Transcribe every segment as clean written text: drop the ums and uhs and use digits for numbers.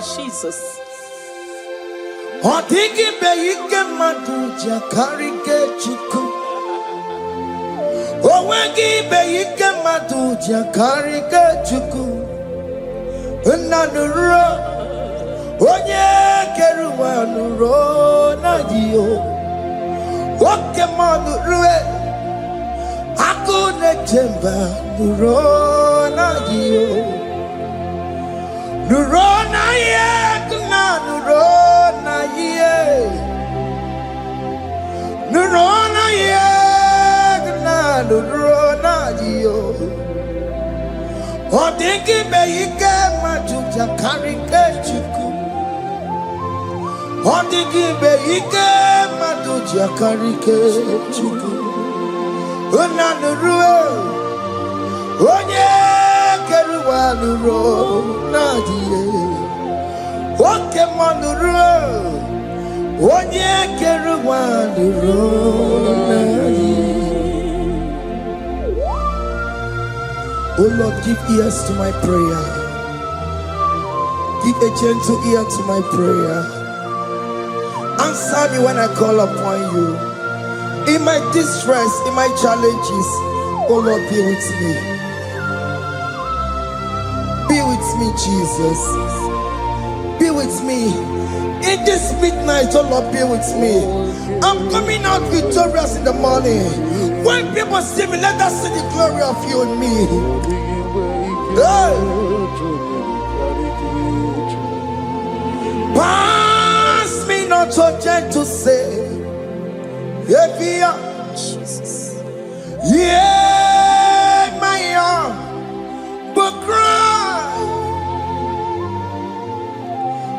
Jesus. Odigi be ike madu jakarike chuku. Owegi be ike madu jakarike chuku. Unanuro onye keruwa nuro na dio. Oke Muo rue akune chemba nuro na dio. Nuro na ye kuna nuro na ye. Nuro na ye kuna nuro na dio. Odigi be ike madu jakarike chuku. Odigi be ike madu jakarike chuku. Unanurue onye keruwa nuro na die. Oke Muo nurue onye keruwa nuro na die. Oh Lord, give ears to my prayer. Give a gentle ear to my prayer. Answer me when I call upon you. In my distress, in my challenges, oh Lord, be with me. Be with me, Jesus. Be with me. In this midnight, oh Lord, be with me. I'm coming out victorious in the morning. When people see me, let us see the glory of you in me. Hey. Pass me not so gentle, say. Jesus. Yeah, my arm, but cry.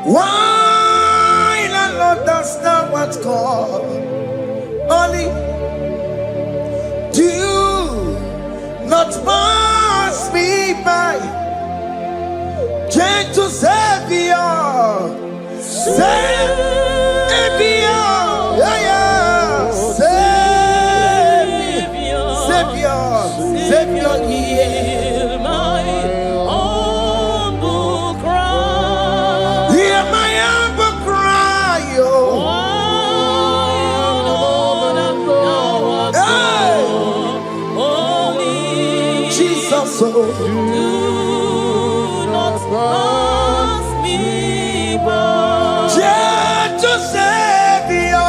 Why not understand what's called? Only do not pass me by. Gentle Savior, Savior, yeah, yeah. Savior, hear my humble cry. Hear my humble cry, Holy Jesus, do not pass me by. Gentle Savior.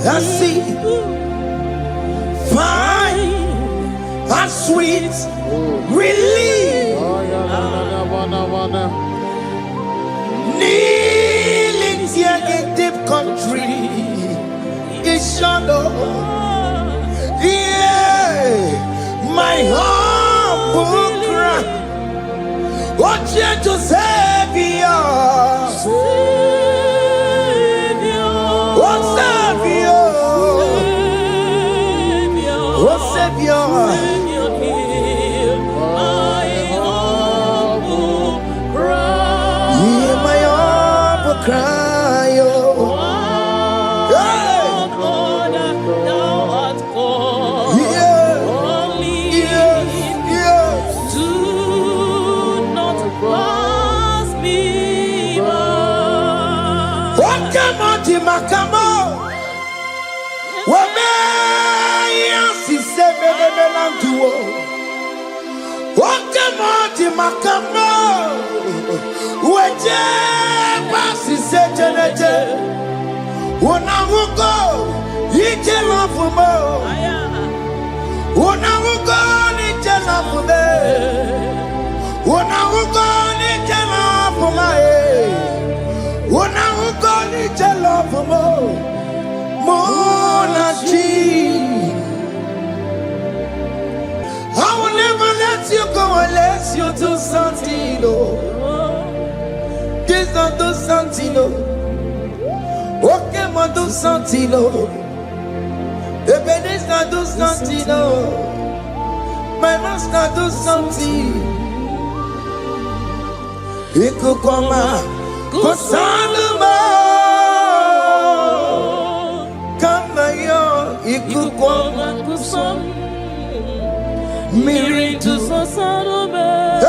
I see fine and sweet relief. Kneeling here in deep country is shadow. Yeah, my humble cry. What gentle Savior. Savior, hear my humble cry. Hear my humble cry, oh. God, thou art called. Do not pass me by. Oke Muo makamo. Oke Muo makamo, weje basi sejeneje, unahuko ije lafumo, unahuko ije lafume, unahuko ije lafume, unahuko ije lafumo, monachi. go unless you do something, oh. This don't do something, oh. Oke Muo do something, oh. Ebenezer do something, oh. My master do something. Ikukoma kusanuma kama yo ikukoma kusam miri tu sasanuma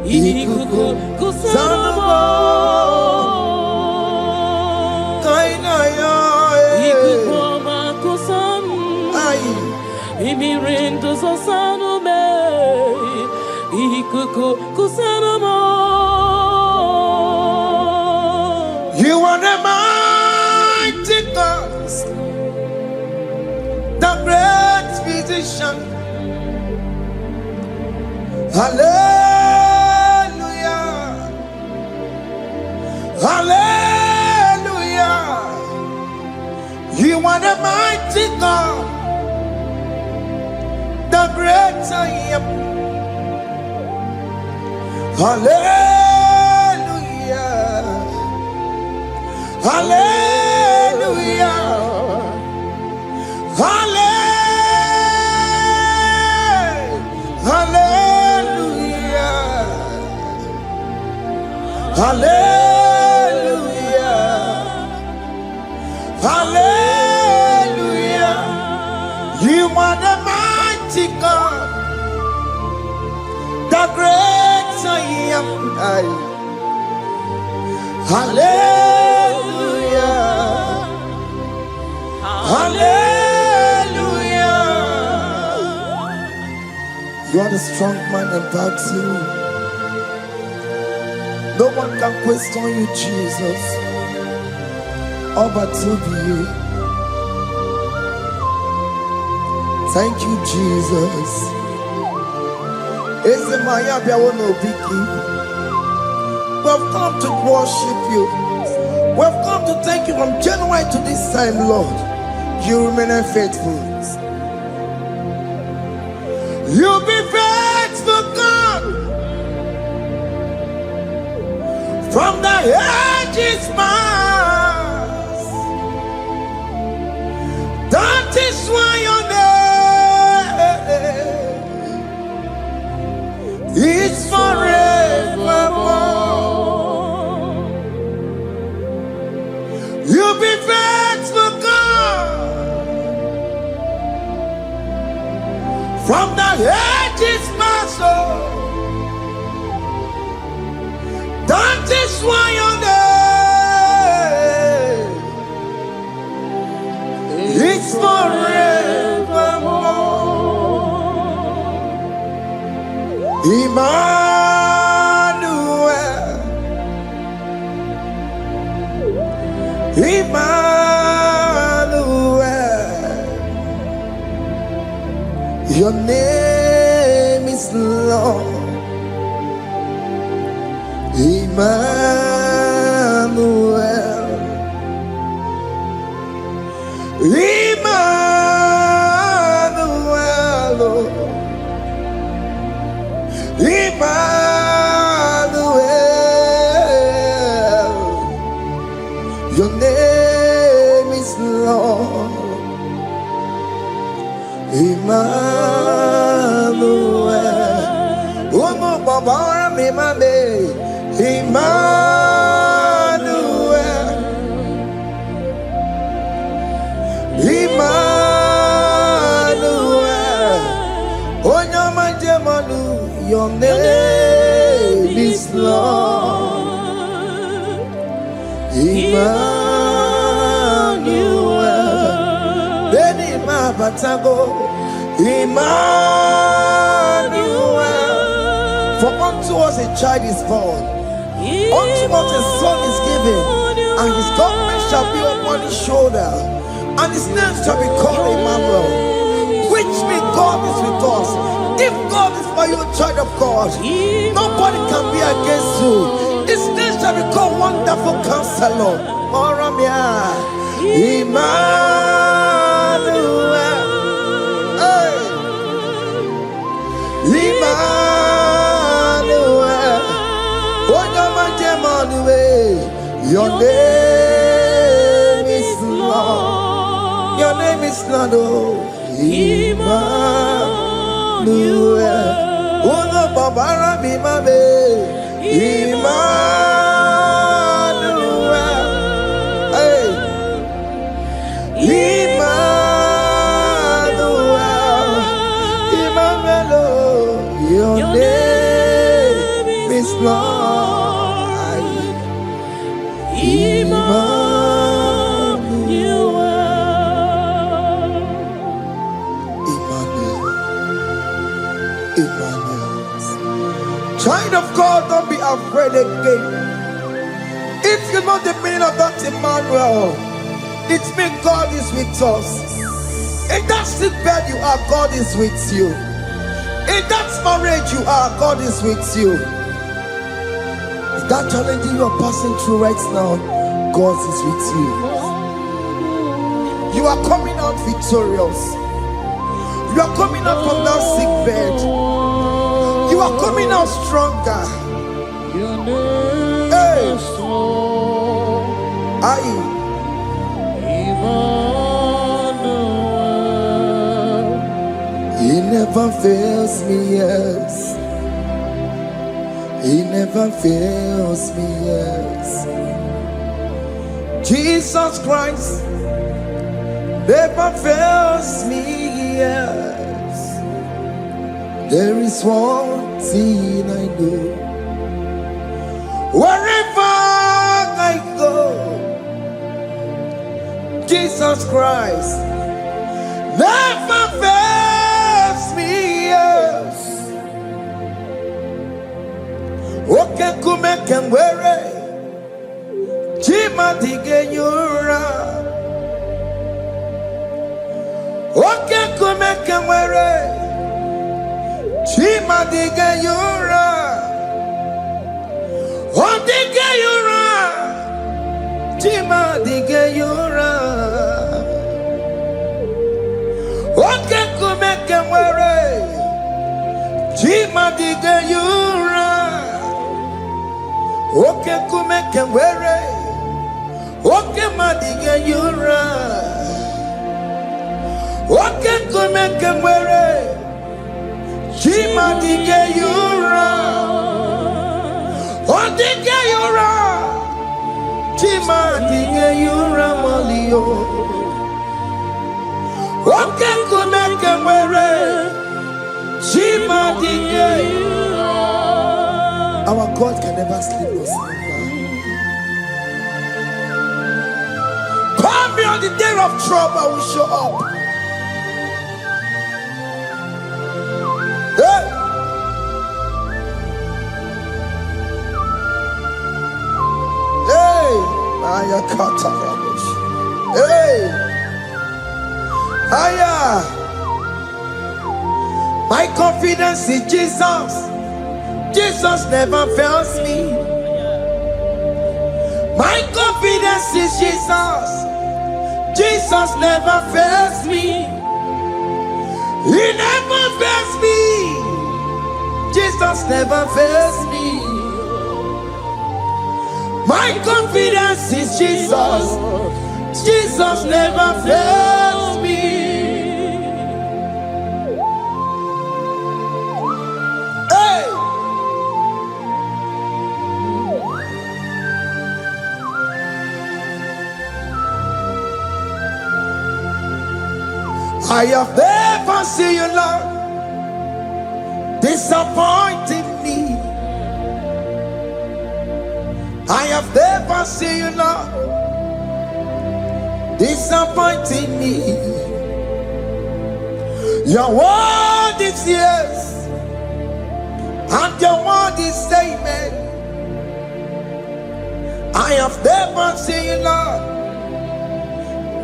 ikukusanuma kaina yo ikukoma kusam miri tu sasanuma ikukusanuma. You are the mighty God, the great physician. Hallelujah, hallelujah. You are the mighty God, the great I am. Hallelujah. Hallelujah. Hallelujah. Hallelujah. Hallelujah. You are the mighty God, the great I am. Hallelujah. Hallelujah. You are the strong man in battle. No one can question you, Jesus. All but to be you. Thank you, Jesus. We've come to worship you. We've come to thank you from January to this time, Lord. You remain faithful. You be faithful, God. From the ages past. That is why your name is forevermore. You be faithful, God. From the ages past, that is why your name is forevermore. Emmanuel, your name is Lord. Emmanuel, Emmanuel, Emmanuel, your name is Lord. Emmanuel, Omo Baba me mame, Emmanuel, Emmanuel, Onyama Jemanu, your name is Lord. Emmanuel, Beni Mabatago, Emmanuel. For unto us a child is born, unto us a son is given, and his government shall be upon his shoulder, and his name shall be called Emmanuel, which means God is with us. If God is for you, child of God, nobody can be against you. His name shall be called Wonderful Counselor. Oramia, Emmanuel, hey. Emmanuel. name is Lord. Your name is Lord. Oh, Emmanuel. Uno babara bimabe. Emmanuel. Hey. Emmanuel. Emmanuel. Your name is Lord. Emmanuel. Emmanuel. Child of God, don't be afraid again. If you know the meaning of that Emmanuel, it means God is with us. In that sick bed you are, God is with you. In that marriage you are, God is with you. In that challenge you are passing through right now, God is with you. You are coming out victorious. You are coming out from that sick bed. You are coming out stronger. Hey. He never fails me, yes. He never fails me, yes. Jesus Christ never fails me, yes. There is one thing I know. Wherever I go, Jesus Christ never fails me, yes. Oke Muo, Chima dige yura. Oke Muo, Chima dige yura. Odige yura. Chima dige yura. Oke Muo, Chima dige yura. Oke Muo, Oke madige yura. Oke Muo, Chima dige yura. Odige yura. Chima dige yura molio. Oke Muo, Chima dige yura. Our God can never sleep nor slumber. Call me on the day of trouble, I will show up. Hey! Hey! Aya kata rabush. Hey! Aya! My confidence in Jesus. Jesus never fails me. My confidence is Jesus. Jesus never fails me. He never fails me. Jesus never fails me. My confidence is Jesus. Jesus never fails me. Hey! I have never seen you, Lord, disappointing me. I have never seen you, Lord, disappointing me. Your word is yes, and your word is amen. I have never seen you, Lord,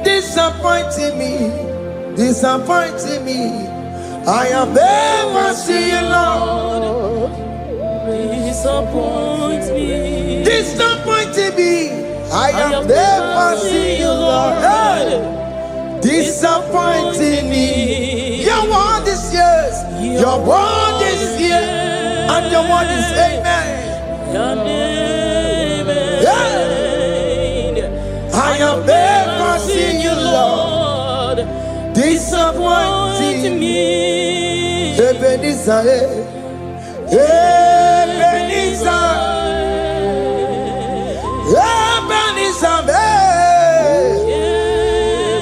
disappointing me. Disappointing me. I have never seen you, Lord, disappoint me. Disappointing me. I have never seen you, Lord, hey, disappointing me. Your word is yes, your word is yes, and your word is amen. Your name is have never seen you, Lord, disappointing me. Ebenezer, Ebenezer, Ebenezer,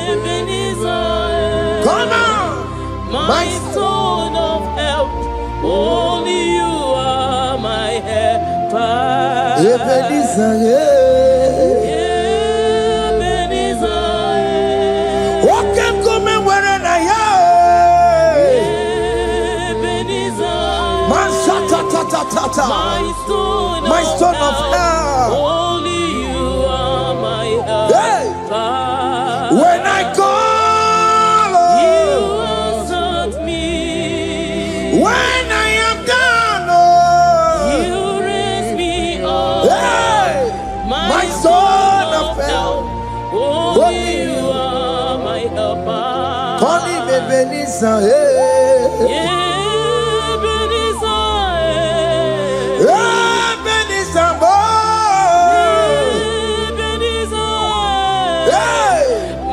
Ebenezer. Come on, my stone of help. Only you are my helper. Ebenezer, Ebenezer. Oke Muo where na ya. Ebenezer. My stone of help. Only you are my helper. When I call, you answered me. When I am down, you raise me up. My stone of help. Only you are my helper. Call him Ebenezer, Ebenezer. Ebenezer,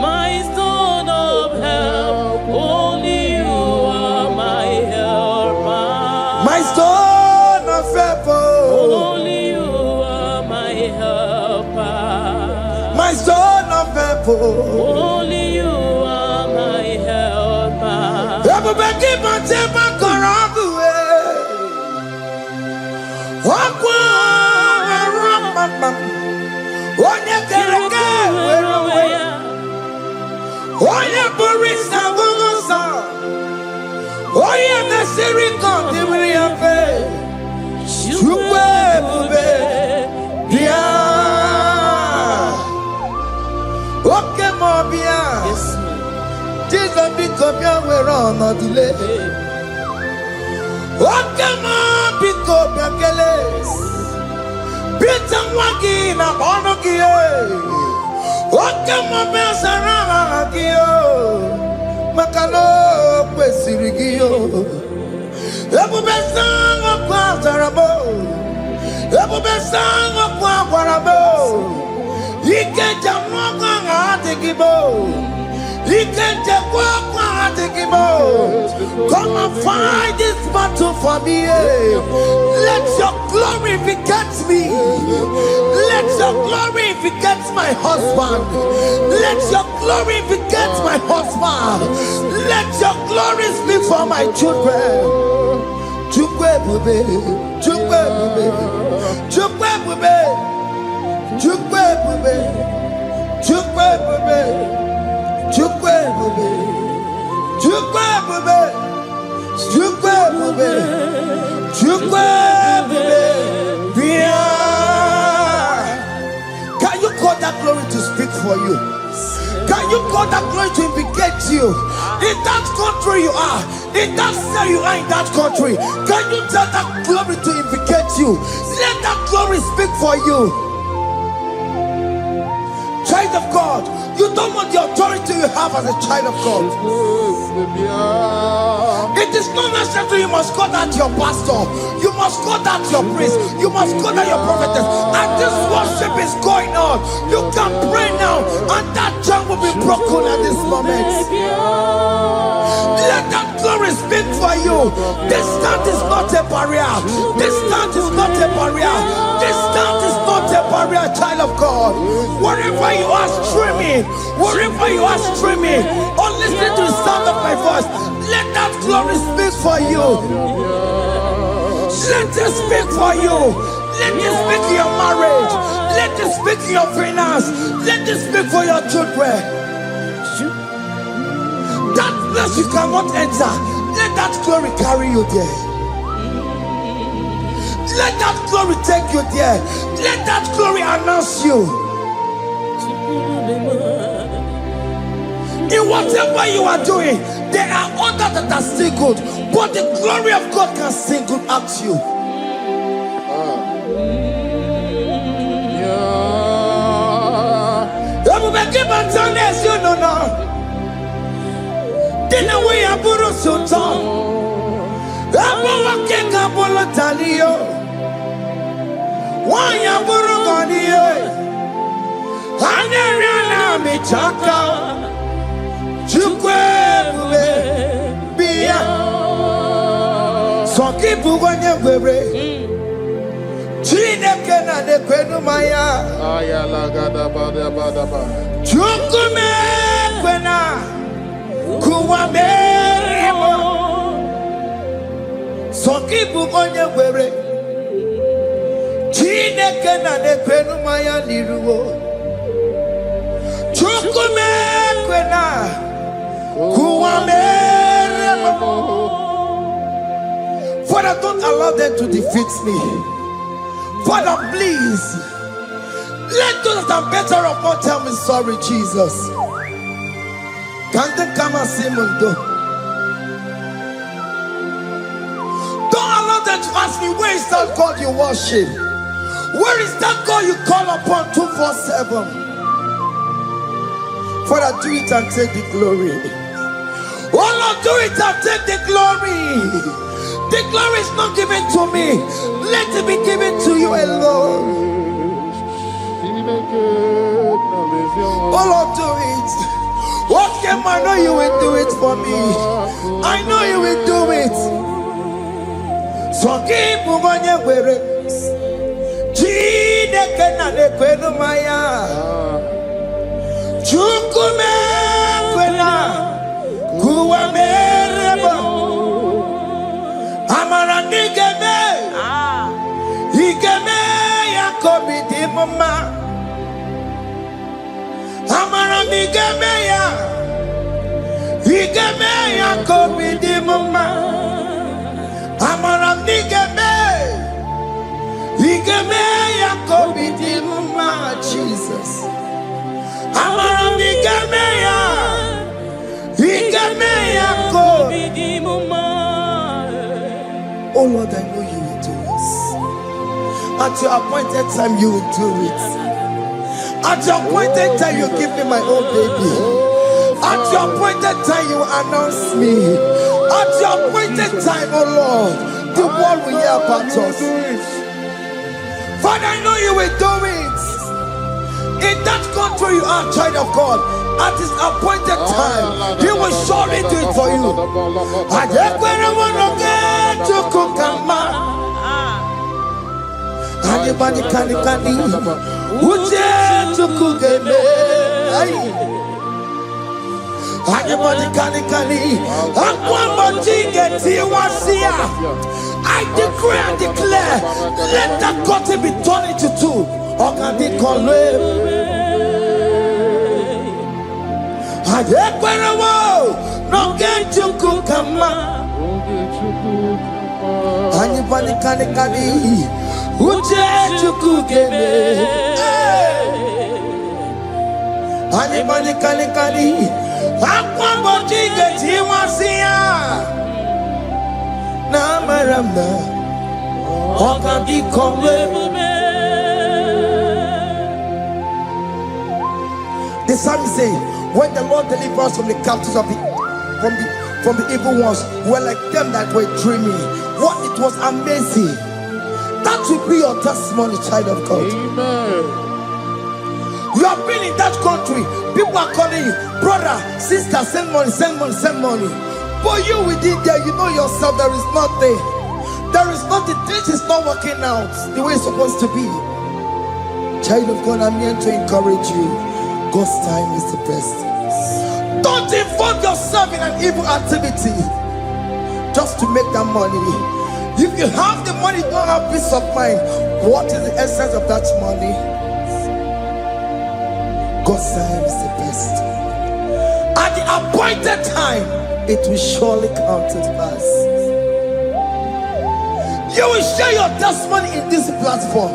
my stone of help. Only you are my helper. my stone of help. Only you are my helper. My stone of help. Only you are my helper. Everybody keep on taking my corrupt way. Oke Muo, Jesus become your way on the delay. Oke Muo, become your keles. Bita wagi na bono kiye. Oke Muo besara kiyo. Makano kwesiri kiyo. Ebu besanga kwa zarabo. Ebu besanga kwa warabo. Ike jamwa kibo. Come and fight this battle for me. Let your glory beget me. Let your glory beget my husband. Let your glory beget my husband. Let your glory speak for my children. Chukwe bube, chukwe bube, chukwe bube, chukwe bube, chukwe bube. Chukwe bube, chukwe bube, chukwe bube, chukwe bube. Can you call that glory to speak for you? Can you call that glory to indicate you? In that country you are, in that cell you are in that country. Can you tell that glory to indicate you? Let that glory speak for you. Child of God, you don't want the authority you have as a child of God. It is not necessary you must call that your pastor. You must call that your priest. You must call that your prophetess. And this worship is going on. You can pray now, and that chain will be broken at this moment. Let that glory speak for you. Distance is not a barrier. Distance is not a barrier. Distance is not a barrier, child of God. Wherever you are streaming, wherever you are streaming, or listening to the sound of my voice, let that glory speak for you. Let it speak for you. Let it speak in your marriage. Let it speak in your finance. Let it speak for your children. That place you cannot enter, let that glory carry you there. Let that glory take you there. Let that glory announce you. In whatever you are doing, there are others that are still good, but the glory of God can single out you. You know now. Dina we aburu sultan. Abo wake kabolo taliyo. Wanya buru ganiye. Aneriana michaka Chukwe Bia Sokipu Wanya Were Chineke na de kwenu maya Ayala gada bada bada ba. Chukume kwena Kuwa merimo Sokipu Wanya Were Chineke na de kwenu maya niruwo Chukume kwena Kuwa merimo. Father, don't allow them to defeat me. Father, please, let those that are better off not tell me sorry, Jesus. Can't they come and see me? Don't allow them to ask me, where is that God you worship? Where is that God you call upon 247? Father, do it and take the glory. Oh Lord, do it and take the glory. The glory is not given to me. Let it be given to you alone. Oh Lord, do it. What can I know you will do it for me? I know you will do it. So keep moving where it is. Chineke na de kwenu maya. Chukume kwena kuwa merebo. Amaranigeme, igeme ya komidi mama. Amaranigeme ya, igeme ya komidi mama. Amaranigeme, igeme ya komidi mama. Jesus. Amaranigeme ya, igeme ya komidi mama. Oh Lord, I know you will do it. At your appointed time, you will do it. At your appointed time, you give me my own baby. At your appointed time, you announce me. At your appointed time, oh Lord, the world will hear about us. Father, I know you will do it. In that country, you are a child of God. At his appointed time, he will surely do it for you. I just want to get to Kukama. Anybody can Uje to Kugeme. Anybody can I decree and declare, let that curtain be torn into two. Or can they call it? No get to Kukama. Anybody can Uje to Kugeme. Anybody can Aquamboji get Tiwasia. Namaramba. Or can they call it? The psalmist say, when the Lord delivers us from the captives of from the evil ones, who were like them that were dreaming. What it was amazing. That will be your testimony, child of God. Amen. You have been in that country. People are calling you, brother, sister, send money, send money, send money. But you within there, you know yourself, there is nothing. There is nothing. This is not working out the way it's supposed to be. Child of God, I'm here to encourage you. God's time is the best. Don't involve yourself in an evil activity just to make that money. If you have the money, you don't have peace of mind. What is the essence of that money? God's time is the best. At the appointed time, it will surely come to pass. You will share your testimony in this platform.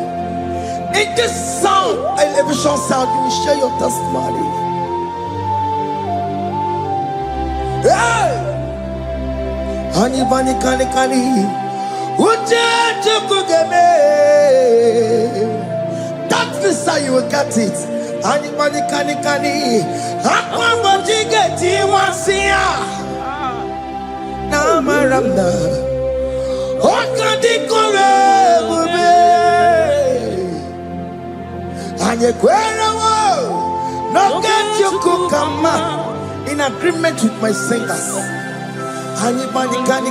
In this sound, elevation sound, you will share your testimony. Hey! Anybody can that visa, you will get it. Anybody can Aquamboji get Tiwasia. Namaranda. Okadi kore bube. Anyekwera wo. No get you kukama. In agreement with my singers. Anybody can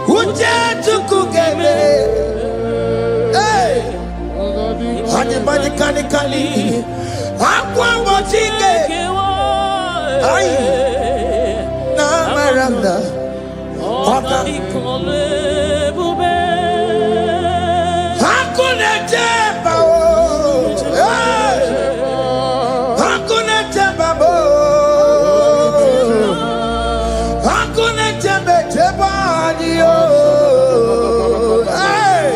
Uja tukugeme. Hey. Anybody can Aqua wachike. Ay. Na maranda. Oka. Hakuna jeba. Hakuna jeba. Hakuna jeba jeba. Hey.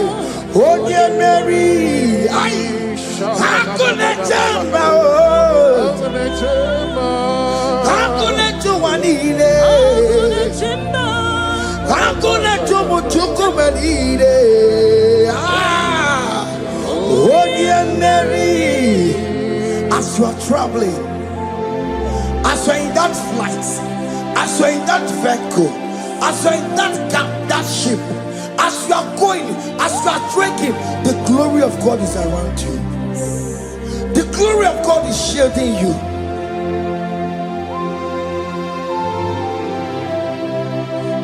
Oye Mary. Ay. Hakuna jeba. Hakuna juwanile. Hakuna jumuchukumelile. Oh dear Mary, as you are traveling, as you are in that flight, as you are in that vehicle, as you are in that cab, that ship, as you are going, as you are trekking, the glory of God is around you. The glory of God is shielding you.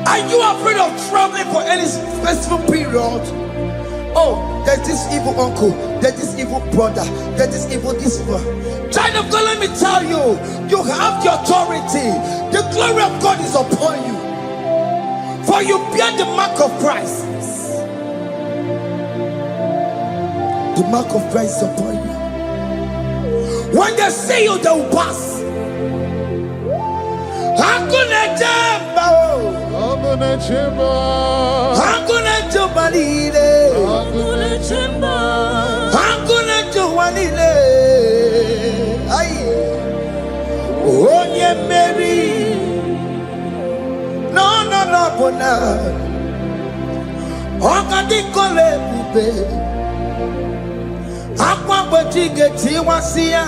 Are you afraid of traveling for any specific period? Oh, there's this evil uncle, there's this evil brother, there's this evil this one. Child of God, let me tell you, you have the authority. The glory of God is upon you. For you bear the mark of Christ. The mark of Christ is upon you. When they see you, they will pass. Hakuna jamba, hakuna jamba, hakuna jubalile, hakuna jamba, hakuna jubalile. Ay, Onye Mary, no bona. Oka di kole bube, akwa bojige tiwasia,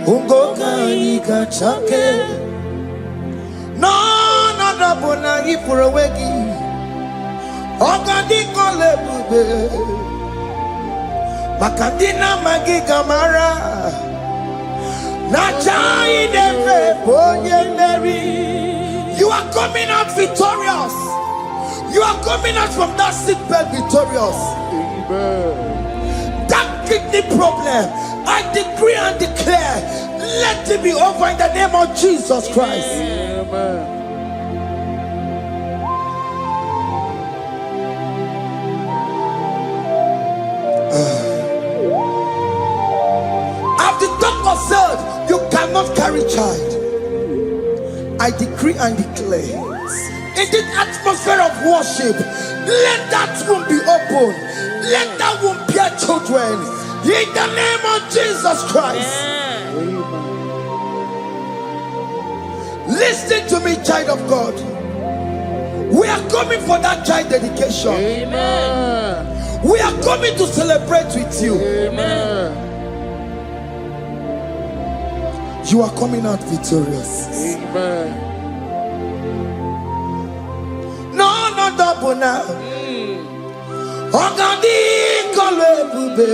ungoka ika chake. No bona ipurowegi. Oka di kole bube, makadina magiga mara. Naija-elevation-sounds, Mary. You are coming out victorious. You are coming out from that sick bed victorious. Amen. That kidney problem, I decree and declare, let it be over in the name of Jesus Christ. Amen. As the doctor said, you cannot carry child. I decree and declare, in this atmosphere of worship, let that womb be open. Let that womb bear children. In the name of Jesus Christ. Listen to me, child of God. We are coming for that child dedication. Amen. We are coming to celebrate with you. Amen. You are coming out victorious. Amen. No double now. Ogandi kole bube.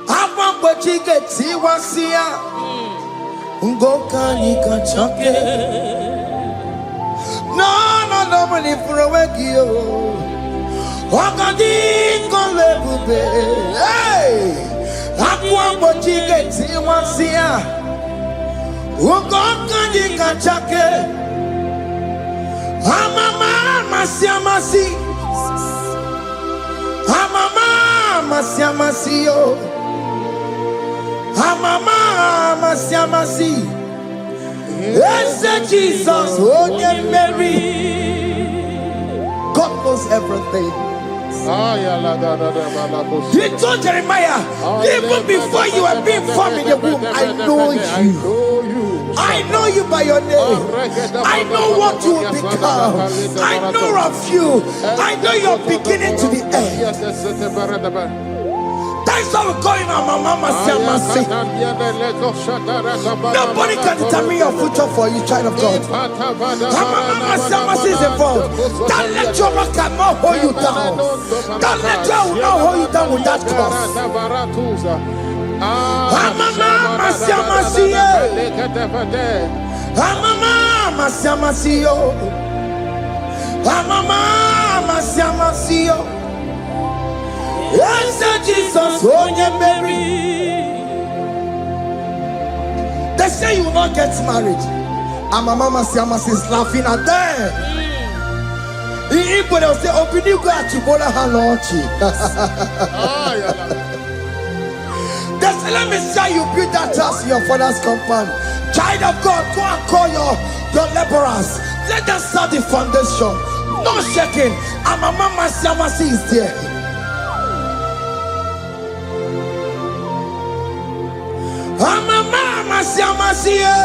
Apa bojige tiwasia. Ungoka nikachake. No double ni furawegi yo. Ogandi kole bube. Hey. Apa bojige tiwasia. Ungoka nikachake. Amama masiamasi. Amama masiamasi yo. Amama masiamasi. Yes, Jesus, Oke Mary. God knows everything. He told Jeremiah, even before you were being formed in the womb, I know you. I know you by your name. I know what you will become. I know of you. I know your beginning to the end. That's how we call him our Mama Siamasi. Nobody can determine your future for you, child of God. Our Mama Siamasi is involved. Don't let your rock not hold you down. Don't let your not hold you down with that cross. Amama siamasiye. Amama siamasiyo. Amama siamasiyo. Yes, Jesus, oh yeah, Mary. They say you will not get married. And my mama Siamasi is laughing at them. In Igbo, they'll say, "Open you go at Chibola Hanochi." They say, "Let me see you build that house in your father's compound." Child of God, go and call your laborers. Let them start the foundation. No shaking. And my mama Siamasi is there. Amama siamasiye.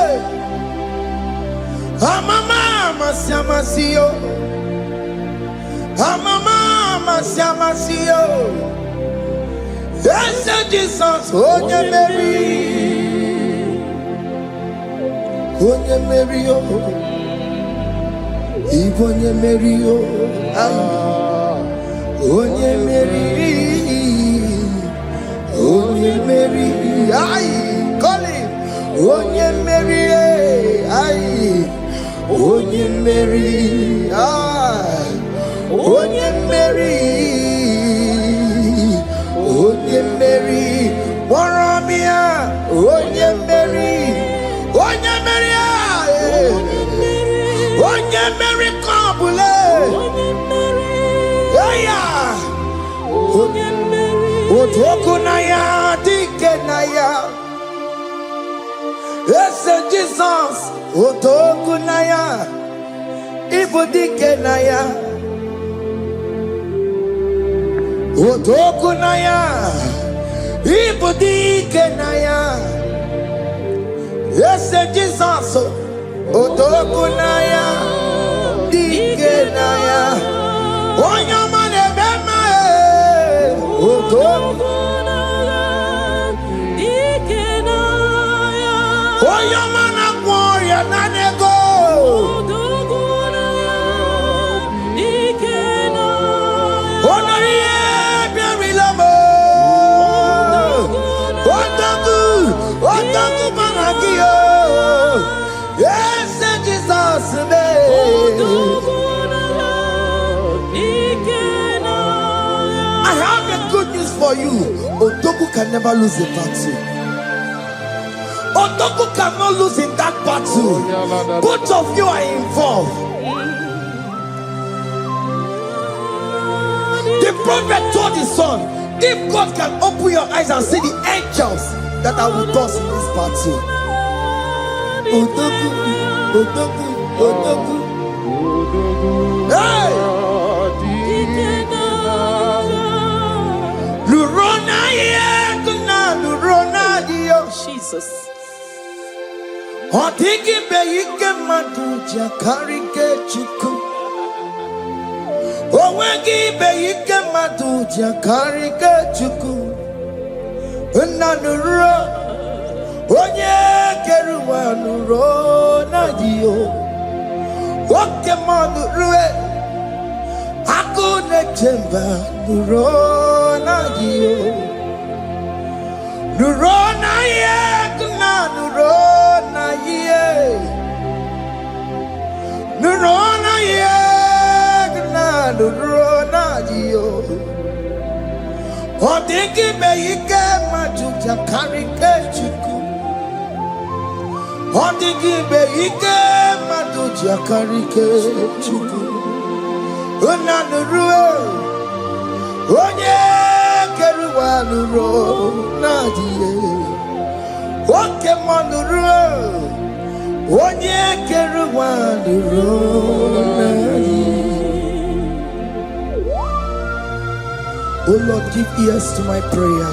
Amama siamasiyo. Amama siamasiyo. Yes, Jesus, Onye Mary. Onye Mary, Onye Mary, Onye Mary, Onye Mary, call him. Onye Mary, Onye Mary, Onye Mary, Onye Mary, Moramia, Onye Mary, Onye Mary, Onye Mary, Kabule, Onye Mary, Otokunaya, Dikenaya. Yes, Jesus, Otokunaya, Ibudikenaya, Otokunaya, Ibudikenaya. Yes, Jesus, Otokunaya, Dikenaya. Onyamane bema, Otokunaya, Dikenaya. Oyamana gloria nanego. Onoye biarilamo. Otaku managio. Yes, Jesus name. I have a good news for you. Otoku can never lose a battle. Otoku cannot lose in that battle. Both of you are involved. The prophet told his son, if God can open your eyes and see the angels that are with us in this battle. Otoku, Otoku, Otoku. Hey! Lurona yekuna, Lurona dio. Jesus. Otiki beyike maduja karike chuku. Owegi beyike maduja karike chuku. Nanuro, onye keruwa nuro nadio. Oke Muo, akune chemba nuro nadio. Nuro na ye, kuna nuro na ye. Nuro na ye, kuna nuro nadio. Odiki beyike majuja karike chuku. Odiki beyike majuja karike chuku. Unanurue, onye keruwa nuro nadie. Oke Muo nurue, onye keruwa nuro nadie. Oh Lord, give ears to my prayer.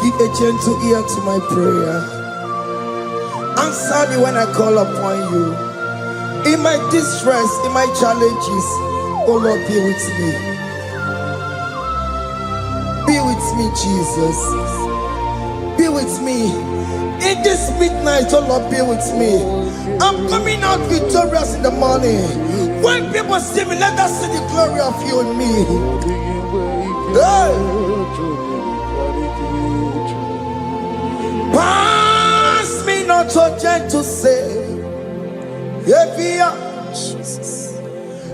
Give a gentle ear to my prayer. Answer me when I call upon you. In my distress, in my challenges, oh Lord, be with me. Be with me, Jesus. Be with me. In this midnight, oh Lord, be with me. I'm coming out victorious in the morning. When people see me, let us see the glory of you in me. Hey. to say, Jesus.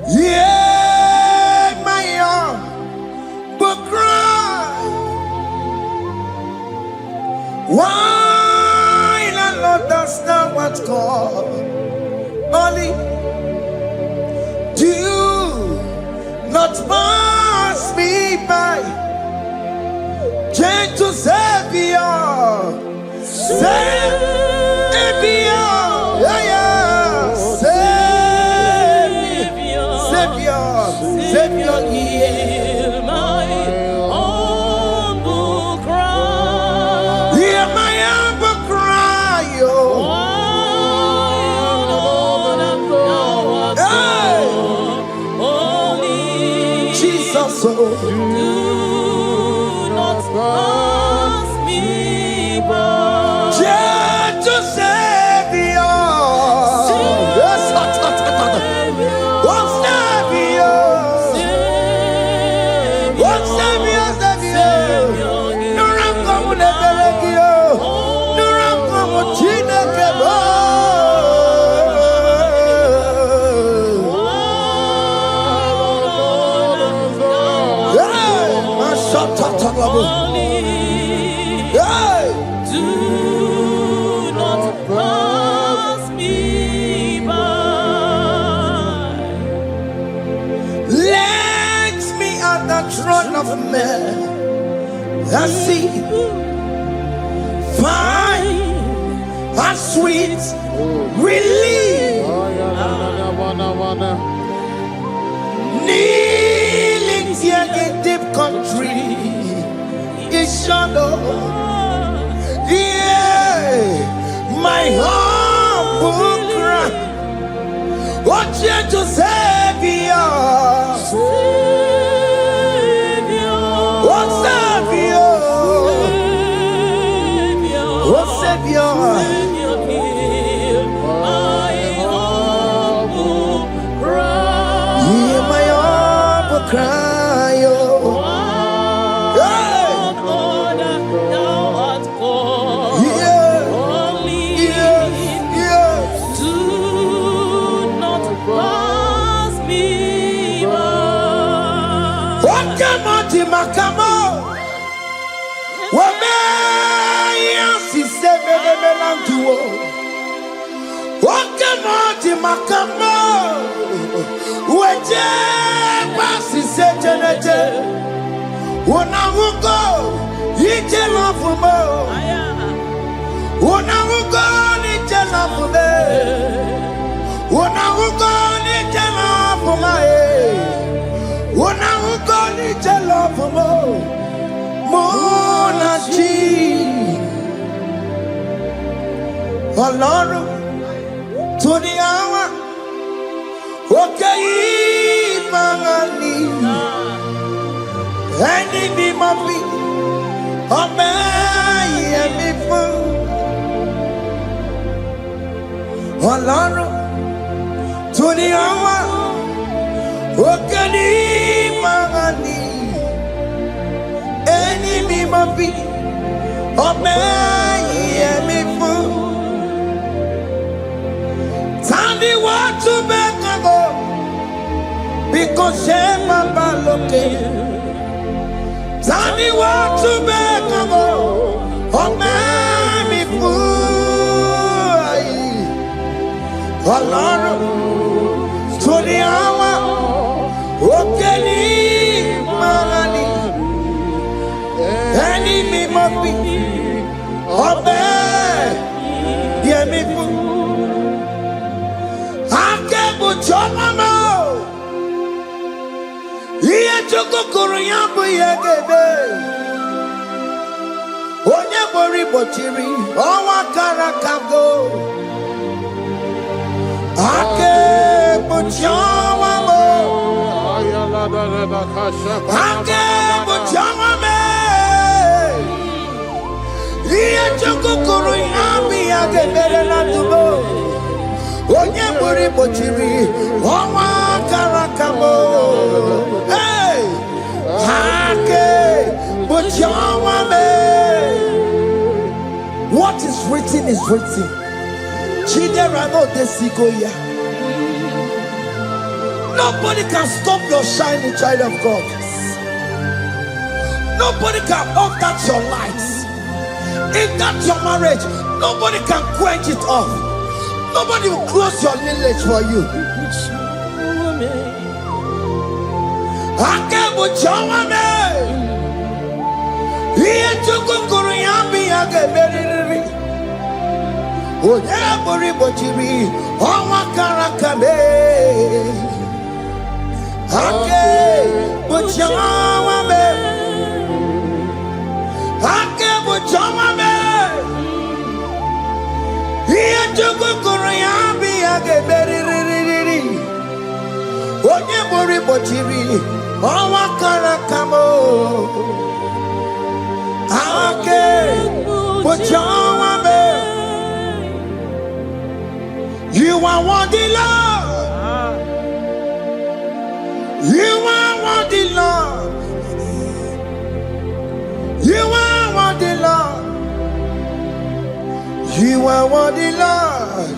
Yeah, my arm will cry. Why not understand what's called? Only do not pass me by. Gentle Savior, Savior, yeah, yeah, Savior, hear my humble cry. Hear my humble cry, oh. Only Jesus, oh. do not pass me by. Gentle Savior, yes, oh, Savior, do not pass me by. Let me at the throne of men and see, find a sweet relief, kneeling here in deep country is shadow. Yeah, my humble cry, what you to Savior, what Savior, what Savior. Hear my humble cry. Hear my humble cry, oh. Makamo, Wame, si sebe de melantuo. Oke Muo Makamo, Weje, Basi Sejeneje, Unahugo, Ije Lafumo, Unahugo, Ije Lafume, Unahugo, Ije Lafume. Unahugo Ije Lafumo, Monachi, Ọlọ́run tó ní àwọn òkè yìí máa ní ẹni bí mo fi ọmọ ẹ̀mí fún Ọlọ́run tó ní àwọn òkè yìí máa ní ẹni bí mo fi ọmọ ẹ̀mí fún. Tani watu bekago because shema baloke. Tani watu bekago omemi fuai. Ọlọ́run tuni awa okeni marani. Eni mi mobi obe yemi fu. Chomamo, iye chukukuru yambu yegebe. Onye bori bochiri, owa karakago. Ake buchomamo, ake buchomame. Iye chukukuru yambu yegebe na tubo. Onye bori bochiri, owa karakamo. Hey, hake bochawame. What is written is written. Chidera no desigoya. Nobody can stop your shining, child of God. Nobody can off that your lights. In that your marriage, nobody can quench it off. Nobody will close your lineage for you. You are worthy, Lord. You are worthy, Lord. You are worthy, Lord. You are worthy, Lord.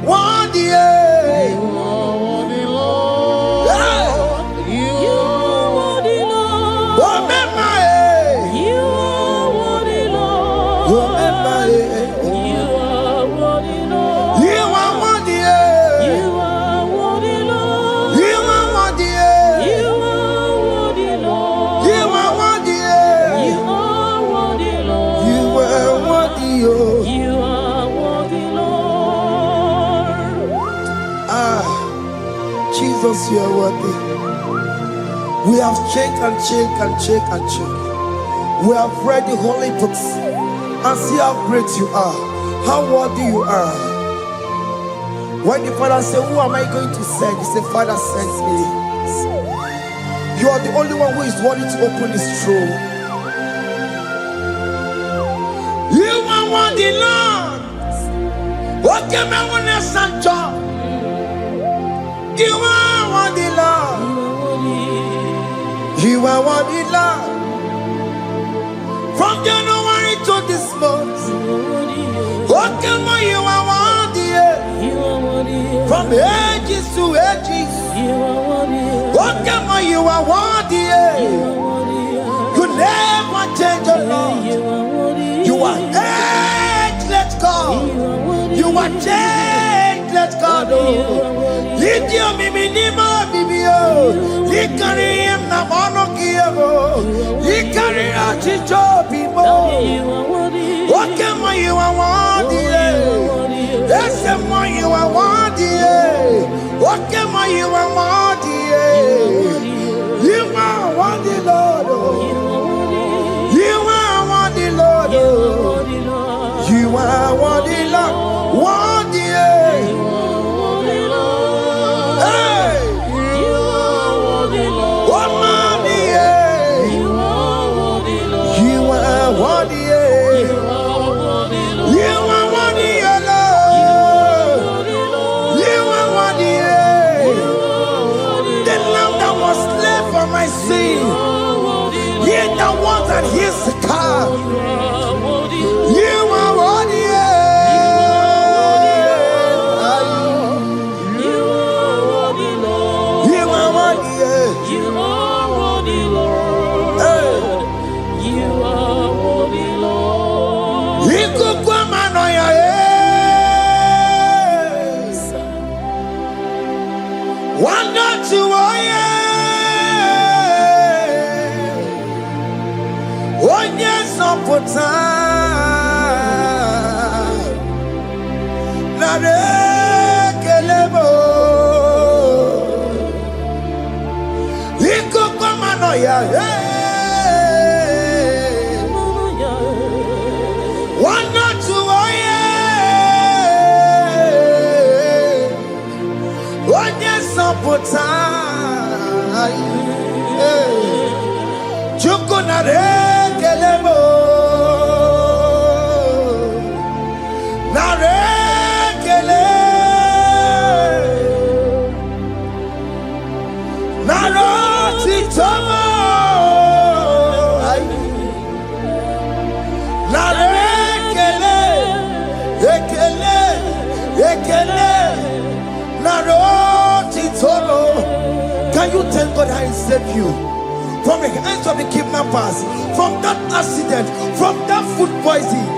Worthy, You are worthy, Lord. You are worthy, Lord. Remember, You are worthy, Lord. remember, You are worthy, Lord. you are worthy, You are worthy, Lord. you are worthy, You are worthy, Lord. you are worthy, You are worthy, Lord. you are worthy, oh. You are worthy, Lord. Ah, Jesus, you are worthy. We have checked and checked and checked and checked. We have read the holy books and see how great you are, how worthy you are. When the Father said, "Who am I going to send?" He said, "Father, send me." You are the only one who is worthy to open this throne. You are worthy, Lord. Oke Muo Sancho. You are worthy, Lord. You are worthy, Lord. From January to this month, Oke Muo, you are worthy. From ages to ages, Oke Muo, you are worthy. You never change, oh Lord. You are ageless God. You are changeless God. Lidio miminimo bibio. Likari em na monokio. Likari achicho bibo. Oke Muo, you are worthy. Yes, Muo, you are worthy. Oke Muo, you are worthy. You are worthy, Lord. You are worthy, Lord. You are worthy, Lord. Worthy. Hey. Oh, mommy, you are worthy. You are worthy, Lord. You are worthy, the lamb that was slain for my sin. He that was and he's the car. You are worthy. You are worthy. One not to one yes on pota na kelebo iko kwa manoya one not to one yes on pota chuko na kelebo na kele na roti tomo na ekele Can you tell God how He saved you from the hands of the kidnappers, from that accident, from that food poisoning?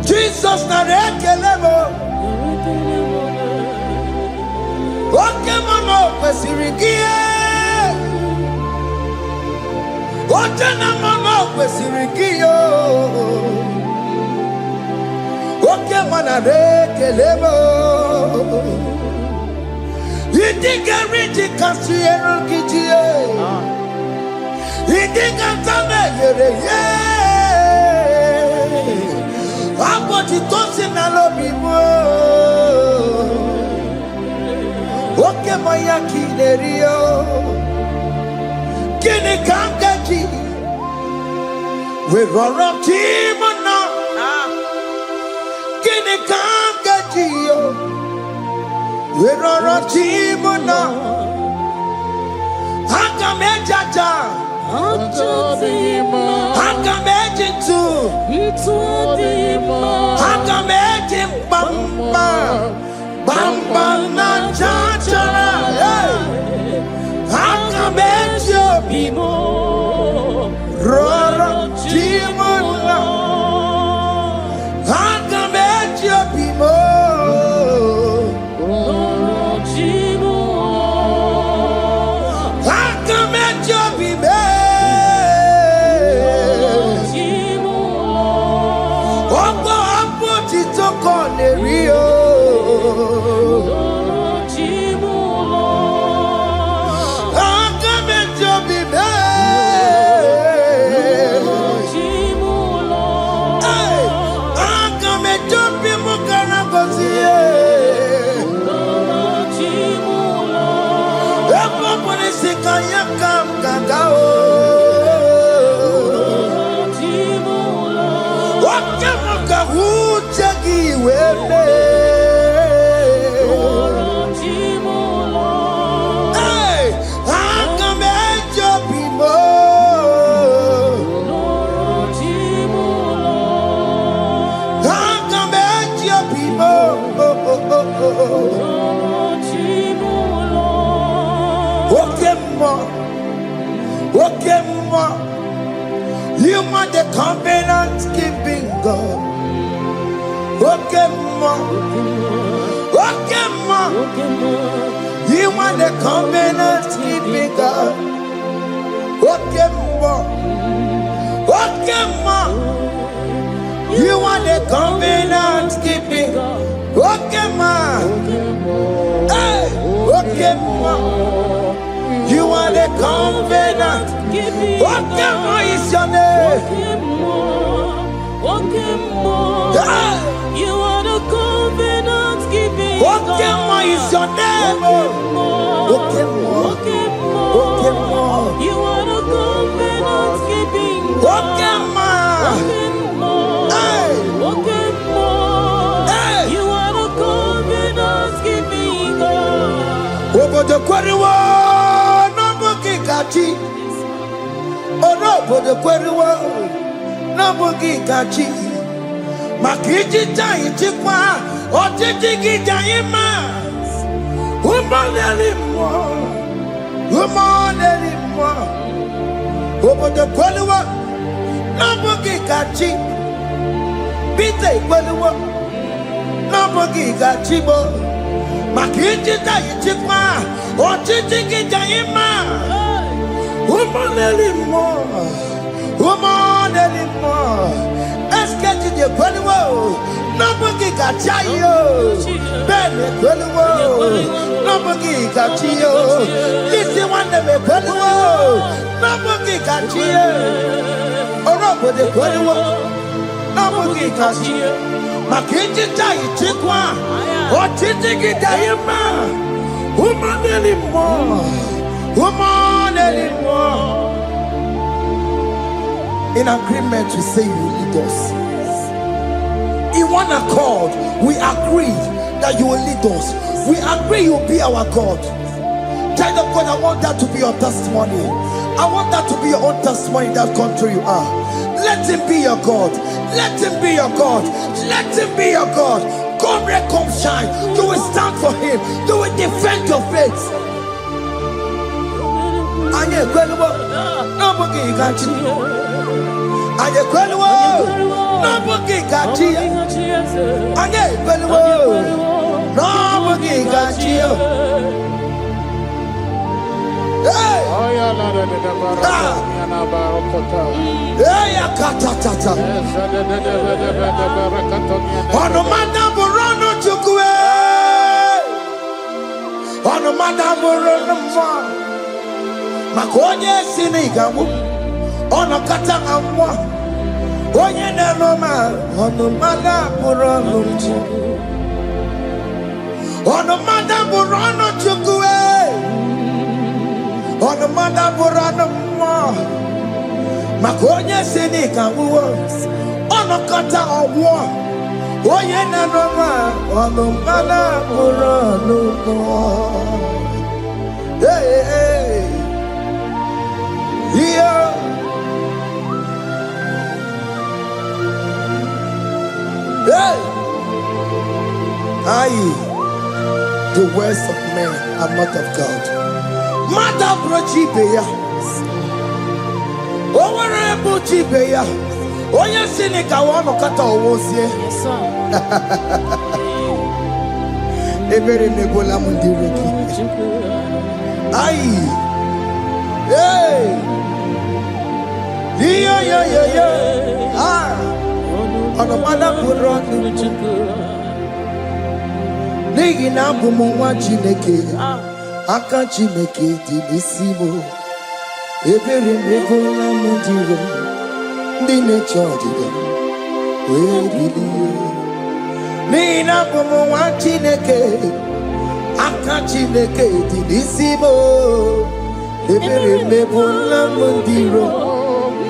Jesus Oke Muo kwesirigie Ojana Muo kwesirigie Oke Muo na-ekelebo Idiga riji kasiero kijie Idiga tame yere Aboti tosi na lobi mo Oke Muo ya kinerio Kini kamgaji We roro timona Kini kamgaji We roro timona Haka mejaja Haka mejintu Haka mejimbamba Bamba na chachara Haka mejo Bimo Roro timona Haka mejo bimo Haka mejo bime Opo apo titoko nerio Oke Muo, you are the covenant keeping God. Oke Muo, you are the covenant keeping God. Oke Muo, you are the covenant keeping God. Oke Muo, you are the covenant. Oke Muo is your name. Oke Muo, you are the covenant keeping God. Oke Muo is your name. Oke Muo, you are the covenant keeping God. Oke Muo, you are the covenant keeping God. Obodo kwariwo n'obugi gachi. Obodo kwariwo n'obugi gachi. Maka ijija ichikwa ọchịchị gị jaghị mma. Ụmụneli mmụọ. Obodo kwariwo n'obugi gachi. Peter kwariwo n'obugi gachi bo. Maka ijija ichikwa ọchịchị gị jaghị mma. Ụmụneli mmụọ. Esketi de kweliwo n'obugi gachayo. Bene kweliwo n'obugi gachiyo. Lisi nwanne me kweliwo n'obugi gachiyo. Orobodo kweliwo n'obugi gachiyo. Maka ijija ichikwa ọchịchị gị jaghị mma. Ụmụneli mmụọ. In agreement, we say you lead us. In one accord, we agreed that you will lead us. We agree you will be our God. Child of God, I want that to be your testimony. I want that to be your own testimony in that country you are. Let him be your God. Let him be your God. Let him be your God. Come rain, come shine. You will stand for him. You will defend your faith. Anye kwelwo, nobody can cheat. Anye kwelwo, nobody can cheat. Anye kwelwo, nobody can cheat. Hey! Katatata. Onomada burono chukwe. Onomada burono mwa. Makonye sinigamu. Onokata amwa. Onye nenoma. Onomada burono chukwe. Onomada burono chukwe. Onomada burono mwa. Makonye sinika uwo onokata owo oye na noma onomana urano hey hey yeah hey the words of men are not of God. Mother brochibeya Owerebo chibeya. Oye sinika wano kata owosie. Yes, sir. Ebere nebola mundireki. Aye. Hey. Yeah. Ah. Onomada buronu. Nigi na bumu wa Chineke. Aka Chineke di nisimo. Ebere nebola mundiro ndi nechodiga we biliye nina pomo wa Chineke aka Chineke di nisimo ebere nebola mundiro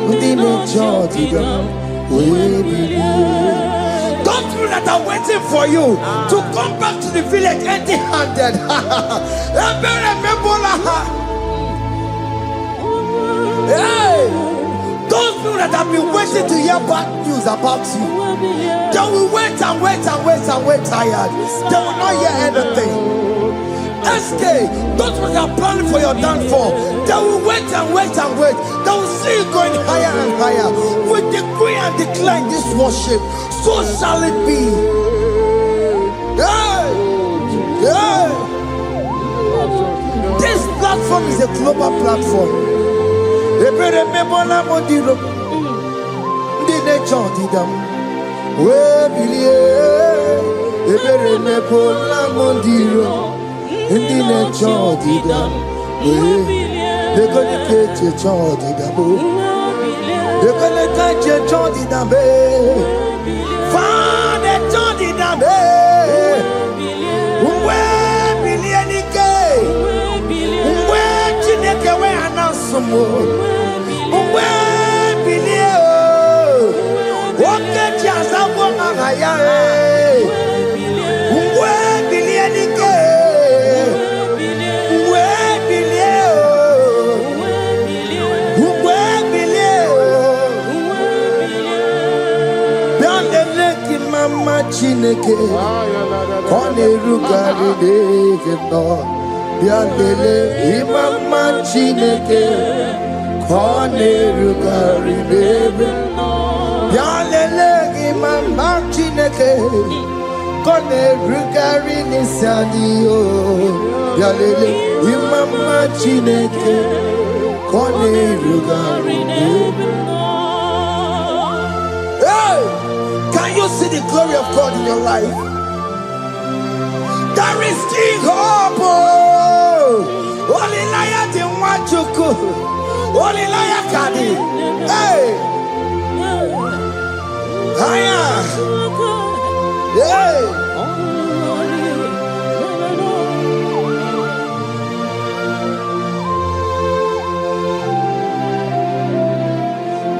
ndi nechodiga we biliye. Those people that are waiting for you to come back to the village empty-handed. Ebere nebola. Hey! Those people that have been waiting to hear bad news about you, they will wait tired. They will not hear anything. SK, those people that are planning for your downfall, they will wait. They will see you going higher and higher. We decree and declare this worship, so shall it be. Hey! This platform is a global platform. Ebere mebola modiro ndi necho didam we bilie. Ebere mebola modiro ndi necho didam we dekoni keche cho didam dekoni keche cho didam fa de cho didam we bilie nike we Chineke we anasumo. Uwe bilie Oke chiasawo ngaya Uwe bilie nike Uwe bilie Biandele ki mama Chineke Kone rugari devino Biandele imama Chineke Kone rugari bebe, yalele imamba Chineke. Kone rugari nisaniyo, yalele imamba Chineke. Kone rugari bebe. Hey, can you see the glory of God in your life? There is still hope. Only liar didn't want to go. Only liar kadi. Hey. Haya. Hey.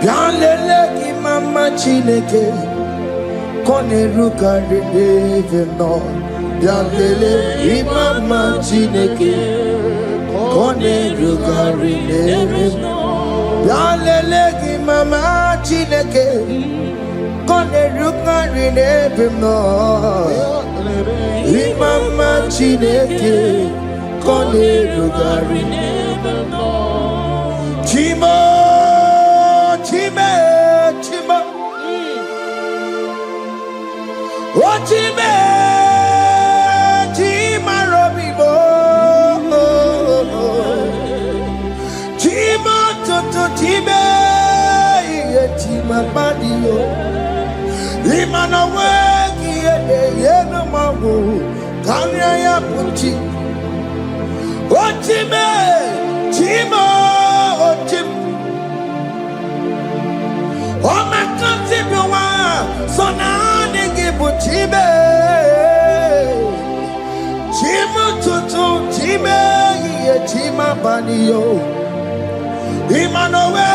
Bialele ki mama Chineke. Koneruka Rebe no Yalele Imama Chineke Koneruka Rebe Yalele Imama Chineke Koneruka Rebe no Imama Chineke Koneruka Rebe no Chimo Chime Chimo Ochime, Chima Robibo, Chima Toto Chime, Chima Badio, Imanawe, Yenamabu, Kanya Puchi, Ochime, Chima, Ochim, Omakantibiwa, Sonani Gibuchibe, Chima Tutu, Chime, Chima Banio, Imanowe,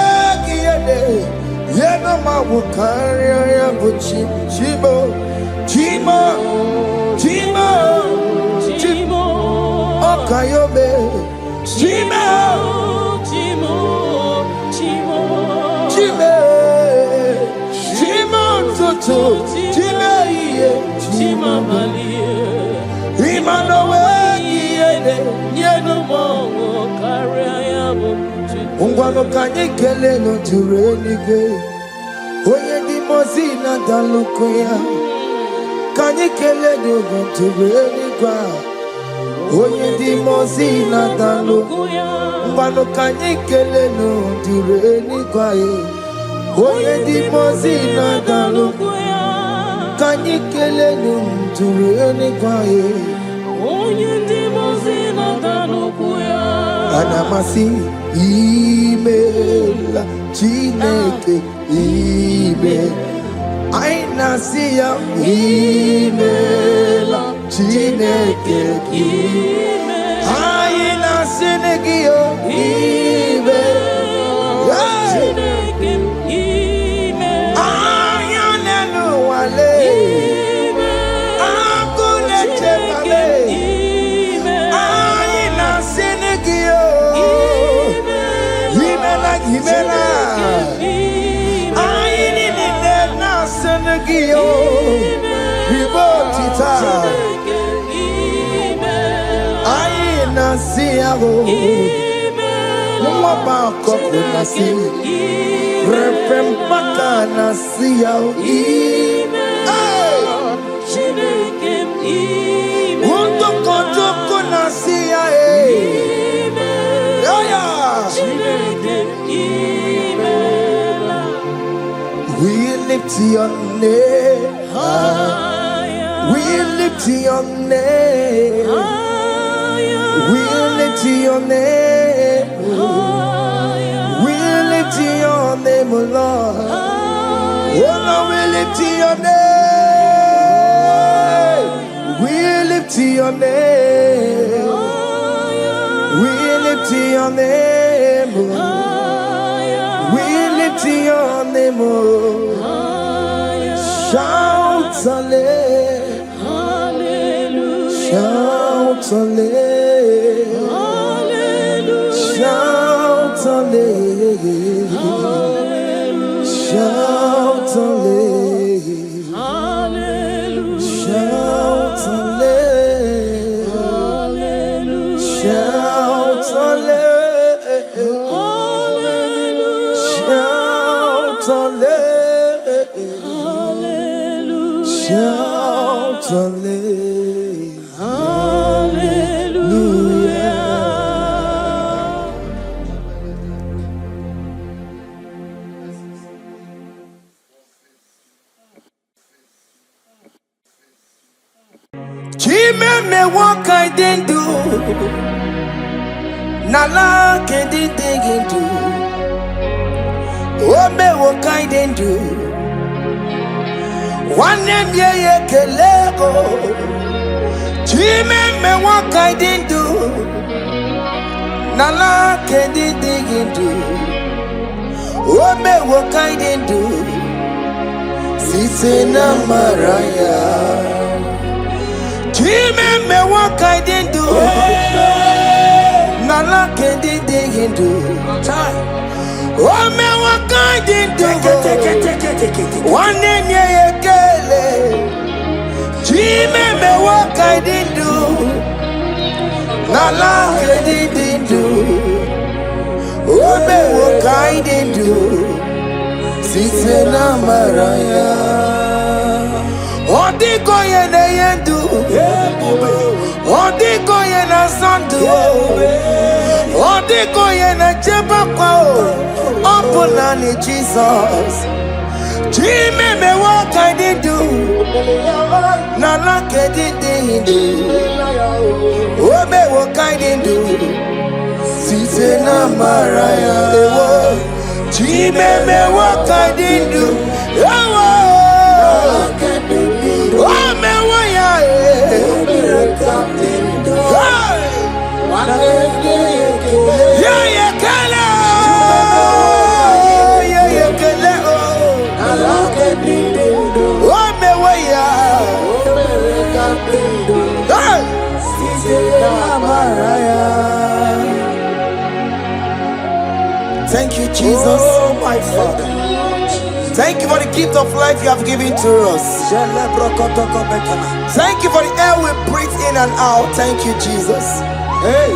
Yenoma Wukaria Buchim, Chibo, Chima, Chima, Chimo, Okayobe, Chima, Chimo, Chimo, Chime. Chime Chima Malie Imanowe Yeno Karia Ungwano Kanyikele no Turenike Oye di Mozina Dalukoya Kanyikele no Turenikwa Oye di Mozina Dalukoya Ungwano Kanyikele no Turenikwa Oye di Mozina Dalukoya Kanyikele no Turenikwa Oye di Mozina Dalukoya Anamasi email Chineke email Aina siya email Chineke email Aina sinegio email Chineke email Ayanenu wale Akule chekale Aina sinegio Himela Aini nina senegio Ribotita Aina siago Mwaba koko nasi Repempaka nasiao Untoko toko nasia We lift your name high. We lift your name high. We lift your name high. We lift your name, Lord. Oh no, we lift your name. We lift your name. We lift your name. We lift your name. Shout hallelujah. Shout hallelujah. Shout hallelujah. Shout hallelujah. Shout hallelujah. Shout hallelujah. Shout hallelujah. Shout hallelujah. Chime me what I didn't do. Nala can't dig into. Oh me what I didn't do. One name ye kelego. Chime me what I didn't do. Nala can't dig into. Oh me what I didn't do. Sitena Maraya. Jime me what I didn't do. Nala didn't do. Oh me what I didn't do. One name ye kele. Jime me what I didn't do. Nala didn't do. Oh me what I didn't do. Sitena Maraya. Odiko ye na yendu. Odiko ye na sandu. Odiko ye na jebakwa. Open ni Jesus. Jime me what I did do. Nana ke did do. Obe what I did do. Sitena Maraya. Jime me what I did do. Oh me waya. Yeah yeah kala. Yeah yeah kala. Oh me waya. Thank you, Jesus. Oh, my Father. Thank you for the gift of life you have given to us. Thank you for the air we breathe in and out. Thank you, Jesus. Hey.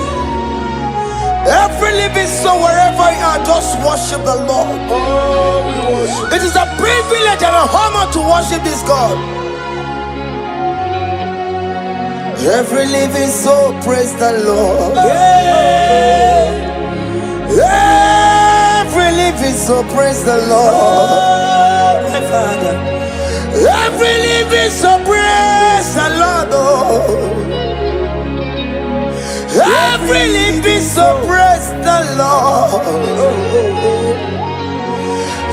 Every living soul, wherever you are, just worship the Lord. Oh, we worship. It is a privilege and an honor to worship this God. Every living soul, praise the Lord. Yeah. Every living soul, praise the Lord. Oh, my Father. Every living soul, praise the Lord. Oh. Every living soul, praise the Lord.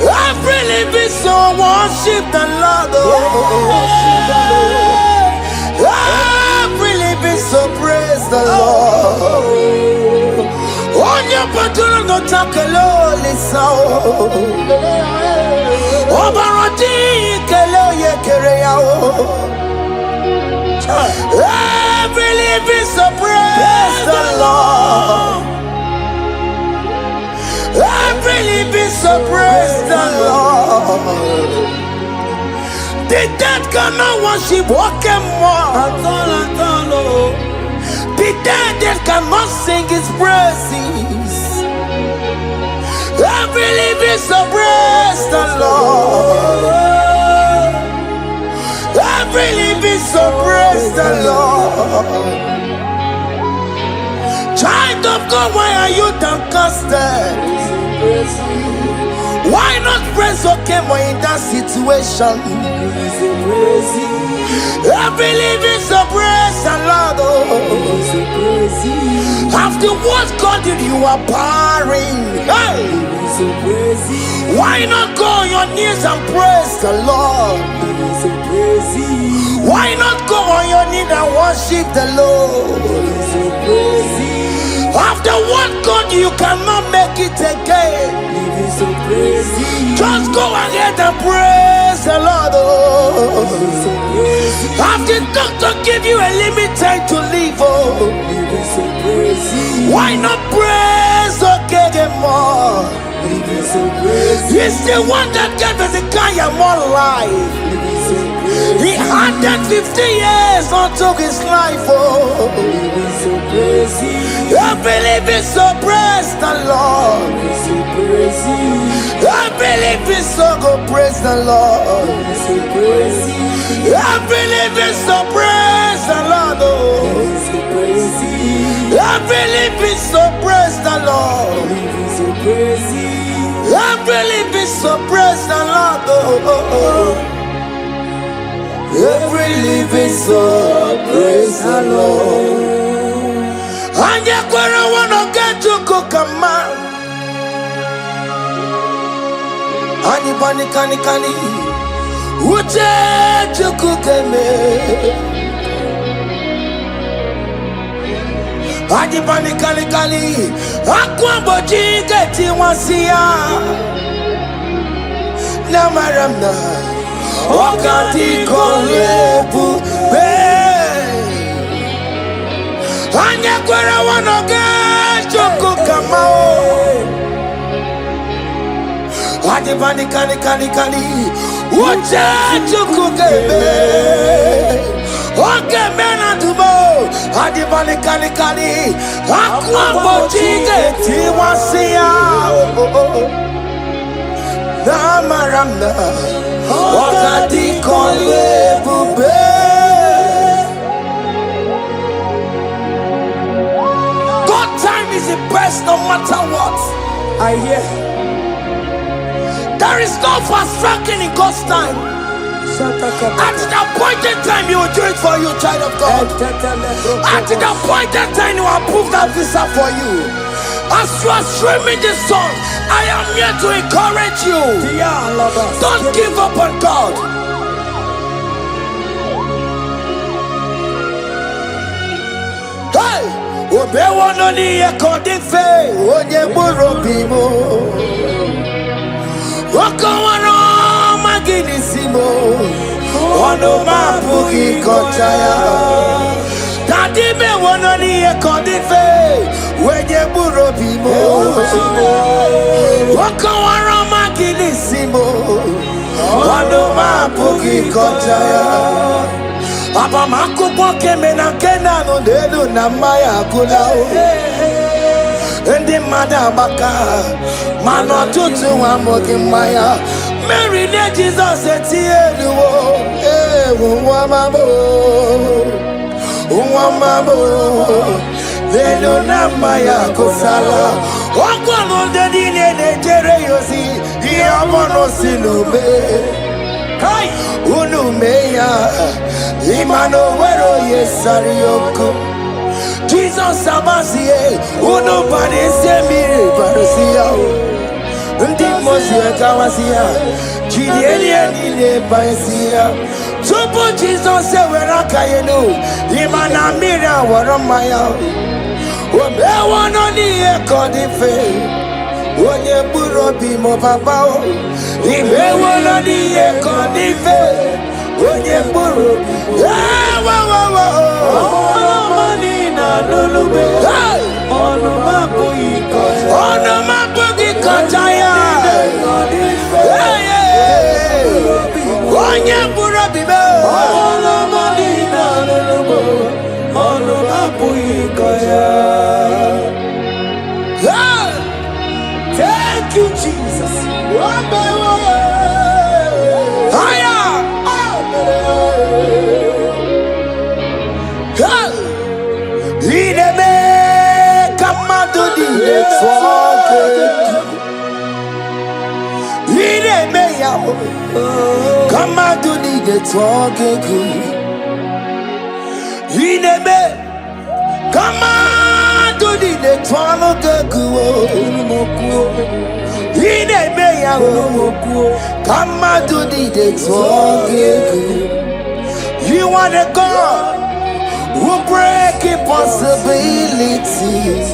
Every living soul, worship the Lord. Every living soul, praise the Lord. On your patron, no takelo, listen. Obaroti, kelo, ye kereyao. Every living soul, praise the Lord. Every living soul, praise the Lord. The dead cannot worship Oke Muo. The dead cannot sing his praises. Every living soul, praise the Lord. Every living soul, praise the Lord. Child of God, why are you downcasted? Why not praise Oke Muo in that situation? Every living soul, praise the Lord. After what God did, you are barren. Hey. Why not go on your knees and praise the Lord? Why not go on your knees and worship the Lord? After what God, you cannot make it again. Just go ahead and praise the Lord. After doctor give you a limited to live, why not praise Oke Muo? He's the one that gave Hezekiah more life. He added 50 years onto his life. Every living soul, praise the Lord. Every living soul, go praise the Lord. Every living soul, praise the Lord. Every living soul, praise the Lord. Every living soul, praise the Lord. Every living soul, praise the Lord. And you wanna get to cook a man. And you kani uche to cook a man. And you kani akwa boji get you once ya. Namaramna. wakati kolebu be anya kwara wanoga choko kamao adi bani kani uche choko kebe oke mena dubo adi bani kani akwa bochige tiwasia na maramna wakati kolebu be. Is the best no matter what. I hear. There is no fast tracking in God's time. At the appointed time, He will do it for you, child of God. At the appointed time, He will approve that visa for you. As you are streaming this song, I am here to encourage you. Don't give up on God. Hey! Obe wono ni ekodife onye gburu bimo Oko wano magini simo Ono mapugi kochaya Dadi me wono ni ekodife onye gburu bimo Oko wano magini simo Ono mapugi kochaya Aba makupo keme na kena no delu na maya kula Ndi mada baka Mano tutu wa moki maya Mary ne Jesus eti eluwo Uwa mamo Delu na maya kusala Wakwa no dedi ne jere yosi Iya mono silube Kai unumeya imano wero yesarioko Jesus abasie unubani semire barusia ndi mosie kawasia jidielie nile baisia tupu Jesus ewera kayenu imana mira waromaya obewono ni ekodife onye buro bimo babao ibewono ni ekodife onye buru money na lulube ono mapu ikochaya onye buru bibe money na lulube ono mapu ikochaya. Thank you, Jesus. Come on, do need the talk good. Come on, do need the talk good. Come on, do need the talk good. You are the God who break impossibilities.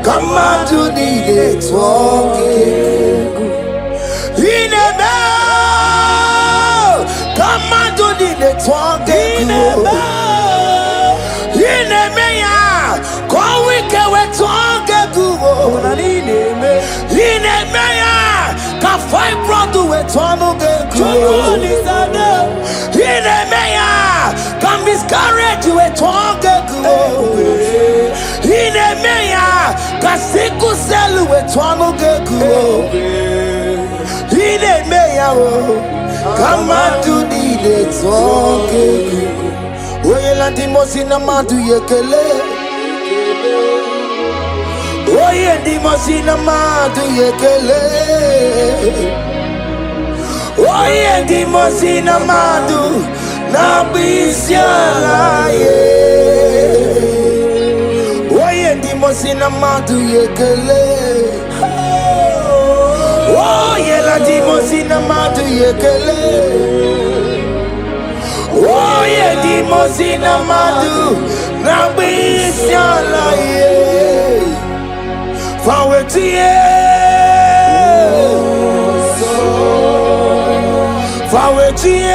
Come on to the talking. Come on to the talking. Go we can talk. Can fight brother with Tono. Can miscarriage with Tonga. Kasiku selu etwano geku Ine meya Kama tu di de twoke Oye lanti mosi na madu yekele Oye di mosi na madu yekele Oye di mosi na madu Na bisiala ye Dimosina madu yekele. Oh yela dimosina madu yekele. Oh ye dimosina madu na bisiala ye. Fawetie Fawetie,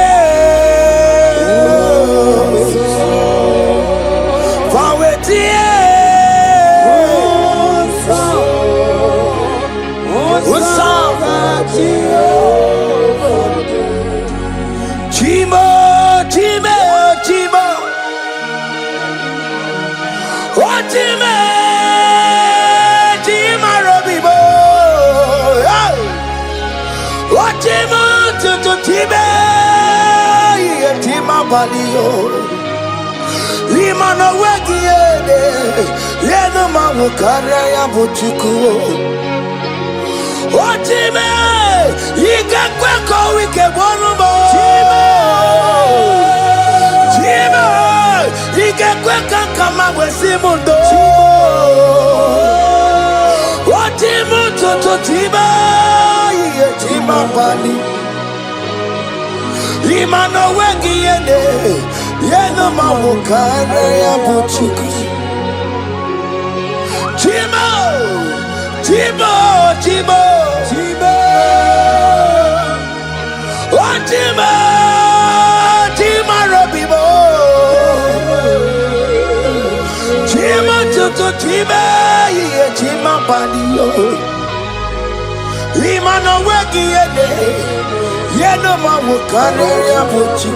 Fawetie, Chimo, Chimo, Chimo, oh Chimo, Chimo Robibo, oh Chimo, Chimo, Chimo Balio, Lima no Wagiene, Yeno Mamukara Yabuchuku. Ochime, ika kweko wike bonumo. Chime, ika kweka kama wesimundo. Ochimu toto chime, iye chima bali. Imano wengi yene, yeno mawukane ya buchuku. Chime. Chibo, Chibo, Chibo, oh Chibo, Chibo Robibo, Chibo Chutu Chibo, yeah Chibo Padio, Lima no weki yede, yeno mawukane ya buchi,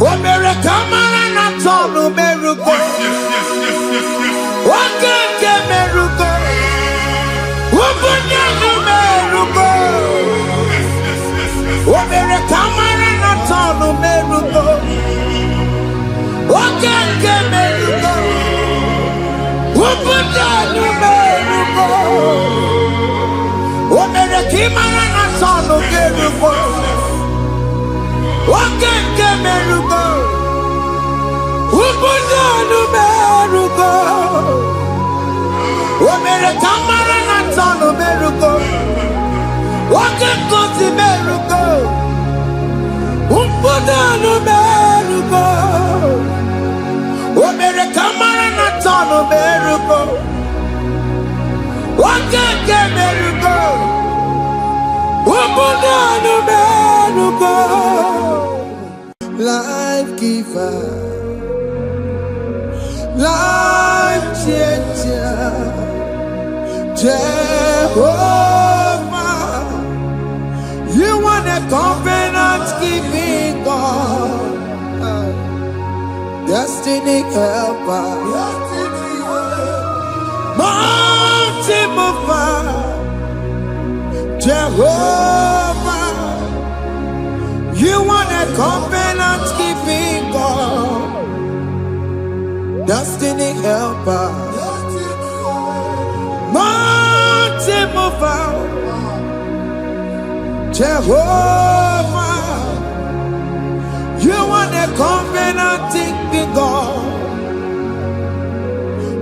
Omere kamara na tonu merugo, Oke merugo. Omere kamara na tonu merugo. Oke merugo. Ubunanu merugo. Omere kimara na tonu merugo. Oke merugo. Ubunanu merugo. Omere kamara na tonu merugo. Oke kosi merugo. Umpudanu merugo. Omere kamara na tonu merugo. Oke merugo. Umpudanu merugo. Life giver, life changer, Jehovah, you want a covenant-keeping God, destiny helper, mountain mover, Jehovah, you want a covenant-keeping God, destiny helper, mountain mover, Jehovah, you want a covenant-keeping God.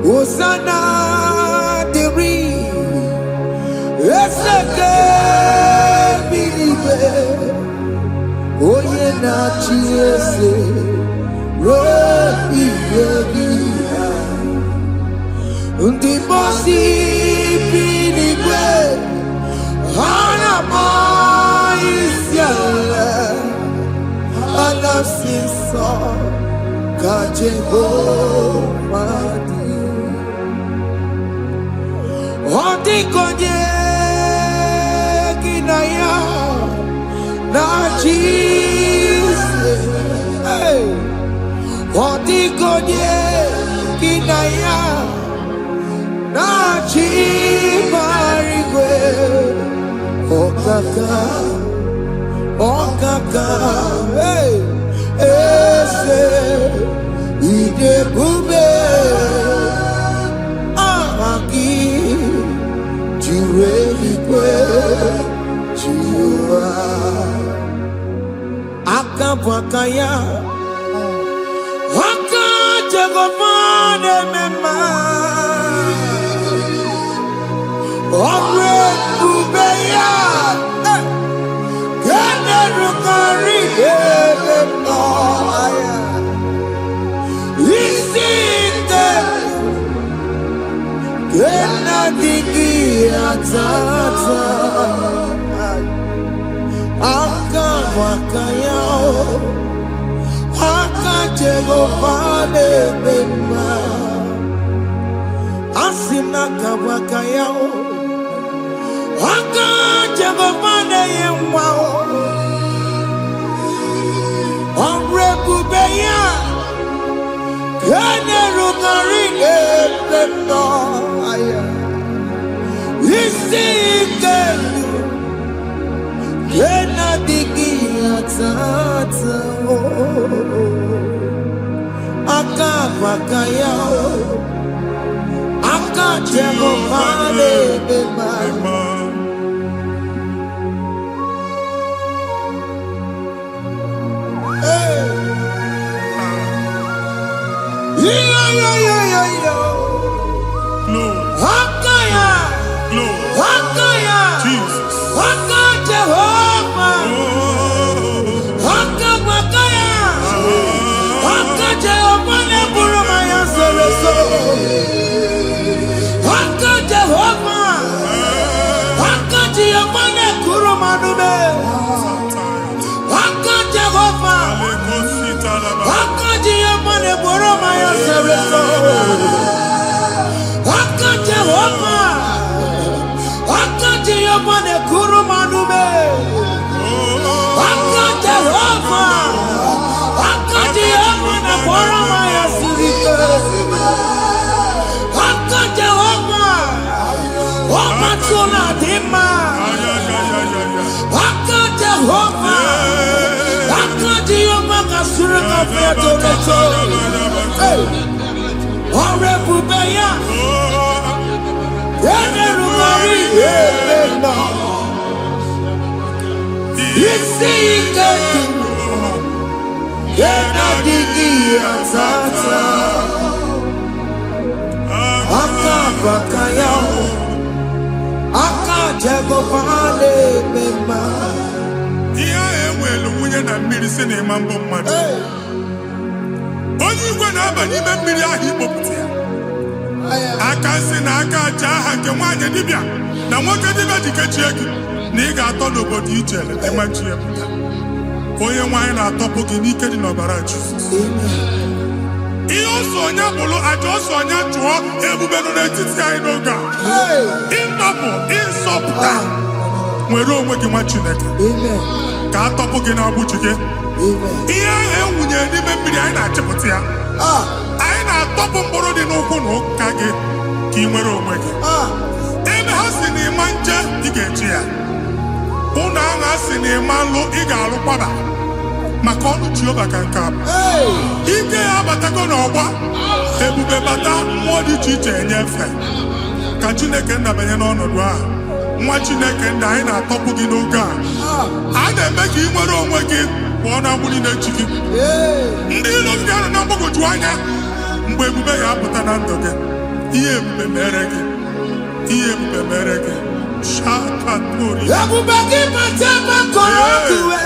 Hosanna, Diri, Eseke, Bilibe, Oye na Chiese, Robi Yogia, Undi Bosi, Bilibe, Hanama Isiala, Anasiso, Kajehovah. Odi konye kinaya na Jesus. Odi konye kinaya na chibarigwe. Okaka, okaka, ese ide bube amaki. Akabwakaya Akajagopane mema Ogwe kubeya Gene rukari noaya Isite Gena digi atata Aka Jehovah Nebema Asina Kawakayao Aka Jehovah Neyemwao Onrebubeya Kene Rugarine Bemno Isi Kenu Kena Digi Atata Aka Vakaya Aka Jehovah Nebema Jesus. Na mmiri si na ịma mbọ mmadụ onye igwe na-aba n'ime mmiri ahụ ikpopụta ya aka si na aka aja aha nke nwaanyị dibịa na nwoke dibịa ji kechie gị na ị ga-atọ n'obodo ijele emachi ya pụta onye nwaanyị na-atọpụ gị n'ike dị n'ọbara Jizọs ihe ọsọ onye bụrụ aja ọsọ onye chụọ ebube nọ n'etiti anyị n'oge a ịtọpụ ịsọpụta nwere onwe gị nwa Chineke ka atọpụ gị n'agbụchi gị ihe ahụ ewunye n'ime mmiri anyị na-achịpụta ya anyị na-atọpụ mkpụrụ dị n'ụkwụ na ụka gị ka ị nwere onwe gị ebe ha si na ịma nje ị ga-eji ya ụlọ ahụ ha si na ịma nlụ ị ga-alụ kwaba maka ọnụ Jehova ka nke abụ ike ya abatago n'ọgba ebube bata mmụọ dị iche iche enyefe ka Chineke ndabanye n'ọnọdụ ahụ nwa Chineke ndị anyị na-atọpụ gị n'oge a na-eme ka ị nwere onwe gị pụọ na agbụrụ na-echi gị ndị ilo gị anọ na mgbagwoju anya mgbe ebube ya apụta na ndụ gị ihe ebube mere gị ihe ebube mere gị shakatori ebube gị bata ebe kọrọ ọkụwe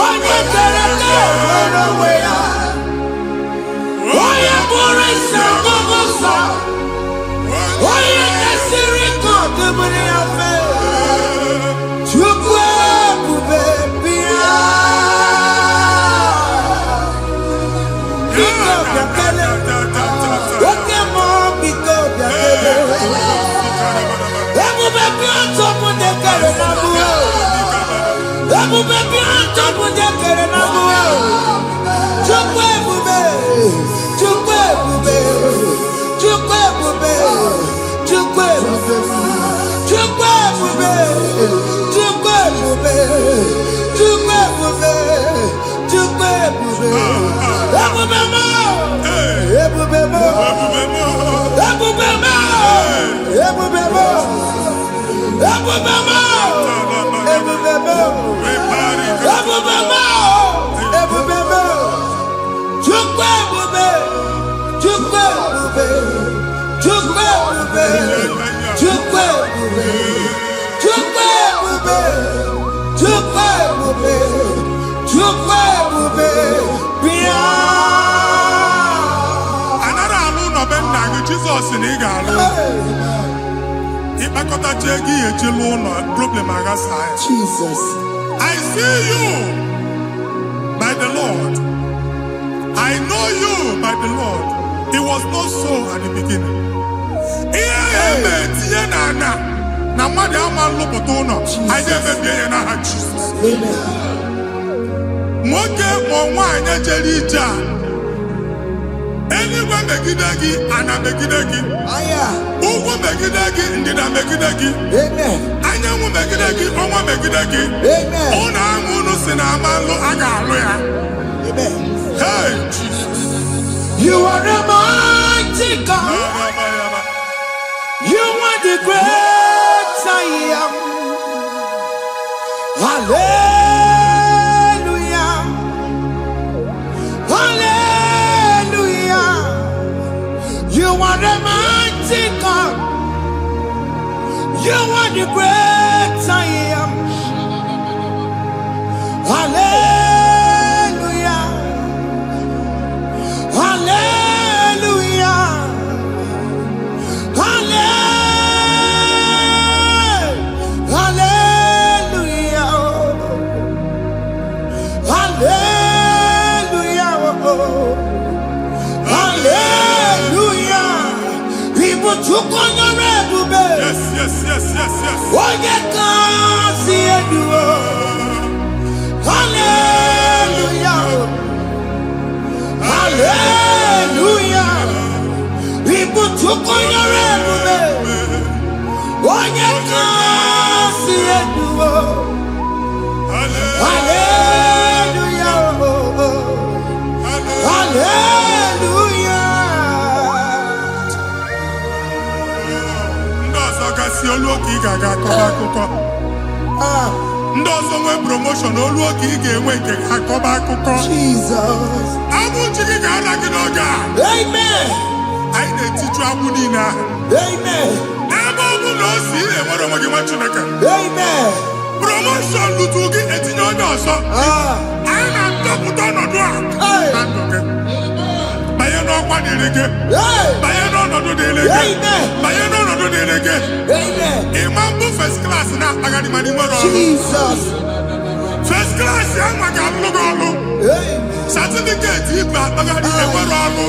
onye kere ka nwere onwe ya onye bụrụ isi ọgụgụ onye kesịrị ka ọdụbụrụ ya fe Chukwu ebube bịa biko bịakele Oke Muo biko bịakele ebube bịa ntọpụ dekere na mụ ebube bịa ntọpụ dekere na mụ Chukwu ebube Chukwu ebube Chukwu ebube Chukwu ebube Chukwu ebube Chukwu ebube Chukwu ebube Chukwu ebube ebube mo ebube mo ebube mo ebube mo ebube mo ebube mo ebube mo ebube mo Chukwu ebube Chukwu ebube Chukwu ebube Chukwu ebube Chukwu ebube Chukwu ebube Chukwu ebube bịa anara alụ nọbe nna gị Jizọs na ị ga-alụ ịkpakọtacha ego ihe ejelu ụlọ problem aghasa ya. Jesus. I see you by the Lord. I know you by the Lord. It was not so at the beginning. Ihe eme tinye na mmadụ ama nlụpụta ụlọ. Anyị emebie ya n'aha Jesus. Amen. Nwoke ma nwaanyị jere ije a, eluigwe megide gị, ana megide gị. Ugwu megide gị, ndịda megide gị. Anyanwụ megide gị, ọnwa megide gị. Ụlọ ahụ unu si na ama nlụ, a ga-alụ ya. Hey, Jesus. You are the mighty God. You are the great I am. Hallelujah. Hallelujah. You are the mighty God. You are the great I am. Hallelujah. Hallelujah. Hallelujah. Hallelujah. Hallelujah. People took on your red. Yes, yes, yes, yes, yes. Oh, you can't see it. Hallelujah. Hallelujah. People took on your red. Oh, you can't see it. Hallelujah. Hallelujah. Ndị ọzọ gasị olu oge ị ga-aga akọba akụkọ. Ndị ọzọ nwee promotion olu oge ị ga-enwe nke akọba akụkọ. Jesus. Agbụ ji gị ga-ala gị n'oge a. Amen. Anyị na-etiju agbụ niile ahụ. Amen. Ebe ọ bụ na o si ị na-enwere onwe gị nwa Chineke. Amen. Promotion lutu gị etinye onye ọzọ. Anyị na-atọpụta ọnọdụ a na ndụ gị. Banye n'ọkwa dịrị gị. Banye n'ọnọdụ dịrị gị. Banye n'ọnọdụ dịrị gị. Ịma mbụ first class na-akpagharị ma n'inwere ọrụ. Jesus. First class ya nwa ga-alụ gị ọrụ. Certificate ibu akpagharị enwere ọrụ.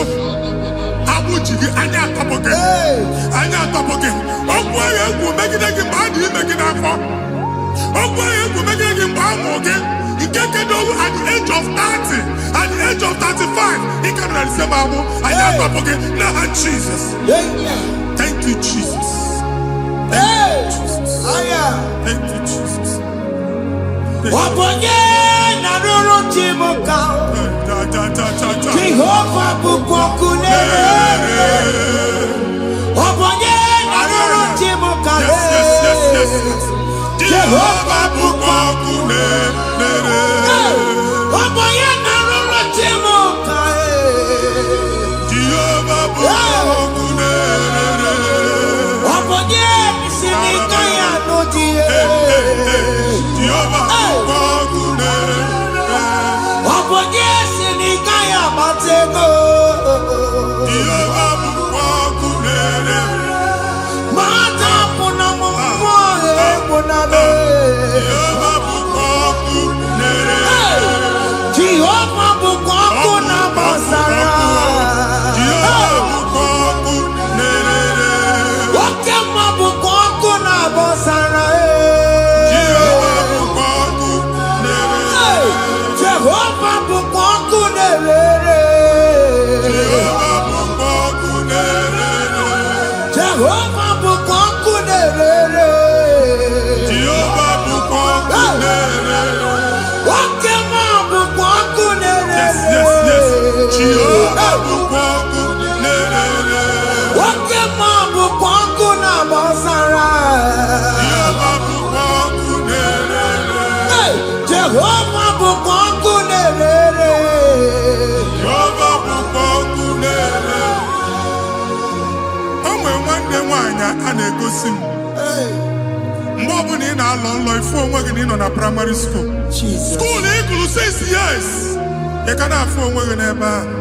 Agbụ ji gị anya atọpụ gị. Anya atọpụ gị. Okwu ahụ egwu megide gị mgbe a dị ime gị n'afọ. Okwu ahụ egwu megide gị mgbe a mụrụ gị. Nke kedu at the age of 30, at the age of 35, ị ka nọ na December agbụ. Anya atọpụ gị n'aha Jesus. Thank you, Jesus. Thank you, Jesus. Thank you, Jesus. Obonye na ruru chimuka. Jehovah bukokune. Obonye na ruru chimuka. Jehovah bukokune. Obonye na ruru chimuka. Jehovah bukokune. Obonye sinika ya nodie. Jehovah bukokune. Obonye sinika ya batego. Jehovah bukokune. Mata puna mumwa ekunale. Jehovah bukokune. Jehovah bukokuna basara. Jehovah bukokune. Oke Muo bukokuna basara. Jehovah bukokune. Jehovah bukokune. Jehovah bukokune. Jehovah bukokune. Jehovah bukokune. Oke Muo bukokune. Yes, yes, yes. Jehovah bukokune. Oke Muo bukokuna basara. Jehovah bukokune. Jehovah bukokune. Jehovah bukokune. O nwere nwanne nwaanyị a na-egosi m mgbe ọbụla ị na-alọ nlọ ifu onwe gị na ị nọ na praịmarị skuul. Jesus. Skuul ị gụrụ 6 years ị ka na-afụ onwe gị n'ebe ahụ.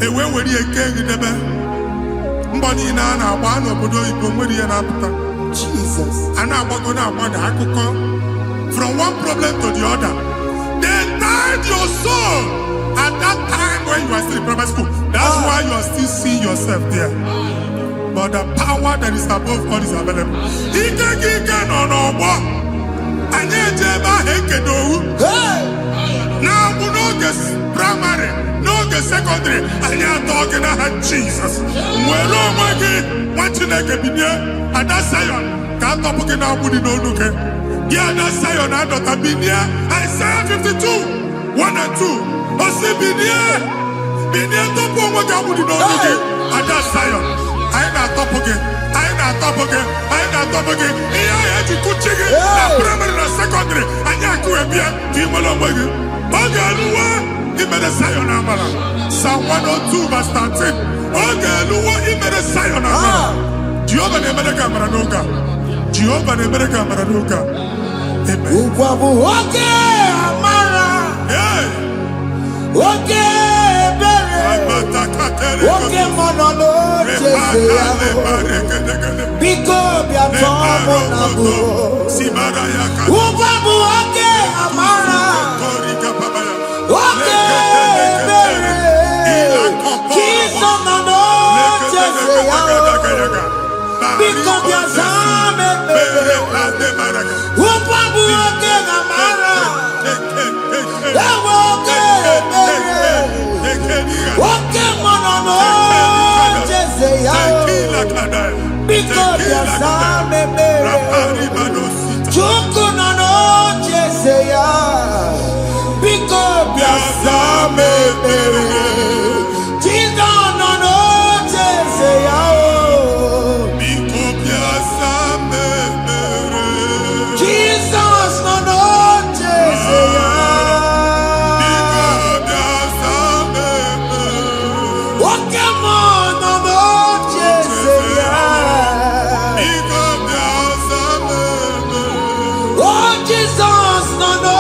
Ewe were ihe kee gị debe. Mbọ niile a na-agba n'obodo oyibo nwere ihe na-apụta. Jesus. And I'm going to from one problem to the other. They tied your soul at that time when you are still in primary school. That's why you are still seeing yourself there. But the power that is above all is available. Now we know this primary, know the secondary, and you're talking about Jesus. Where are we? What you like a billion? And that's Zion. Can't talk about it. No look. Yeah, that's Zion. I don't have been here. Isaiah 52, 1 and 2. Ose binia top of what I would know again. And that's Zion. I ain't not top again. I ain't not top again. I ain't not top again. Here I had to cook chicken. Primary and secondary. And you could be a team along with you. Ogaluwa, he made a Zion Amala. Psalm 102, verse 13. Ogaluwa, he made a Zion Amala. Jehovah ne made a Camaradoga. Jehovah ne made a Camaradoga. Amen. Oke Amara. Oke Bere. Oke Monolo. Biko Biatomo Nabu. Ubabu Oke Amara. Oke Bere. Jesus Nano Cheseyao. Biko Biazame Bere. Ubabu Oke Amara. Oke Bere. Oke Monolo Cheseyao. Biko Biazame Bere. Chuku Nano Cheseyao. Biko Biazame Bere. Jesus Nano Cheseyao. Biko Biazame Bere. Jesus Nano Cheseyao. Biko Biazame Bere. Oke Mo Nano Cheseyao. Biko Biazame Bere. Oh Jesus Nano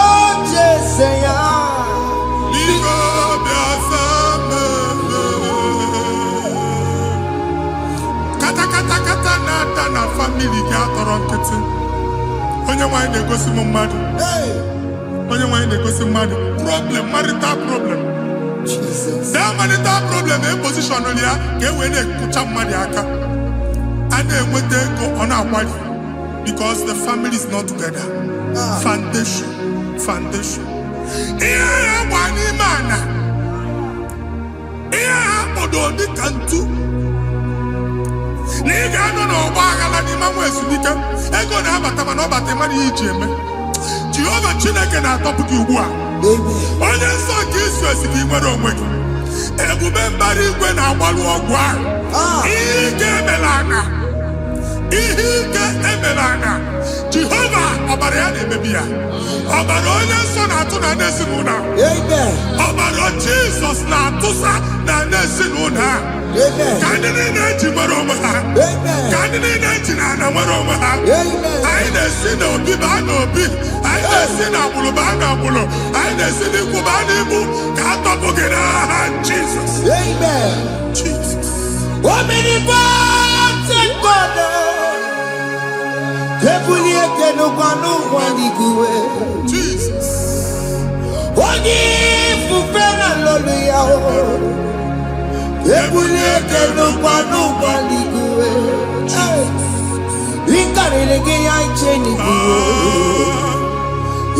Cheseyao. Biko Biazame Bere. Kata nata na family ga atọrọ nkịtị. Onye nwanyị na-egosi m mmadụ. Onye nwanyị na-egosi mmadụ. Problem, marital problem. Jesus. That marital problem position ya ka e wee na-ekpucha mmadụ aka. A na-enweta ego ọ na-akwali because the family is not together. Foundation. Ihe ya gba n'ime ana. Ihe ha kpọdo dị ka ntu. Na ị ga-anọ n'ọgba aghara n'ime nwa ezumike. Ego na-abata mana ọ bata mmadụ ihe iji eme. Jehova Chineke na-atọpụ gị ugbu a. Onye nsọ nke isu esi gị nwere onwe gị. Ebube mbara igwe na-agbalụ ọgwụ ahụ. Ihe ike emela aka. Jehova ọbara ya na-emebi ya. Ọbara onye nsọ na-atụ na n'ezinụlọ. Ọbara Jizọs na-atụsa na n'ezinụlọ ha. Ka ndị niile eji nwere onwe ha. Ka ndị niile eji na ana nwere onwe ha. Anyị na-esi n'obi baa n'obi. Anyị na-esi n'agbụrụ baa n'agbụrụ. Anyị na-esi n'ikwu baa n'ikwu. Ka a tọpụ gị n'aha Jizọs. Jesus. Omnipotent God. Kebulieke n'ụkwanụ nwaniguwe. Jesus. Onye ifufe na lolu ya o. Kebulieke n'ụkwanụ nwaniguwe. Ịkarịrị gị ya iche n'iguwe.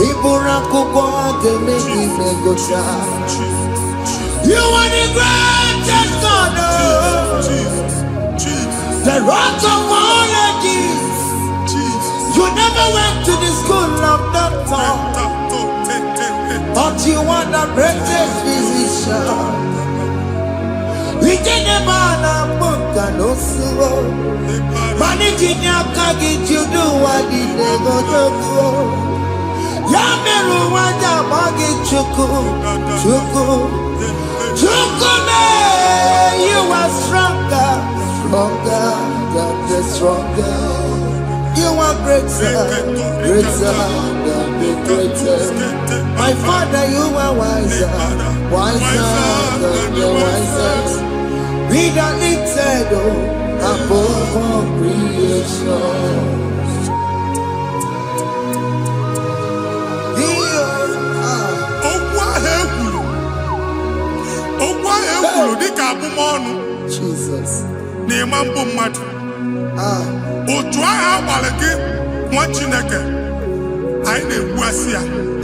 Ịbụrụ akwụkwọ ga-eme gị megocha. You are the greatest God. The rock of all ages. You never went to the school of doctor, but you are the greatest physician. We can never book and also managing your carriage. You do what you never do. Yameru wanja magi chuku. You are stronger than stronger. You are greater than the greatest. My Father, you are wiser than the wisest. Be the lifted above all creation. Jesus. N'ịma mbụ mmadụ. Otu ahụ agbalị gị nwa Chineke anyị na-egbuasị ya.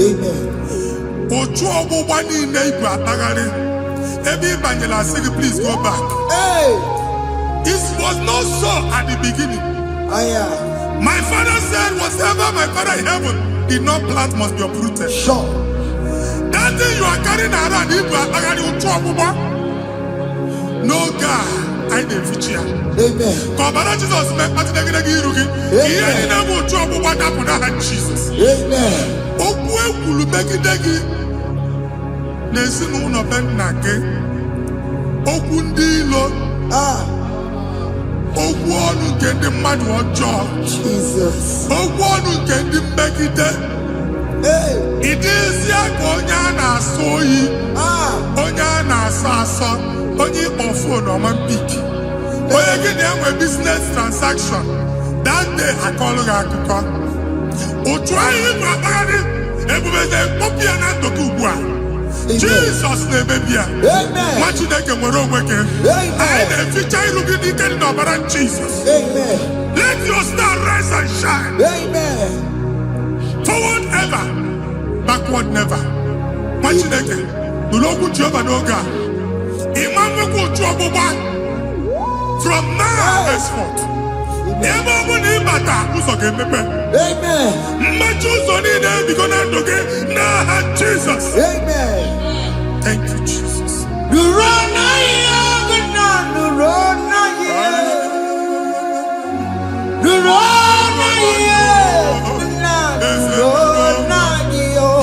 Amen. Otu ọgbụgba niile ibu atagharị ebe ị banyere asị gị please go back. Hey. It was not so at the beginning. My father said whatever my father in heaven did not plant must be uprooted. Sure. That thing you are carrying around ibu atagharị otu ọgbụgba. No God, I didn't feature. Amen. Kọbara Jesus mee kpatịdegidegi iru gị. Ihe niile bụ otu ọgbụgba dapụ n'aha Jesus. Amen. Okwu ekwuru megide gị n'ezinụlọ be nna gị. Okwu ndị ilo. Okwu ọnụ nke ndị mmadụ ọjọọ. Jesus. Okwu ọnụ nke ndị mmegide. Ịdịzie ka onye a na-asọ oyi. Onye a na-asọ asọ. Onye ịkpọ phone ọma mpiki. Onye gị na-enwe business transaction. That day akọlụ gị akụkọ. Otu anyị ịbụ akpagharị ebubeze mkpọpụ ya na ndụ gị ugbu a. Jesus na-emebi ya. Nwa Chineke nwere onwe gị. Anyị na-eficha iru gị n'ike dị n'ọbara Jesus. Let your star rise and shine. Forward ever, backward never. Nwa Chineke nụrụ okwu Jehova n'oge a. From now henceforth, ebe ọ bụ na ịbata ụzọ ga-emepe. Mmechi ụzọ niile ebigo na ndụ gị n'aha Jesus. Thank you, Jesus.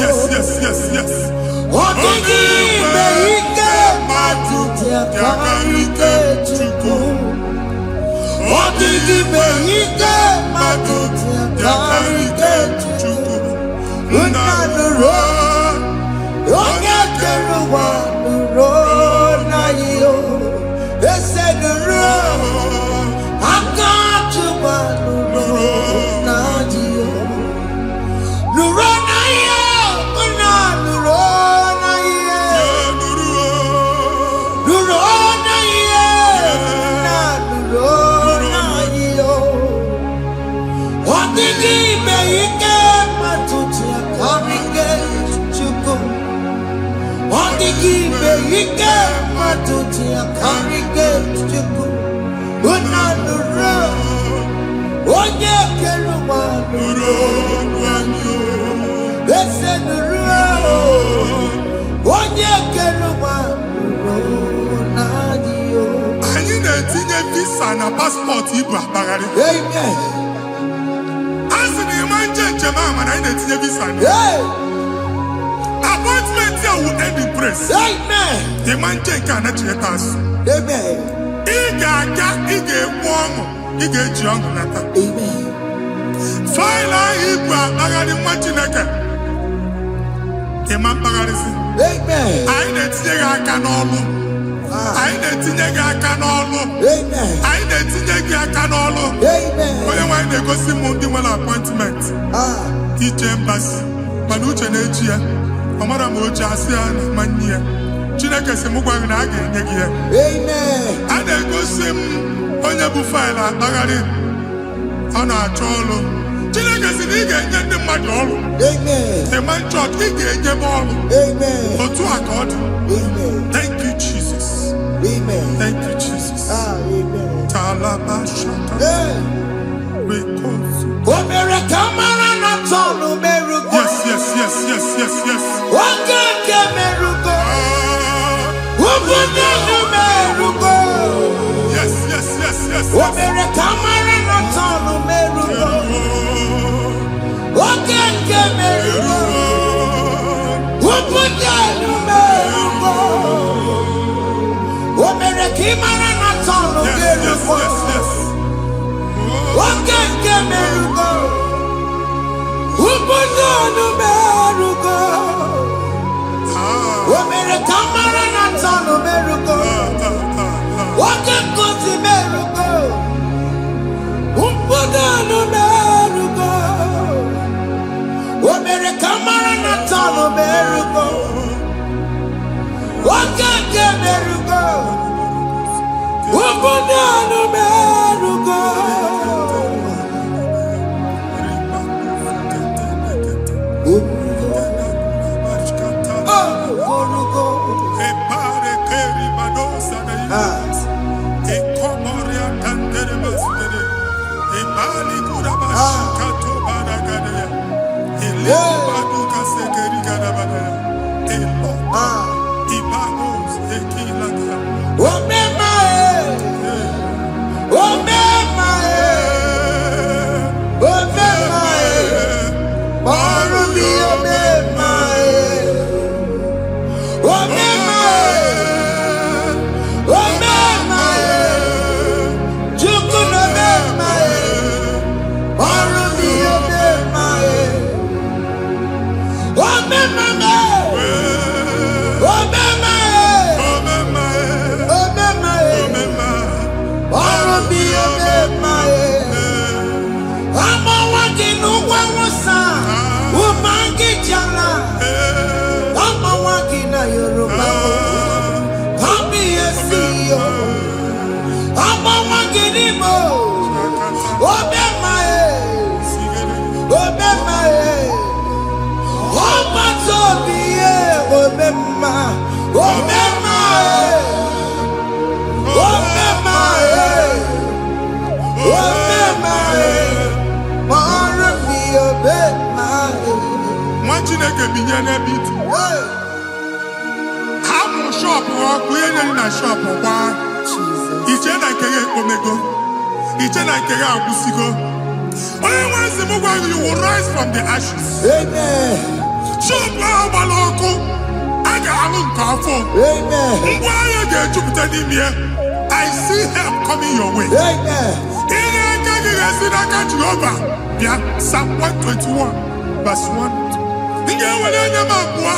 Yes, yes, yes, yes. Yakarike Chukwu. Odidi Behike Maduti Yakarike Chukwu. Unanuro Oge Keruwa Nuro na yo. Ese nuro Akachuwa Nuro na yo. Nuro na yo. Unanuro na yo. Anyị na-etinye visa na paspọtụ ibu akpagharị. Amen. Asị na ịma njem ama na anyị na-etinye visa na. Appointment here will end in praise. Amen. Ịma njem nke a na-echeta azụ. Amen. Ị ga-aga, ị ga-ekwu ọṅụ, ị ga-eji ọṅụ nata. Amen. Faịlụ ahụ ibu akpagharị nwa Chineke. Ịma mkpagharịsị. Amen. Anyị na-etinye gị aka n'ọlụ. Anyị na-etinye gị aka n'ọlụ. Anyị na-etinye gị aka n'ọlụ. Onye nwaanyị na-egosi m ndị nwere appointment ije mbasi mana uche na-eji ya ọ mara ma oche asị ya na manye ya. Chineke sị m gwa gị na a ga-enye gị ya. A na-egosi m onye bụ faịlụ akpagharị ọ na-achọ ọlụ. Chineke sị na ị ga-enye ndị mmadụ ọrụ. Ịma nchọọchị ị ga-enye m ọrụ. Otu a ka ọ dị. Thank you, Jesus. Thank you, Jesus. Talabashata. Yes, yes, yes, yes, yes, yes. Yes, yes, yes, yes, yes. Chineke binye n'ebe iti. Hapụ shop ọkụ enye na shop gba. Iche na nke ya ekpomego. Iche na nke ya agwụsigo. Onye nwe nsị m gwa you will rise from the ashes. Amen. Shop ahụ gbara ọkụ. A ga-alụ nke afọ. Amen. Ngwa ahịa ga-ejupụta n'ime ya. I see help coming your way. Amen. Ihe aka gị ga-esi n'aka Jehova bịa Psalm 121 verse 1. Ị ga-ewere anya m abụọ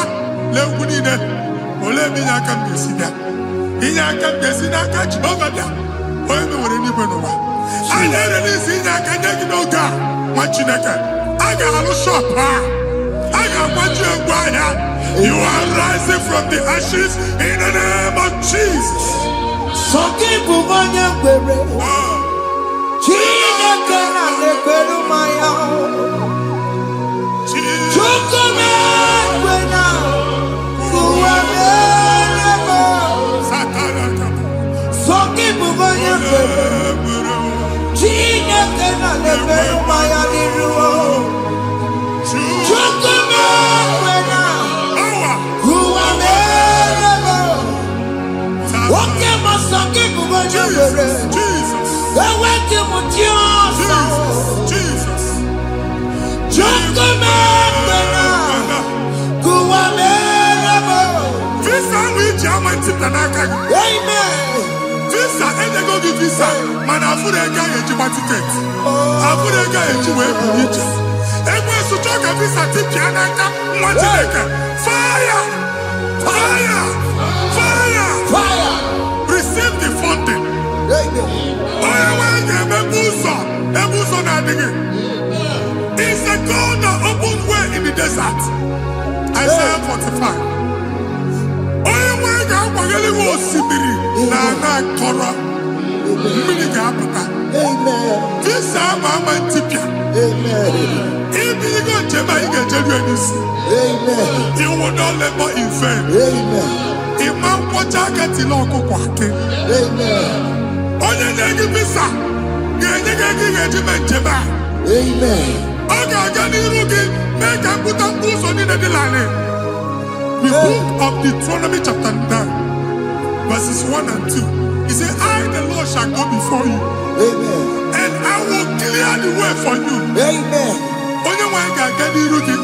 lee ugwu niile. Olee ebe inye aka m ga-esi bịa? Inye aka m ga-esi n'aka Jehova bịa. Onye mewere n'igwe n'ụwa. A na-ere n'isi inye aka nye gị n'oge a nwa Chineke. A ga-alụ shop a. A ga-agbaji ngwa ahịa. You are rising from the ashes in the name of Jesus. Sọkịbụ onye kwere. Chineke na na-ekwere mmanya. Chukwu na-ekwe na ụwa na-eme. Sọkịbụ onye kwere. Chineke na na-ekwere mmanya n'iru. Chukwu na-ekwe na ụwa na-eme. Oke Muo sọkịbụ onye kwere. Eweke m ji ọsọ. Chukwu na-ekwe na ụwa na-eme. Visa ahụ iji ama ntịpụta n'aka gị. Amen. Visa enyego gị visa mana afụrụ ego ahụ eji gba tiketi. Afụrụ ego ahụ eji wee bụ ije. Ekwensu chọọ ka visa tipịa n'aka nwa Chineke. Fire! Fire! Fire! Fire. Receive the funding. Amen. Onye nwanyị ga-emepe ụzọ ebe ụzọ na-adịghị. It's a God that opens way in the desert. Isaiah 45. Onye nwanyị ga-akwaghere gị osimiri na ana akọrọ. Mmiri ga-apụta. Amen. Visa ama ama ntipịa. Amen. Ibigo njem anyị ga-ejeru ya n'isi. Amen. You will not labor in vain. Amen. Ịma nkwọcha aka tili ọkụkọ akị. Amen. Onye nye gị visa ga-enye gị ego ị ga-eji mee njem a. Amen. Ọ ga-aga n'iru gị mee ka mpụta mkpụ ụzọ niile dị larịị. The book of Deuteronomy chapter 9 verses 1 and 2. He said, I the Lord shall go before you. Amen. And I will clear the way for you. Amen. Onye nwanyị ga-aga n'iru gị.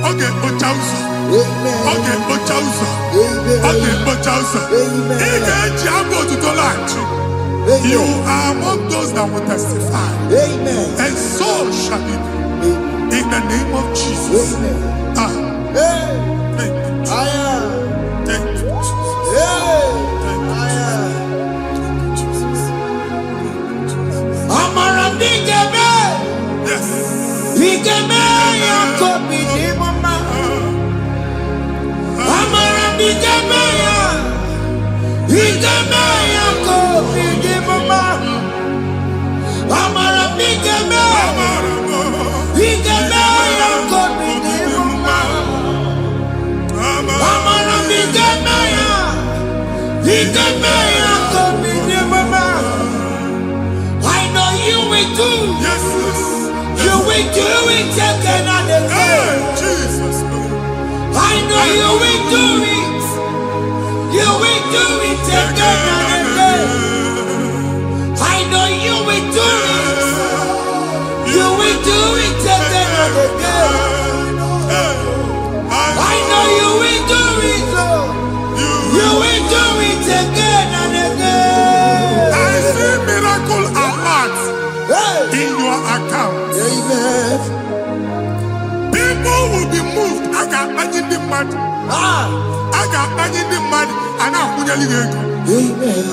Ọ ga-ekpocha ụzọ. Amen. Ọ ga-ekpocha ụzọ. Amen. Ọ ga-ekpocha ụzọ. Amen. Ị ga-eji abụ otuto laghachi. You are among those that will testify. Amen. And so shall it be. In the name of Jesus. Amen. Ah, Hey. thank you, Jesus. Aya. Thank you, Jesus. Hey. Thank you, Aya. Jesus. Amara bigeme. Yes. Bigeme ya kobi ni mama. Amara bigeme ya. Bigeme ya kobi ni mama. Amara bigeme. Bigeme ya kobi ni mama. Amara bigeme ya. Bigeme ya kobi ni mama. I know you will do. Yes, yes. You will do it again and Hey, again. Jesus. I know you will do it. You will do it again and again. I know you will do it. You will do it again and again. I know you will do it. Oh. You will do it again and again. I see miracle alert Hey. in your account. Amen. People will be moved. I got money in the mud. Ah. I got money in the mud. And I'm going to go. Amen.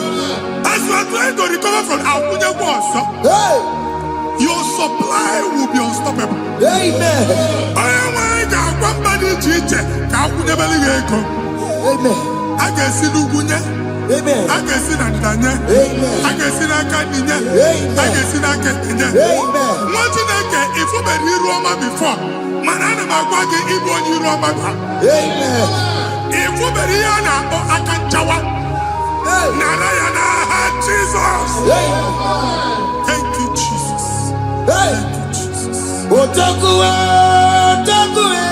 As you are trying to recover from Abuja Wars, Hey. your supply will be unstoppable. Amen. I am one body teacher. Abuja Belego. Amen. I can see Lugunya. Amen. I can see Nandanya. Amen. I can see Nakaninya. Amen. I can see Nakaninya. Amen. What did I get if you were Roma before? Manana Magwagi, Ibo, you Roma. Amen. If you were Rihanna or Akanchawa, Hey. Narayana, Jesus. Amen. Thank you, Jesus. Hey. Thank you, Jesus. Otakue, otakue,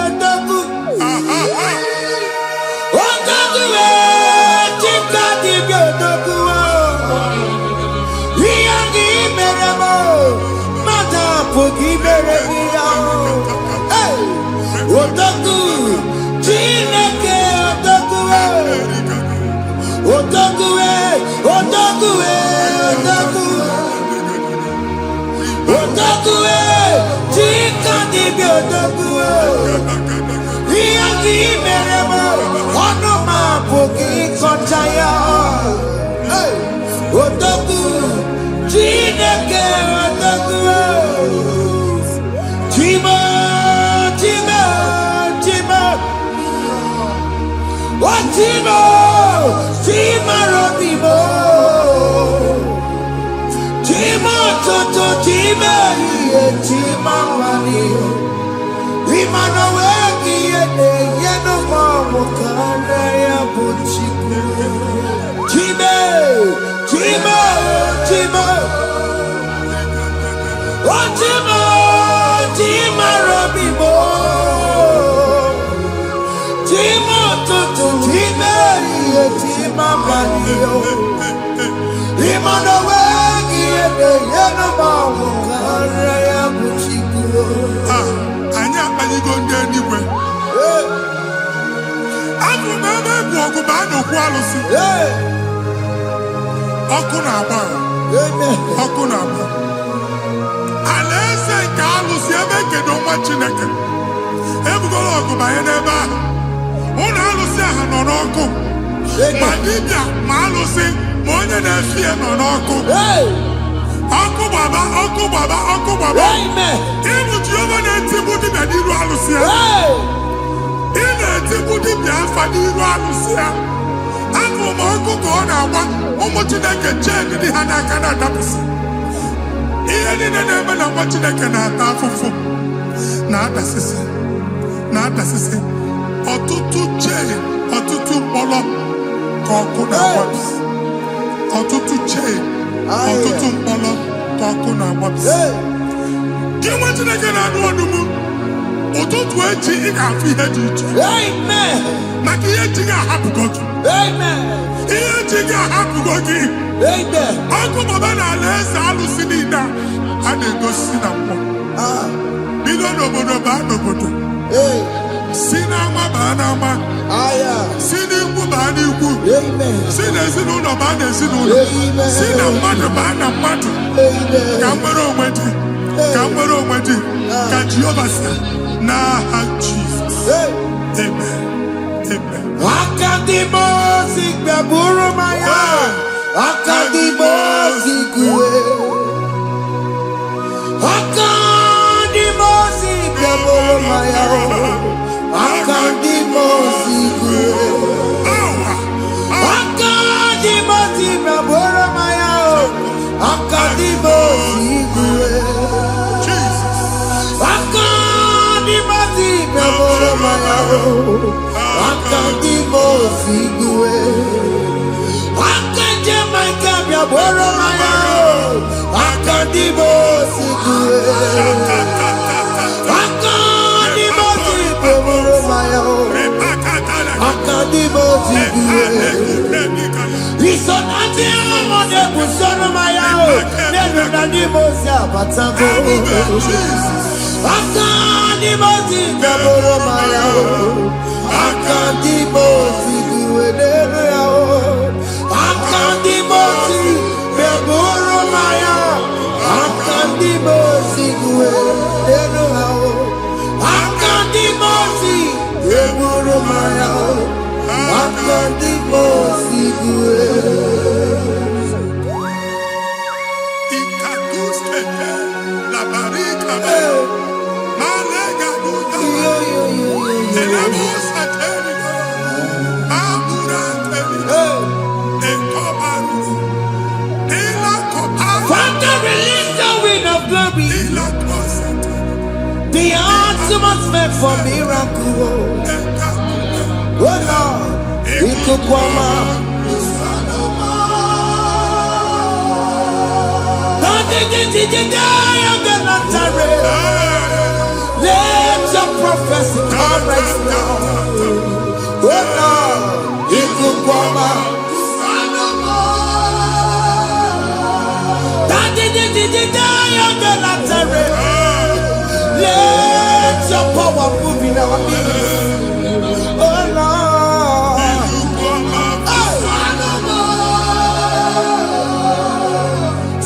otakue. pugibere ya. Hey, otaku, Chineke otaku, otaku, otaku, otaku, otaku, Chika dibi otaku. Iya kibere mo, ono ma pugi kochaya. Hey, otaku, Chineke otaku. Chima, Chima, Chima. Oh, Chima, Chima Robimo. Chima Toto, Chima, Chima Mani. Imano weki yeno mamu kana ya buchiku. Chima, Chima, Chima. Oh, Chima, Chima Robimo. Chima Toto, Chima, Chima Mani. Imano weki yeno mamu kana ya buchiku. Anyị akpaligo ndị eluigwe. Abụ m ebe bụ ọgụ ma a na-okwu alụsị. Ọkụ na-agba. Ọkụ na-agba. Alaeze nke alụsị ebe ekedo nwa Chineke. Ebugoro ọgụ banye n'ebe ahụ. Ụlọ alụsị ahụ nọ n'ọkụ. Ma dibịa ma alụsị ma onye na-efi ya nọ n'ọkụ. Ọkụ gbaba, ọkụ gbaba, ọkụ gbaba. Ịbụ Jehova na-etigbu dibịa n'iru alụsị ya. Ị na-etigbu dibịa afa n'iru alụsị ya. Afọ ma ọkụ ka ọ na-agba ụmụ Chineke chen dị ha n'aka na-adapụsị. Ihe niile na-eme na nwa Chineke na-ata afụfụ na-adasịsị na-adasịsị. Ọtụtụ chen, ọtụtụ mkpọrọ ka ọkụ na-agbapụsị. Ọtụtụ chen, ọtụtụ mkpọrọ ka ọkụ na-agbapụsị. Gị nwa Chineke na-anụ ọdụm, ụtụtụ echi ị ga-afụ ihe dị iche. Maka ihe echi ga-ahapụgo gị. Ihe echi ga-ahapụgo gị. Ọkụ baba na alaeze alụsị niile a na-egosi na mmụọ. Bido n'obodo baa n'obodo. Si n'ama baa n'ama. Si n'ikwu baa n'ikwu. Si n'ezinụlọ baa n'ezinụlọ. Si na mmadụ baa na mmadụ. Ka nwere onwe dị. Ka nwere onwe dị. Ka Jehova si n'aha Jizọs. Amen. Amen. Akadimo sigbe buru maya. Akadimo sigwe. Akadimo sigbe buru maya. Akadimo sigwe. Akadimo sigbe buru maya. Akadimo sigwe. Akadimo sigbe buru maya. Akadimo sigwe. Akadimo sigbe buru maya. Akadimo sigwe. Akadimo sigbe buru maya. Akadimo sigwe. Isonati amode busoro maya. Nenu na dimo si abatago. Akadimo sigbe buru maya. Akadimo sigwe nenu ya. Akadimo sigbe buru maya. Akadimo sigwe nenu ya. Akadimo sigbe buru maya. Akadimo sigwe. Ikaduskete la barika. Malega duta. Elabosa terika. Abura terika. Ekobaru. Ela koparu. Father, release the wind of glory. Ela kosete. The atmosphere for miracle. Oh Lord, Ikukwama. Let your prophecy come right now. Oh Lord, Ikukwama. Let your power move in our midst. Oh Lord.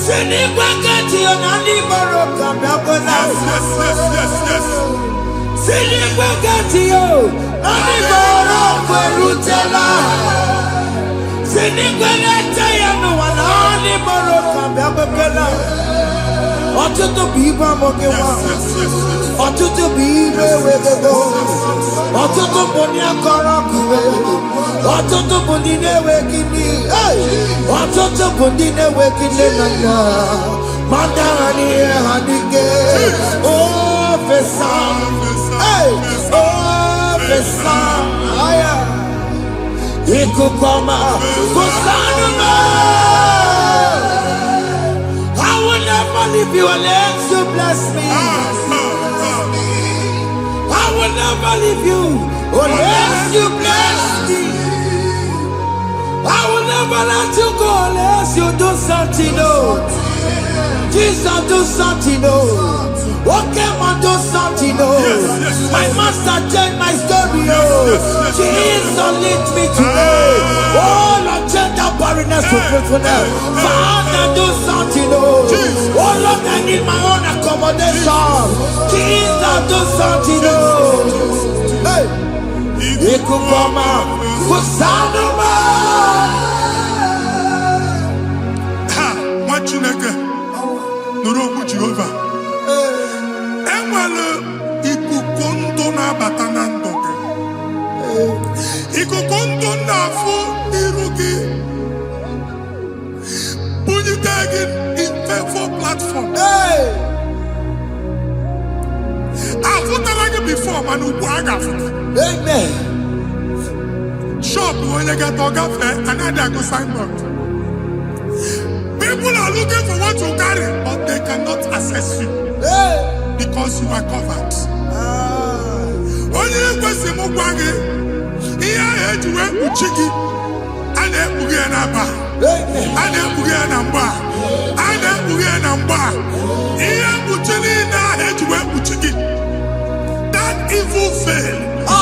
Sinibagati onani baroka biakola. Yes. Sinibagati o ani baroka rutela. Sinibagati yanu ani baroka biakola. Otutu biba mogewa. Otutu bibe wegego. Otutu bonia karakuwe. Otutu bonine wegini. Otutu bonine wegini nana. Mandani hanike. Oh fesa. Oh fesa. Aya. Ikukoma. Kusanuma. I will never leave you unless you bless me. I will never leave you unless you bless me. I will never let you go unless you do something. No. Jesus, do something. No. Oke Muo, do something. No. My master changed my story. Jesus, lead me today. Oh Lord, change that barrenness to fruitfulness. Father, do something. Oh Lord, I need my own accommodation. Jesus, do something. Hey, Ikukoma, Kusanuma. Ha, Machineke, Nuru Jehovah. Enwale ikuku ndụ na-abata na ndụ gị. Ikuku ndụ na-afụ iru gị. Bunyite gị in favor platform. Afụtala gị before mana ugbu a ga-afụta. Amen. Shop onye gata ọ gafee anaghị agụ signboard. People are looking for what you carry, but they cannot access you because you are covered. Onye kwesị m gwa gị ihe ahụ eji wee kpuchi gị a na-ekpughe ya n'aba, a na-ekpughe ya na mgba, a na-ekpughe ya na mgba. Ihe mkpuchi niile ahụ eji wee kpuchi gị, that evil veil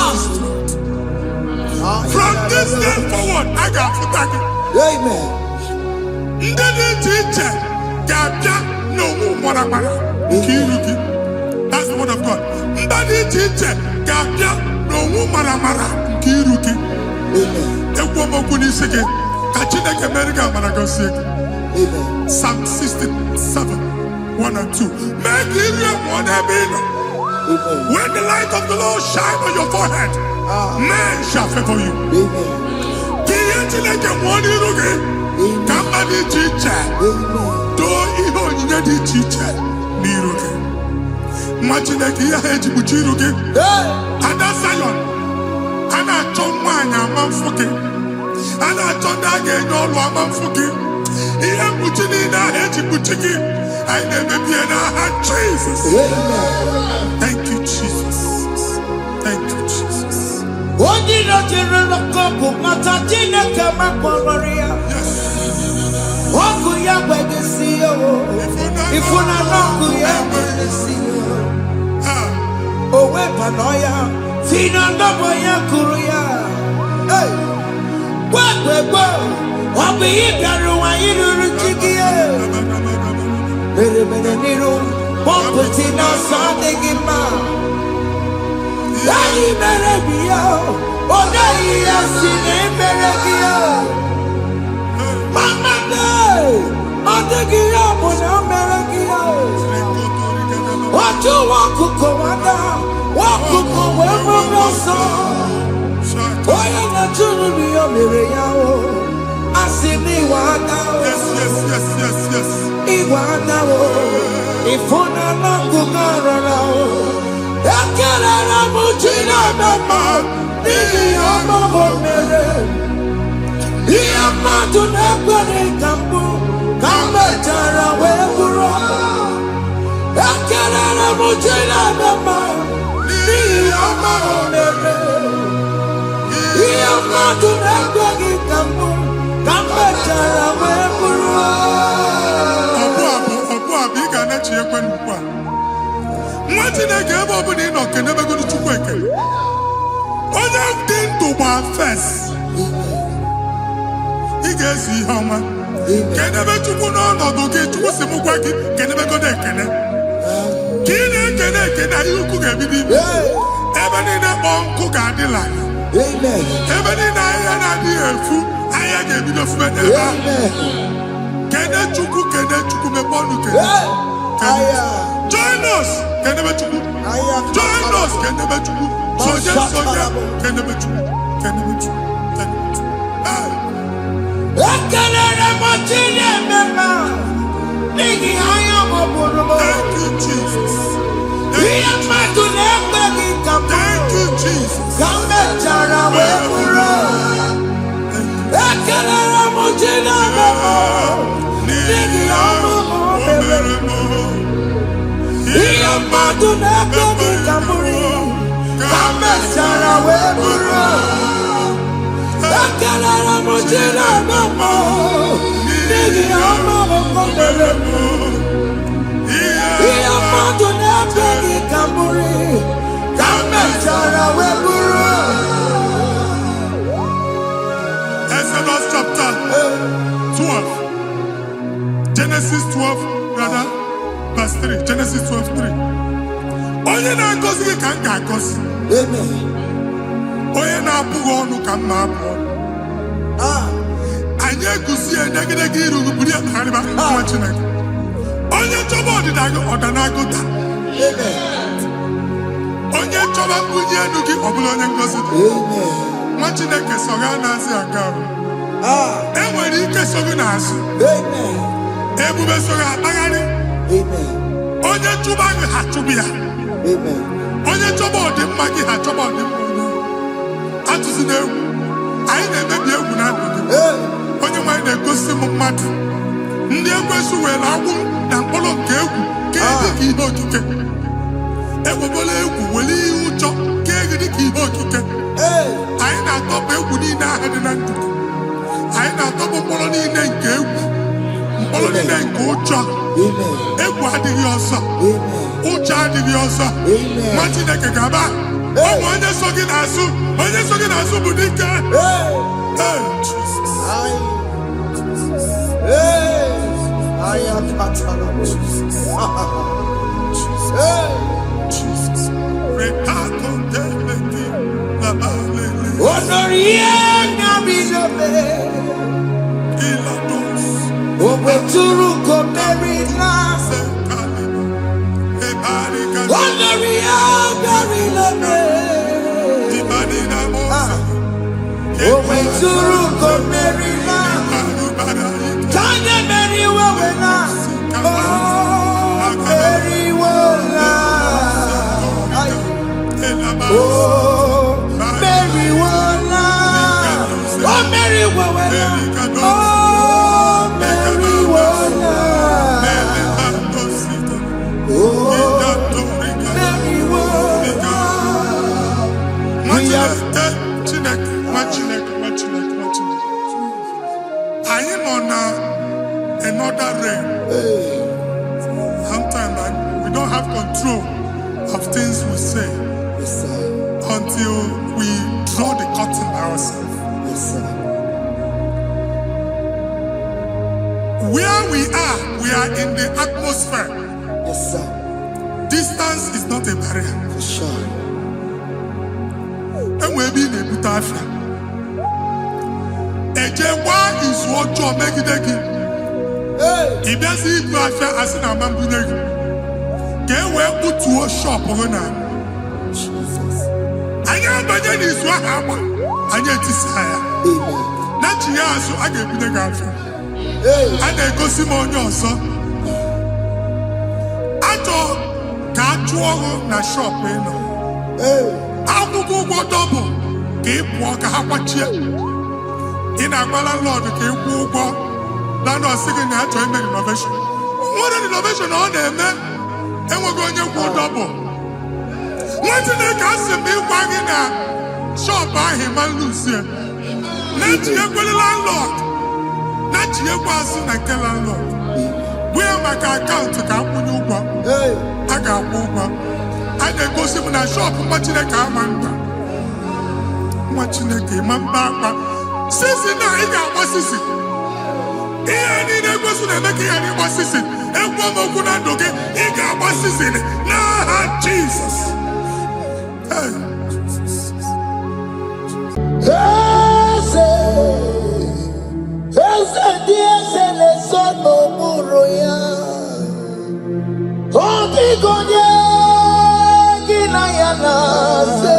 is from this day forward a ga-afụta gị. Amen. Ndị dị iche iche ga-abịa n'onwe maramara nke iru gị. That's the word of God. Ndị dị iche iche ga-abịa n'onwe maramara nke iru gị. Egwu okwu n'isi gị ka Chineke mere gị amara gọzie gị. Psalm 67, 1 and 2. Mee ka iru enwe n'ebe ị nọ. When the light of the Lord shine on your forehead, men shall favor you. Ka ihe Chineke nwụọ n'iru gị. Ka mma dị iche iche doo ihe onyinye dị iche iche n'iru gị. Nwa Chineke ihe ha eji kpuchi iru gị. Ada Zion, a na-achọ nwaanyị ama mfụ gị. A na-achọ ndị a ga-enye ọrụ ama mfụ gị. Ihe mkpuchi niile ahụ eji kpuchi gị, anyị na-emebie n'aha Jesus. Thank you, Jesus. Thank you, Jesus. Onye na-ejere n'ọkụ mata Chineke makpọrọ ya. Ọkụ ya gbedesi ya o. Ifuna n'ọkụ ya gbedesi ya. O wepụrụ ya. Si na ndọbọ ya kụrụ ya. Gbegbe ọ bụ ihe bịara ụwa iruru chi gị ya. Mere n'iru pọmpụti n'ọsọ adịghị mma. Anyị mere bi ya. Ọ naghị ya si na emere gị ya. Mama ọ dịghị ya bụ na o mere gị ya. Otu ọkụkọ nwada, ọkụkọ wee bụrụ ọsọ. Onye na-achụrụ m ya mere ya o. Asị m ịwa ada o. Ịwa ada o. Ịfụna n'ọkụkọ rara o. Ekelere m Chineke ma n'ihi ọma o mere. Ihe mmadụ na-ekwere ka mbụ ka m mechara wee bụrụ. Ekelere m Chineke ma n'ihi ọma o mere. Ihe mmadụ na-ekweghị ka mbụ ka m mechara wee bụrụ. Ọbụ ị ga na-echi ekwe n'ukwu a. nwa Chineke ebe ọbụla ị nọ kenebegoro Chukwu ekele. Onye dị ndụ gba fes ị ga-ezi ihe ọma. Kenebe Chukwu n'ọnọdụ gị. Chukwu si m gwa gị kenebegodo ekele. Ka ị na-ekene ekene ihe ukwu ga-ebido ime. Ebe niile kpọ nkụ ga-adịla. Ebe niile ahịhịa na-adịghị efu ahịhịa ga-ebido fume n'ebe ahụ. Kene Chukwu mepe ọnụ kene. Join us kenebe Chukwu. Join us kenebe Chukwu. Sonye kenebe Chukwu. Kenebe Chukwu. Ekelere m Chineke n'ihi anya m bụrụ m. Thank you, Jesus. Ihe mmadụ na-ekpeghị ka m Thank you, Jesus. ka m mechara wee bụrụ. Ekelere m Chineke n'ihi ọrụ o mere m. Ihe mmadụ na-ekpeghị ka m bụrụ ka m mechara wee bụrụ. Ekelere m Chineke n'ihi ọrụ o mere m. Ihe mmadụ na-ekpeghị ka m bụrụ ka m mechara wee bụrụ. Exodus chapter 12. Genesis 12, rather, verse 3. Genesis 12:3. Onye na-agọzi gị ka m ga-agọzi. Onye na-abụghị ọnụ ka m na-abụ ọnụ. Anyị eguzie negedege iru buru ya karịba nwa Chineke. Onye chọba ọdịda gị ọdanagụta. Onye chọba mbunye elu gị ọ bụla onye ngozi dị. Nwa Chineke so ga na-azị aga arụ. Enwere ike so gị n'azụ. Ebube so ga akpagharị. Onye chụba gị ha chụbụ ya. Onye chọba ọdịmma gị ha chọba ọdịmma onye. Atụzi n'egwu. Anyị na-emebi egwu na ndụ gị. Onye nwaanyị na-egosi m mmadụ. Ndị ekwesu were agwụ na mkpọrọ nke egwu kee dị ka ihe okike. Ewebola egwu were ihe ụjọ kee gị dị ka ihe okike. Anyị na-atọpụ egwu niile ahụ dị na ndụ gị. Anyị na-atọpụ mkpọrọ niile nke egwu. Mkpọrọ niile nke ụjọ. Egwu adịghị ọzọ. Ụjọ adịghị ọzọ. Nwa Chineke ga-aba. Ọ bụ onye so gị n'azụ. Onye so gị n'azụ bụ dike. I am Jesus. Jesus. Honorie Nabizobe. Obeturu Komerina. Honorie Garilame. Obeturu Komerina. Tanya Mary Wawena. Oh, Mary Wawena. Oh, Mary Wawena. Oh, Mary Wawena. Oh, Mary Wawena. Oh, Mary Wawena. I am on another realm. Sometimes we don't have control of things we say until we draw the curtain by ourselves. Where we are in the atmosphere. Distance is not a barrier. For sure. And we'll be in a butafia. Ejekwa izu ọjọọ megide gị. Ị bịazi ibu afịa asị na ama mbunye gị. Ka e wee kputuo shọpụ gị na. Anyị abanye n'izu ahụ agba. Anyị etisa ya. Na chi ya azụ a ga-ebunye gị afịa. A na-egosi m onye ọzọ. Achọ ka a chụọ ọrụ na shọpụ ị nọ. Akwụkwọ ụgwọ dọbụ ka ị pụọ ka ha kwachie. Ị na-agwa landlord ka ị kwụọ ụgwọ. Landlord sị gị na achọ ime renovation. Nwere renovation ọ na-eme enweghị onye kwụ dọbụ. Nwa Chineke asị m ịgwa gị na shọpụ ahụ ịma nluzie. Na-etinyekwele landlord. Na-echinyekwa azụ na nke landlord. Bụ ya maka akaụntụ ka akwụnye ụgwọ. A ga-akwụ ụgwọ. na-egosi m na shọpụ nwa Chineke ama mba. Nwa Chineke ma mba akpa. Sisi na ị ga-agba sisi. Ihe niile egosi na-eme ka ihe n'ịgba sisi. Ekwu m okwu na ndụ gị, ị ga-agba sisi n'aha Jizọs. Eze dị eze na-eso n'okpuru ya. Ọ dịghị onye gị na ya na-asa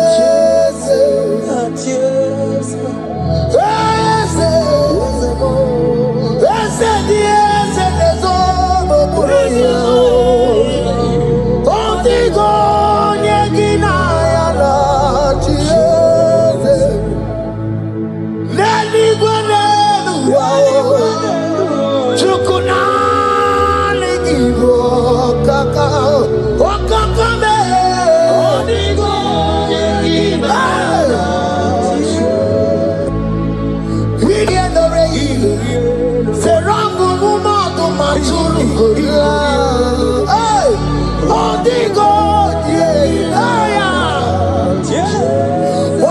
eze. Eze dị eze na-eso n'okpuru ya. Ọ dịghị onye gị na ya na-achị eze. N'eluigwe n'ụwa, Chukwu naanị gị bụ ọkaka mee. Ọ dịghị onye gị na-achị. Ihe nọrọ ilu, serangụ mmadụ ma tụrụ gorila. Ọ dịghị onye ya.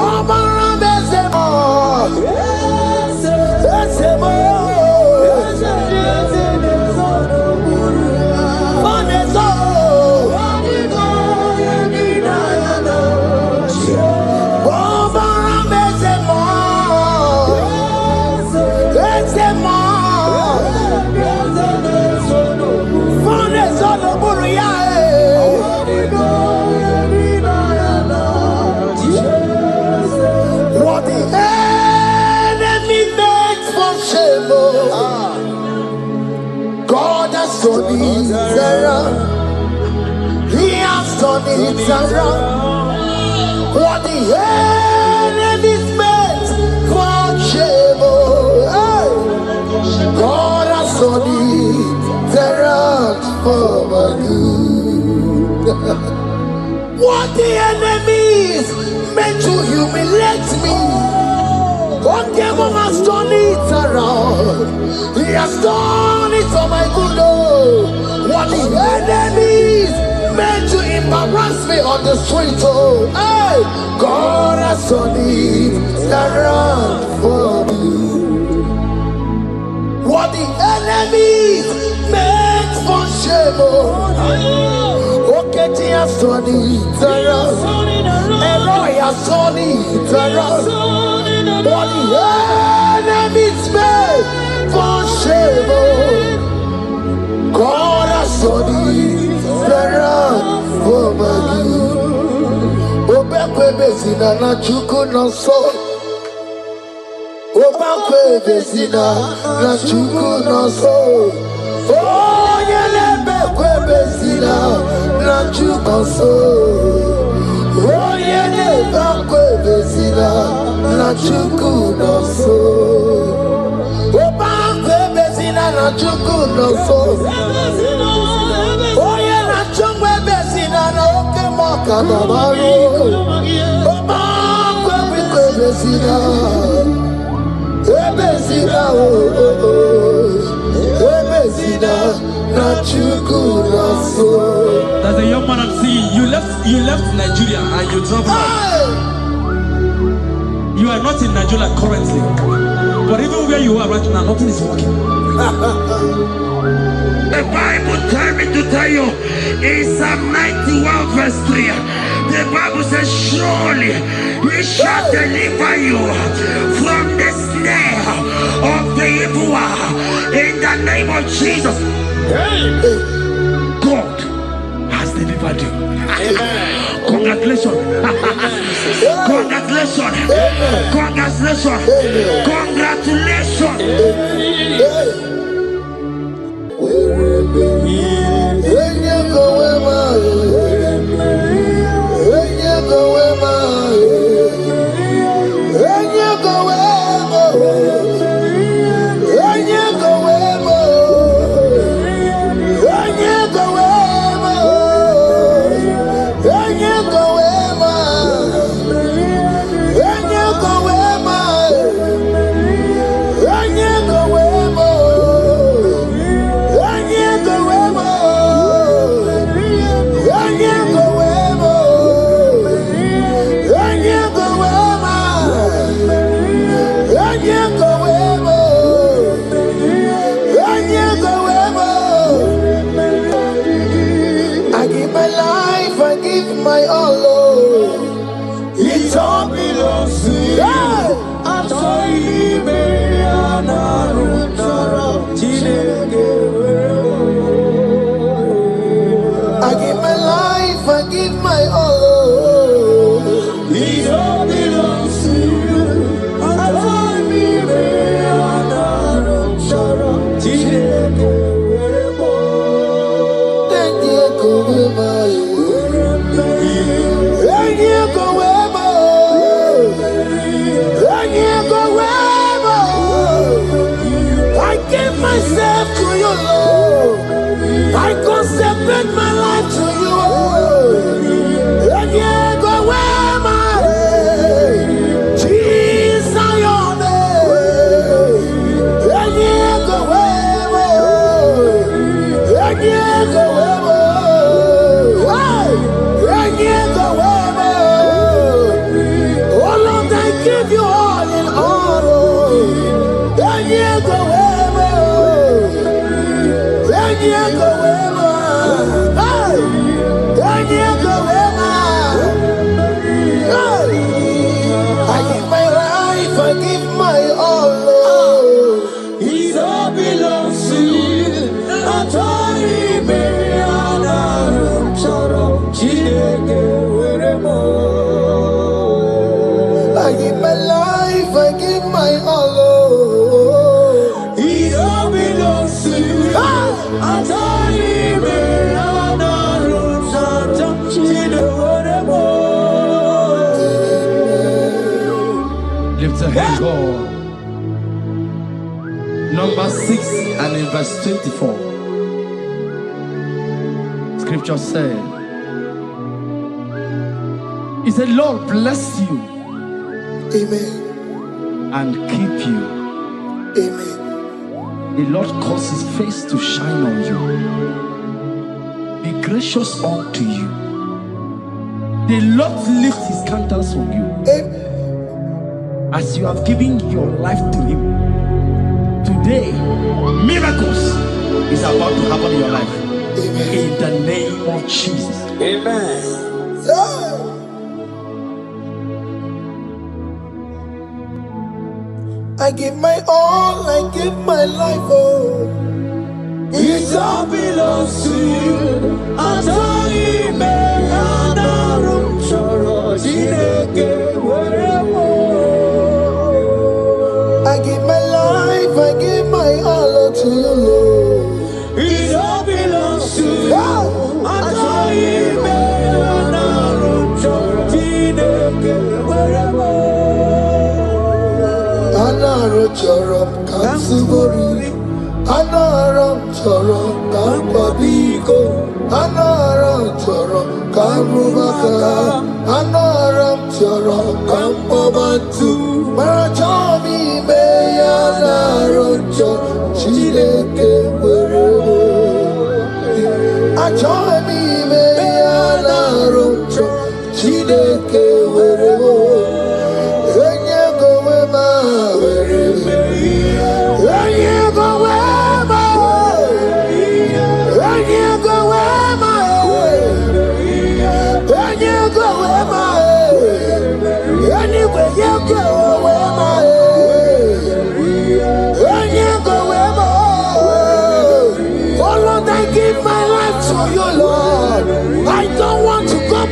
Ọ mara m eze m. He has done it around. What the enemy's meant for shame, God has done it around for my good. What the enemies meant to humiliate me, what devil has done it around. He has done it for my good. What the enemies meant to embarrass me on the street, hey, God has done it around for me. What the enemies meant for shame, Oke has done it around. Eloi has done it around. What the enemies meant for shame, God has done it around for my good. Obekwe bezina na Chukwu nọsọ. Obekwe bezina na Chukwu nọsọ. Onye na-ebekwe bezina na Chukwu nọsọ. Onye na-ebekwe bezina na Chukwu nọsọ. Obekwe bezina na Chukwu nọsọ. Onye na-achọgbu bezina na Oke Muo ka nọbarụ. Obekwe bezina. Ebezina ebezina na Chukwu nọsọ. There's a young man I'm seeing. You left Nigeria and you traveled. You are not in Nigeria currently, but even where you are right now, nothing is working. The Bible tells me to tell you in Psalm 91 verse 3, the Bible says, surely he shall deliver you from the snare of the evil one. In the name of Jesus, God has delivered you. Congratulations. Congratulations. Congratulations. Congratulations. Go away. give my all, oh. It all belongs to you. I give my life, I give my all, oh. It all belongs to you. Myself to you, Lord. I consecrate my life to you, oh. And you go where my Jesus, your name. And you go where, and you go where, and you go where. Oh Lord, I give you all in all, and you go where. I give my life, I give my all, oh. It all belongs to you. I give my life, I give my all, oh. It all belongs to you. Lift a hand, God. Number 6 and in verse 24. Scripture said, He said, Lord bless you. Amen. And keep you. Amen. The Lord cause His face to shine on you. Be gracious unto you. The Lord lift His countenance on you. Amen. As you have given your life to Him, today, miracles is about to happen in your life. Amen. In the name of Jesus. Amen. I give my all, I give my life, oh. It all belongs to you. I give my life, I give my all to you, Lord. It all belongs to you. Anaram chorom kansubori, anaram chorom kampabiko, anaram chorom karubaka, anaram chorom kampabantu, marachomi me anaram chorom chileke werebo, achomi me anaram chorom chileke werebo.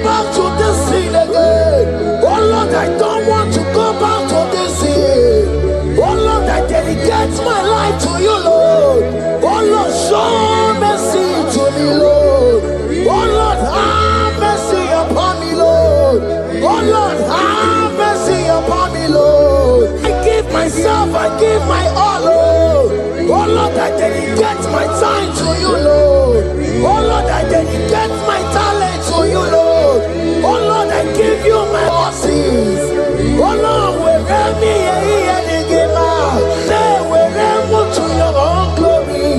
Back to this sin again. Oh Lord, I don't want to go back to this sin. Oh Lord, I dedicate my life to you, Lord. Oh Lord, show mercy to me, Lord. Oh Lord, have mercy upon me, Lord. Oh Lord, have mercy upon me, Lord. I give myself, I give my all, Lord. Oh Lord, I dedicate my time to you, Lord. Oh Lord, I dedicate my talent to you, Lord. Oh Lord, I give you my horses. Oh Lord, wherever me and give out, say wherever to your own glory.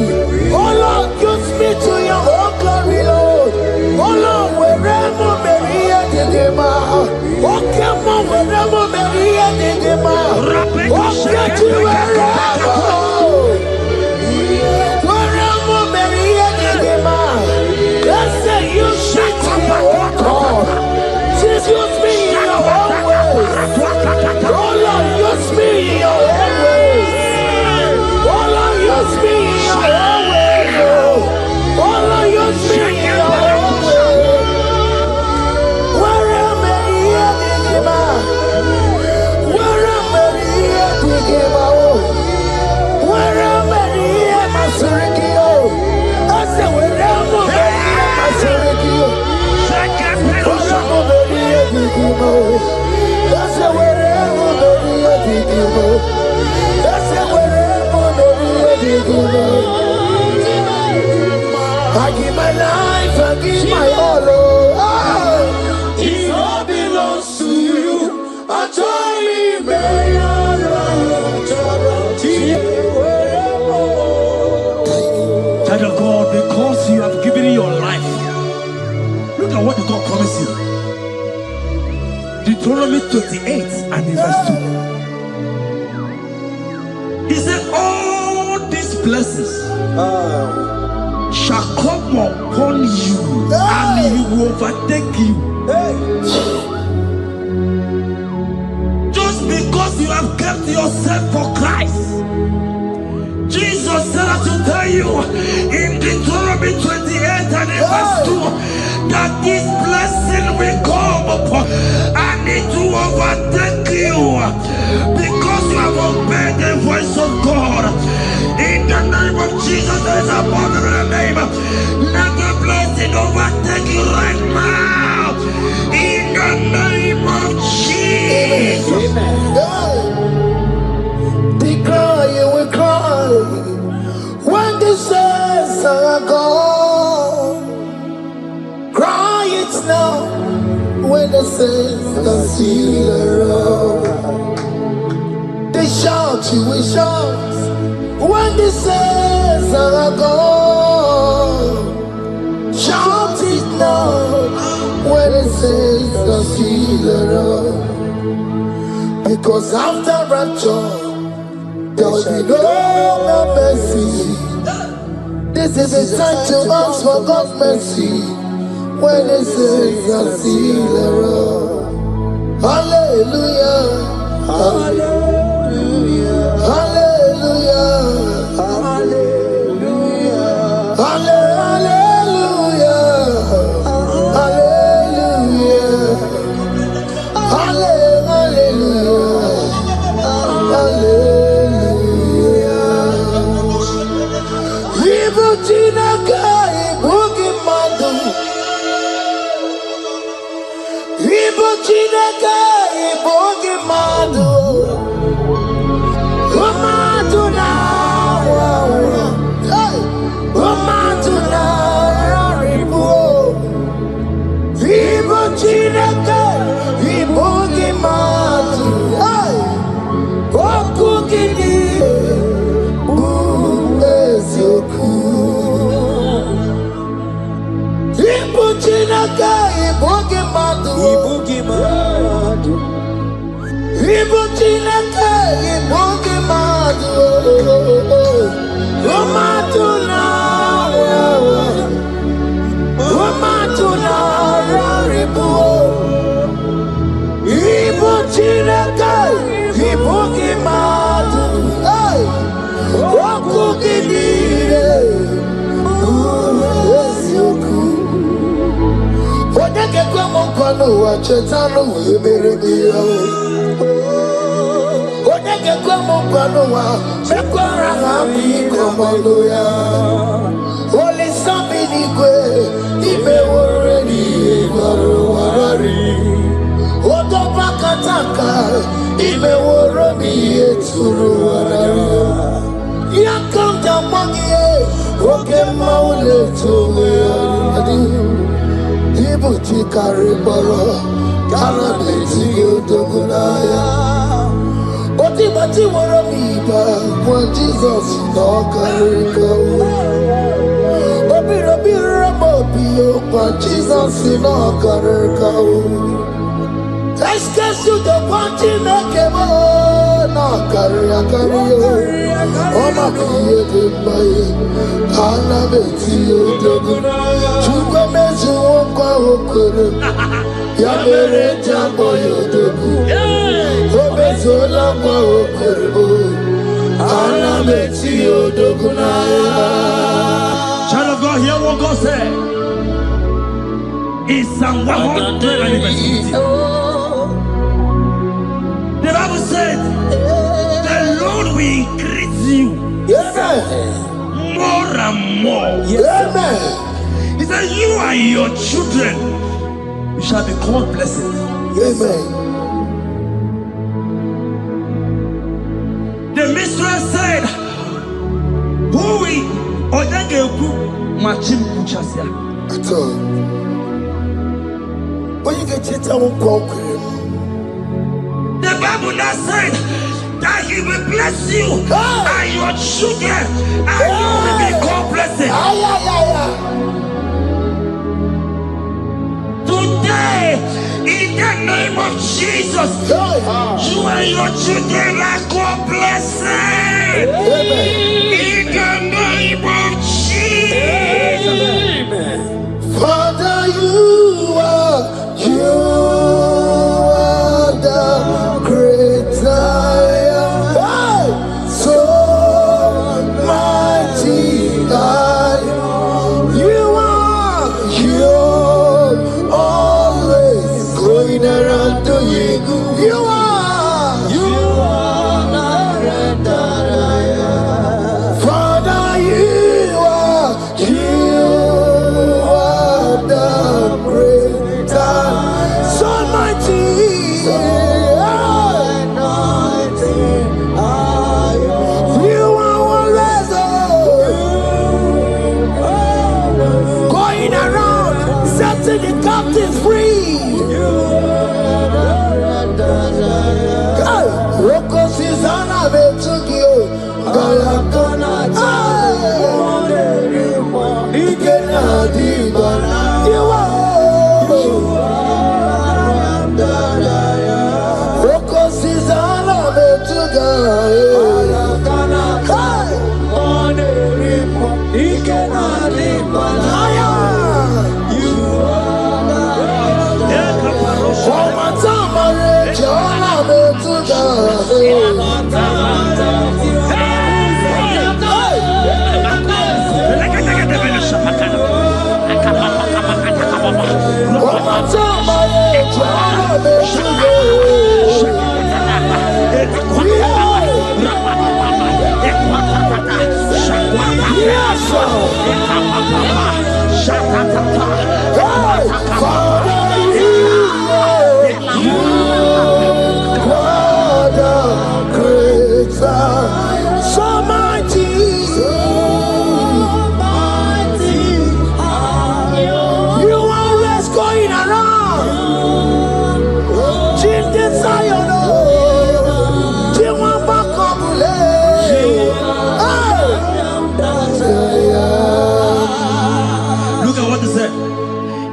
Oh Lord, use me to your own glory, Lord. Oh Lord, wherever me and give out. Oke Muo, wherever me and give out. Oke to wherever. Wherever me I give my all. It all belongs to you. I join Child of God, because you have given your life, look at what God promised you. Deuteronomy 28 and in verse 2. He said, all these blessings shall come upon you and he will overtake you. Just because you have kept yourself for Christ. Jesus said I should tell you in Deuteronomy 28 and in verse 2 that this blessing will come upon and it will overtake you because you have obeyed the voice of God. In the name of Jesus, there is above every name. Let the blessing overtake you right now. In the name of Jesus. Declare you will cry when the saints are gone. Cry it now when the saints are still around. They shout, you will shout when the saints are gone. Shout it now when the saints are still around. Because after rapture, there will be no more mercy. This is the time to ask for God's mercy when the saints are still around. Hallelujah, hallelujah, hallelujah, hallelujah, hallelujah, hallelujah, hallelujah. Holy Saminigwe, Ibe Wareni, Warari, Odobakataka, Ibe Warami, Turuara, Yakam Damangi, Oke Muo, Ibuti Karibara, Karabeti, Dogunaya. Bati Waramiba, when Jesus no Kariko. Obi Ramobio, when Jesus no Kariko. Escape to the party, no Kemo, no Karakario. Oma Kiye, Anna Betty, Chuba Mesu, Oka Okuru, Yamere Jambo Yodoku. Child of God, hear what God said. In Psalm 150. The Bible said, the Lord will increase you more and more. He said, you and your children, you shall be called blessed. Amen. The mistress said, who we Odageku Machim Kuchasia. at all. When you get it, I won't walk with him. The Bible now said that he will bless you and your children, and you will be God blessed. Today, in the name of Jesus, you and your children are God blessed. In the name of Jesus. Father, you are the great I am. So mighty I am. You are always going around to you. You are the great I am. Father, you are the great I am. So mighty. You are always going around setting the captives free. Roko Susanna Betugio. You are Roko Susanna Betugio.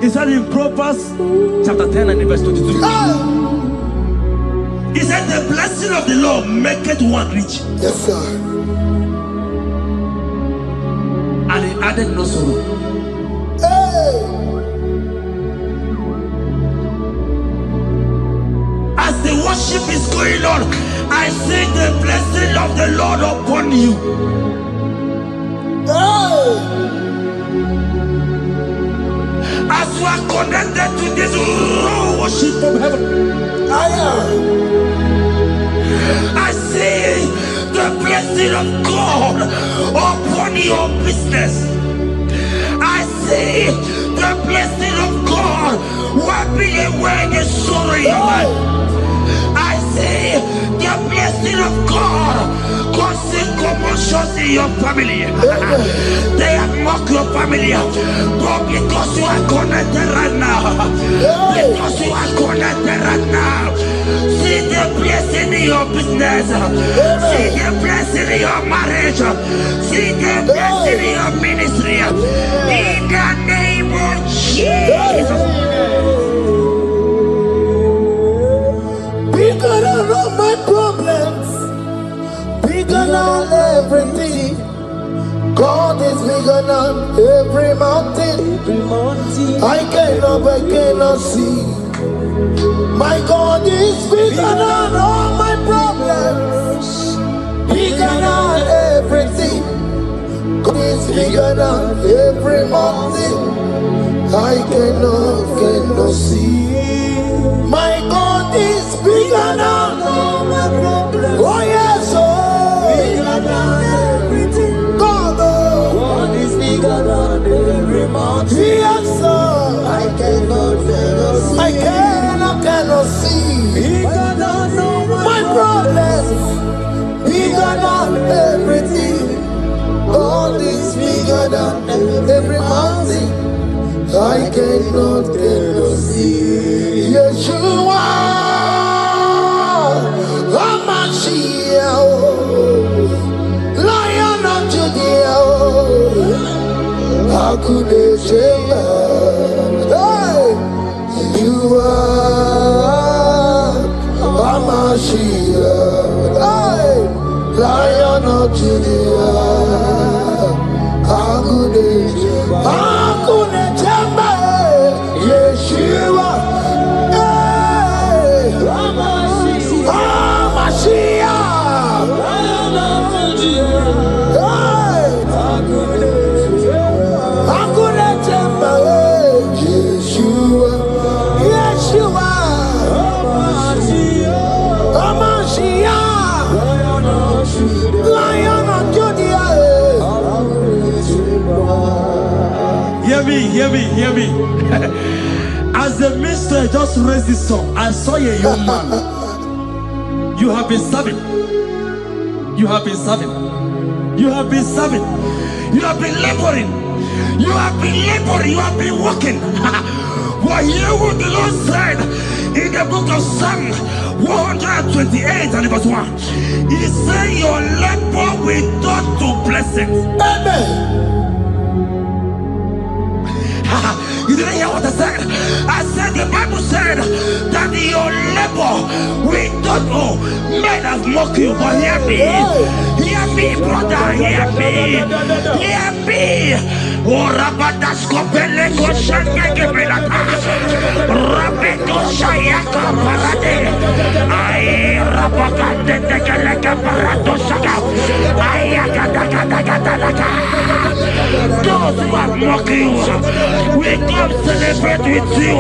He said in Proverbs chapter 10 and verse 22. He said the blessing of the Lord maketh one rich. Yes, sir. And he added no sorrow. As the worship is going on, I see the blessing of the Lord upon you. As you are connected to this raw worship from heaven, I see the blessing of God upon your business. I see the blessing of God wiping away the sorrow in your life. I see the blessing of God causing commotions in your family. They have mocked your family, but because you are connected right now, because you are connected right now, see the blessing in your business, see the blessing in your marriage, see the blessing in your ministry. In the name of Jesus. Bigger than all my problems, bigger than everything. God is bigger than every mountain. I cannot see. My God is bigger than all my problems, bigger than everything. God is bigger than every mountain. I cannot see. My God is bigger than all my problems. Oh yes, bigger than everything. God is bigger than every mountain. Yes, sir. I cannot see. Bigger than all my problems. Bigger than everything. God is bigger than every mountain. I cannot see. Yeshua, Hamashiach, Lion of Judah, Hakuneshema. Hey, you are Hamashiach, hey, Lion of Judah, Hakuneshema, Yeshua, hey, Hamashiach, Lion of Judah, hey, Hakuneshema, Yeshua, Yeshua, Hamashiach, Lion of Judah. Hear me. As the minister just raised this song, I saw a young man. You have been serving. You have been laboring. You have been working. But hear what the Lord said in the book of Psalm 128 and verse 1. He said, your labor will turn to blessings. Amen. You didn't hear what I said? I said the Bible said that your labor will not, men have mocked you, but hear me, brother, hear me. Oh, Rabadas Kopele Koshaka Belata, Rabeko Shayaka Parade, I Rabakande Tekalaka Paratosaka, Ayaka. Those who have mocked you, we come celebrate with you.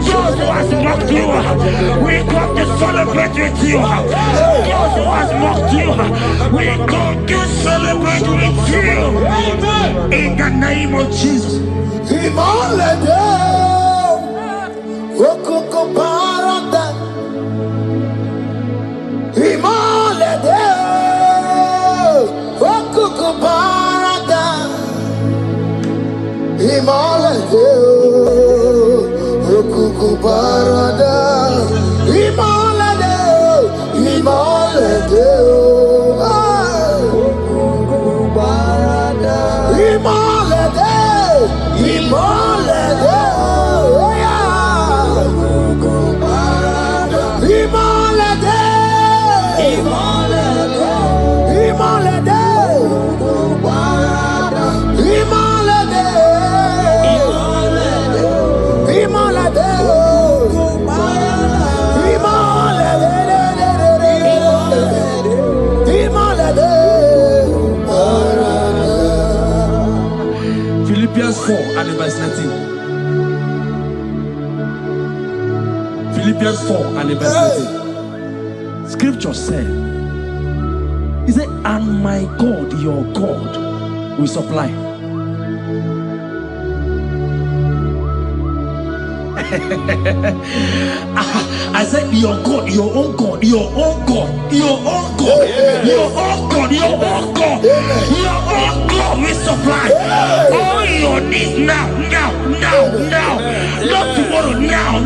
Those who have mocked you, we come to celebrate with you. Those who have mocked you, we come to celebrate with you. In the name of Jesus. Imalede, Okoko Parada, Imalede, Okoko Parada, Imalede, Okoko Parada, Imalede, Okoko Parada, Imalede. Philippians 4 and verse 19. Philippians 4 and verse 19. Scripture said, he said, and my God, your God, will supply. I said, your God, your own God, your own God, your own God, your own God, your own God, your own God will supply all your needs now, not tomorrow, now.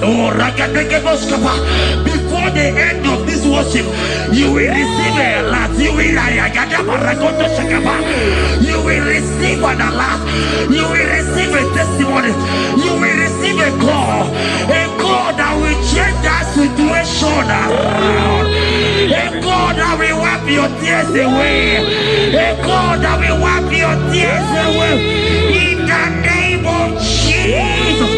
Oh, before the end of this worship, you will receive a lot. You will receive an alert. You will receive a testimony. You will receive a God that will change that situation around. A God that will wipe your tears away. A God that will wipe your tears away. In the name of Jesus.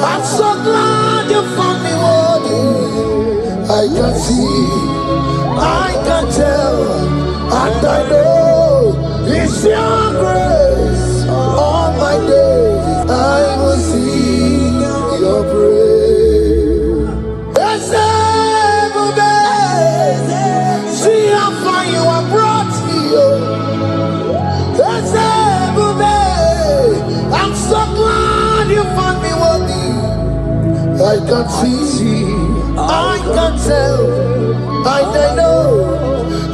I'm so glad you found me worthy. I can see, I can tell, and I know it's your grace all my days. I can see, I can tell, I know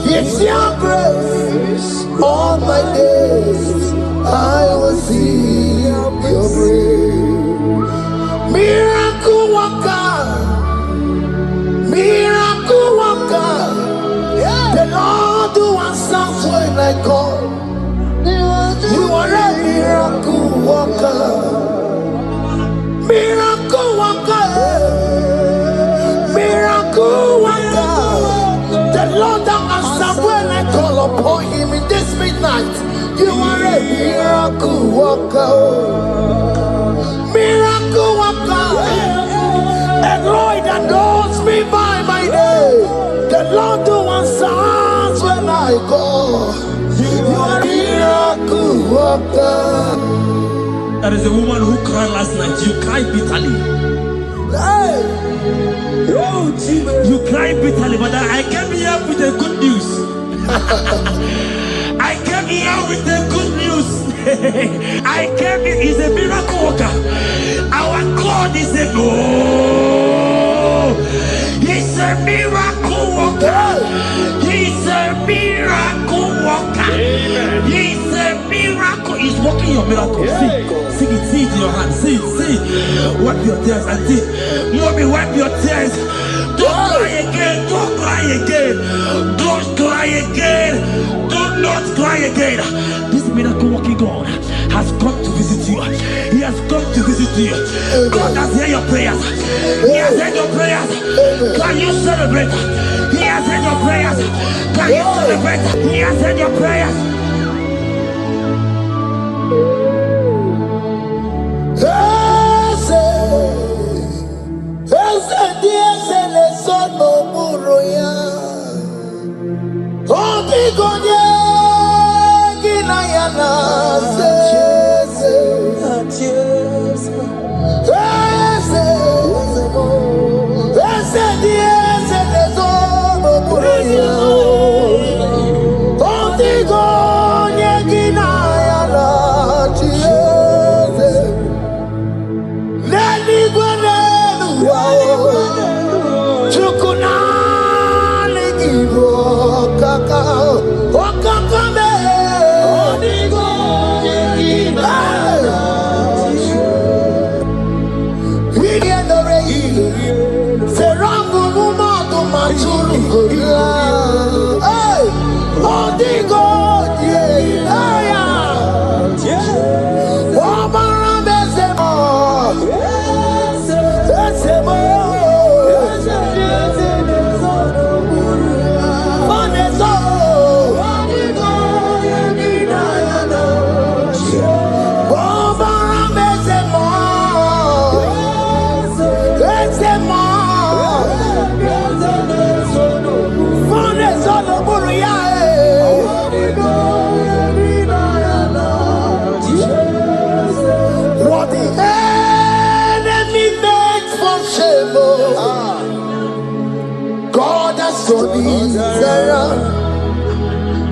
it's your grace. All my days I will see your grace. Miracle worker, miracle worker. The Lord who answers when I call. You are a miracle worker, miracle worker, miracle worker. The Lord that answers when I call upon Him in this midnight. You are a miracle worker, miracle worker. And Lord that knows me by my name. The Lord who answers when I call. You are a miracle worker. There is a woman who cried last night. You cried bitterly. Hey. You cried bitterly, but I came here with the good news. I came here with the good news. I came here, He's a miracle worker. Our God is a He's a miracle worker. He's a miracle worker. He's a miracle. He's working your miracle. See it in your hand. See. Wipe your tears and see. Mommy, wipe your tears. Don't cry again. Don't cry again. Don't cry again. Do not cry again. This miracle working God has come to visit you. He has come to visit you. God has heard your prayers. He has heard your prayers. Can you celebrate? He has heard your prayers. Can you celebrate? He has heard your prayers.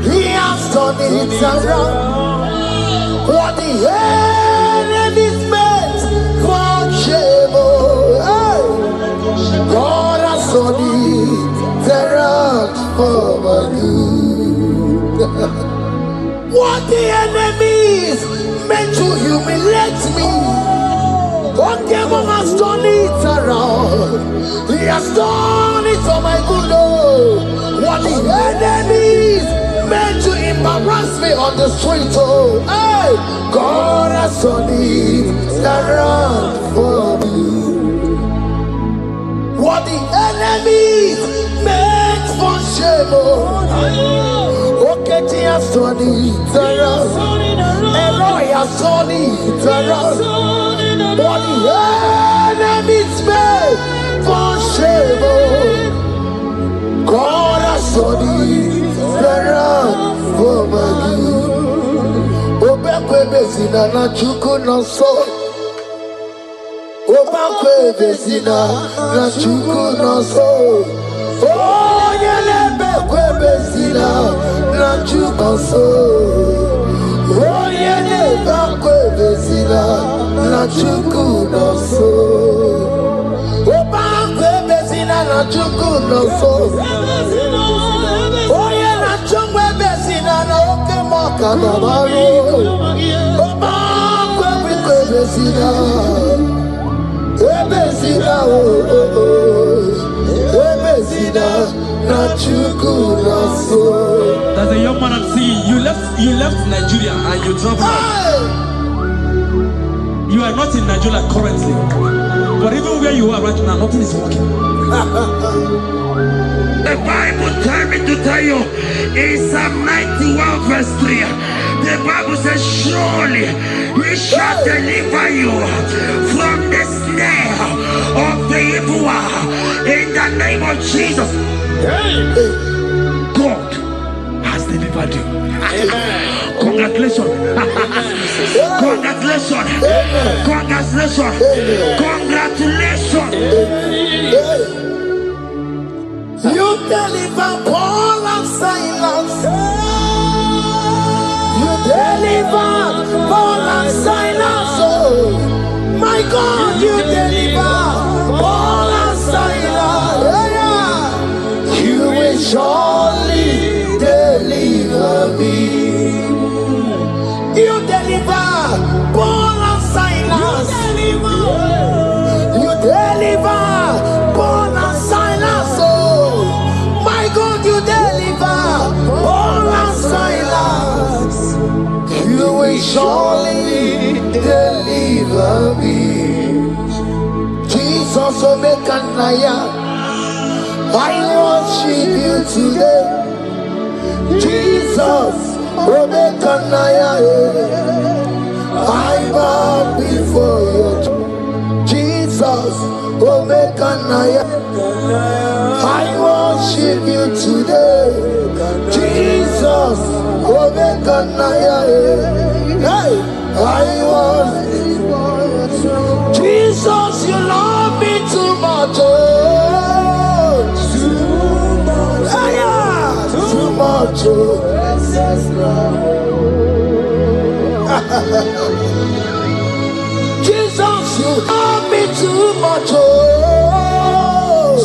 He has turned it around. What the enemies meant for shame, God has turned it around for my good. What the enemies meant to humiliate me, Oke Muo has turned it around. He has done it for my good. What the enemies meant to embarrass me on the street, hey, God has turned it around for me. What the enemies meant for shame, Oke has turned it around. Eloi has turned it around. What the enemies meant for shame, God has turned it around for my good. Obekwe bezina na chuku no so. Obekwe bezina na chuku no so. Oh, yelebekwe bezina na chuku no so. Oh, yelebekwe bezina na chuku no so. na chukwu no so. Onye na chukwu ebezina na oke Muo ka nọbarụ. Ọba akwa biko ebezina. Ebezina ebezina na chukwu no so. There's a young man I'm seeing. You left Nigeria and you traveled out. You are not in Nigeria currently. But even where you are right now, nothing is working. The Bible tells me to tell you in Psalm 91 verse 3. The Bible says, surely he shall deliver you from the snare of the evil one. In the name of Jesus. God has delivered you. Congratulations. Congratulations. Congratulations. Congratulations. You deliver Paul and Silas. You deliver Paul and Silas. Oh, my God, you deliver Paul and Silas. Yeah. You will surely deliver me. You deliver Paul and Silas. You deliver Paul and Silas. Oh, my God, you deliver Paul and Silas. You will surely deliver me. Jesus, Omekanaya, I worship you today. Jesus, Omekanaya, I bow before you. Jesus, Omekanaya, I worship you today. Jesus, Omekanaya, hey, I worship you. Jesus, you love me too much. Oh, too much. Yeah, too much. Oh. Jesus, you love me too much. Oh,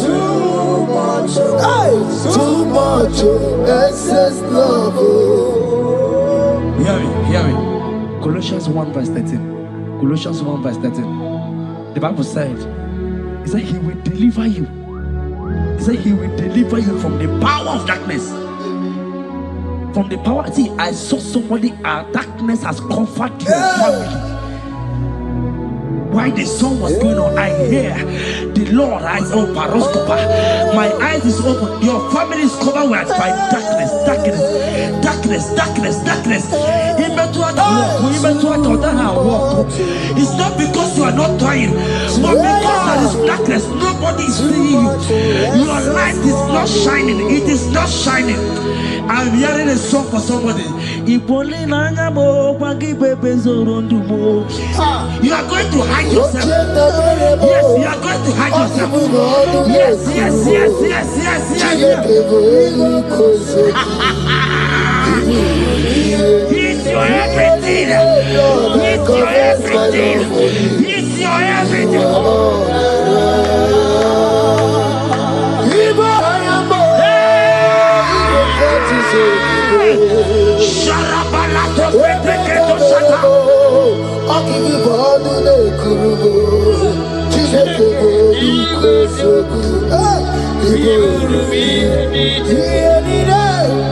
too much. Hey, too much. Excess love. Oh. Hear me. Colossians 1 verse 13. Colossians 1 verse 13. The Bible said, he said he will deliver you. He said he will deliver you from the power of darkness. From the power. See, I saw somebody, darkness has covered your family. While the song was going on, I hear the Lord eyes open. My eyes is open. Your family is covered by darkness. It's not because you are not trying, but because there is darkness. Nobody is seeing you. Your light is not shining. It is not shining. I'm hearing a song for somebody. You are going to hide yourself. Yes, you are going to hide yourself. Yes. He's your everything. He's your everything. He's your everything.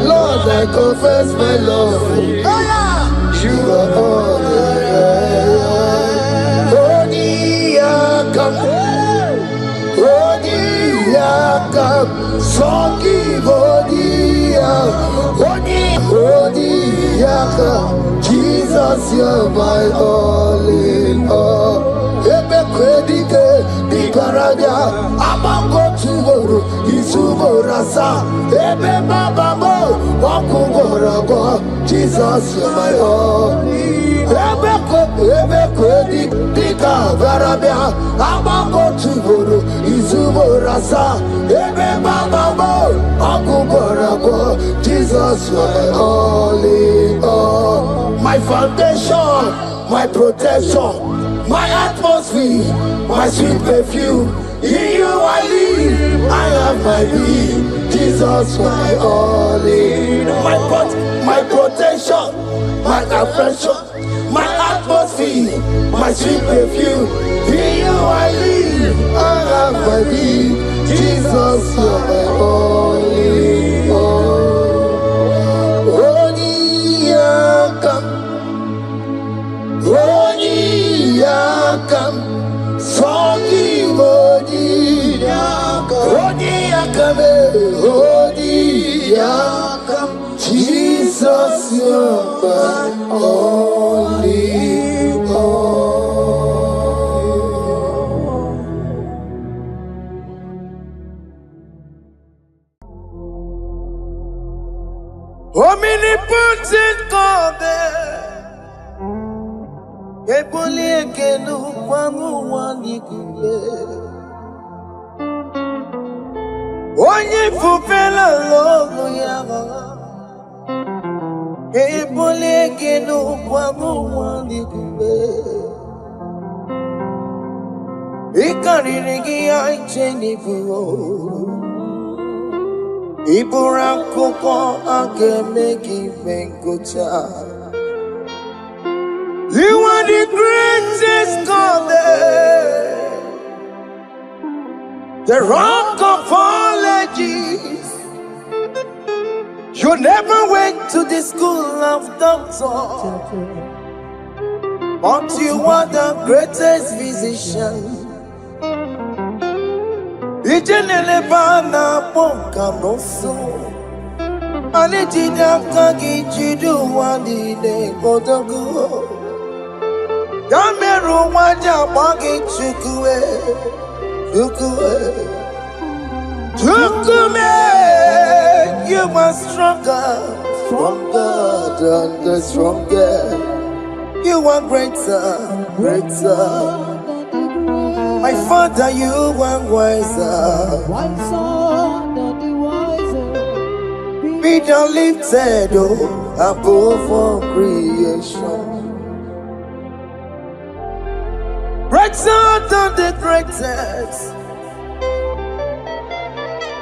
Lord, I confess my love. You are all. Jesus, you're my all in all. Jesus, you're my all. Jesus, you're my all in all. My foundation, my protection, my atmosphere, my sweet perfume. In you I live, I have my being. Jesus, my only, my protection, my affection, my atmosphere, my sweet perfume. In you I live, I have my being. Jesus, you're my only. Oniyakam, forgive Oniyakam, Jesus, you're my only. Omnipotent God, ebuli ekelu kwangu wanikule, onye fufela logo yaga, ebuli ekelu kwangu wanikule, ikariri ya icheni buo. Iburakoko akemeki venkucha. You are the greatest God there, the rock of all ages. You never went to the school of doctor, but you are the greatest physician. Ijenele bana ponka noso, alijina kagi jidu wani ne kodogu. Yameru waja bagi chukue, chukume. You are stronger than the strongest. You are greater. My Father, you are wiser than the wiser. Be thou lifted above all creation. Greater than the greatest,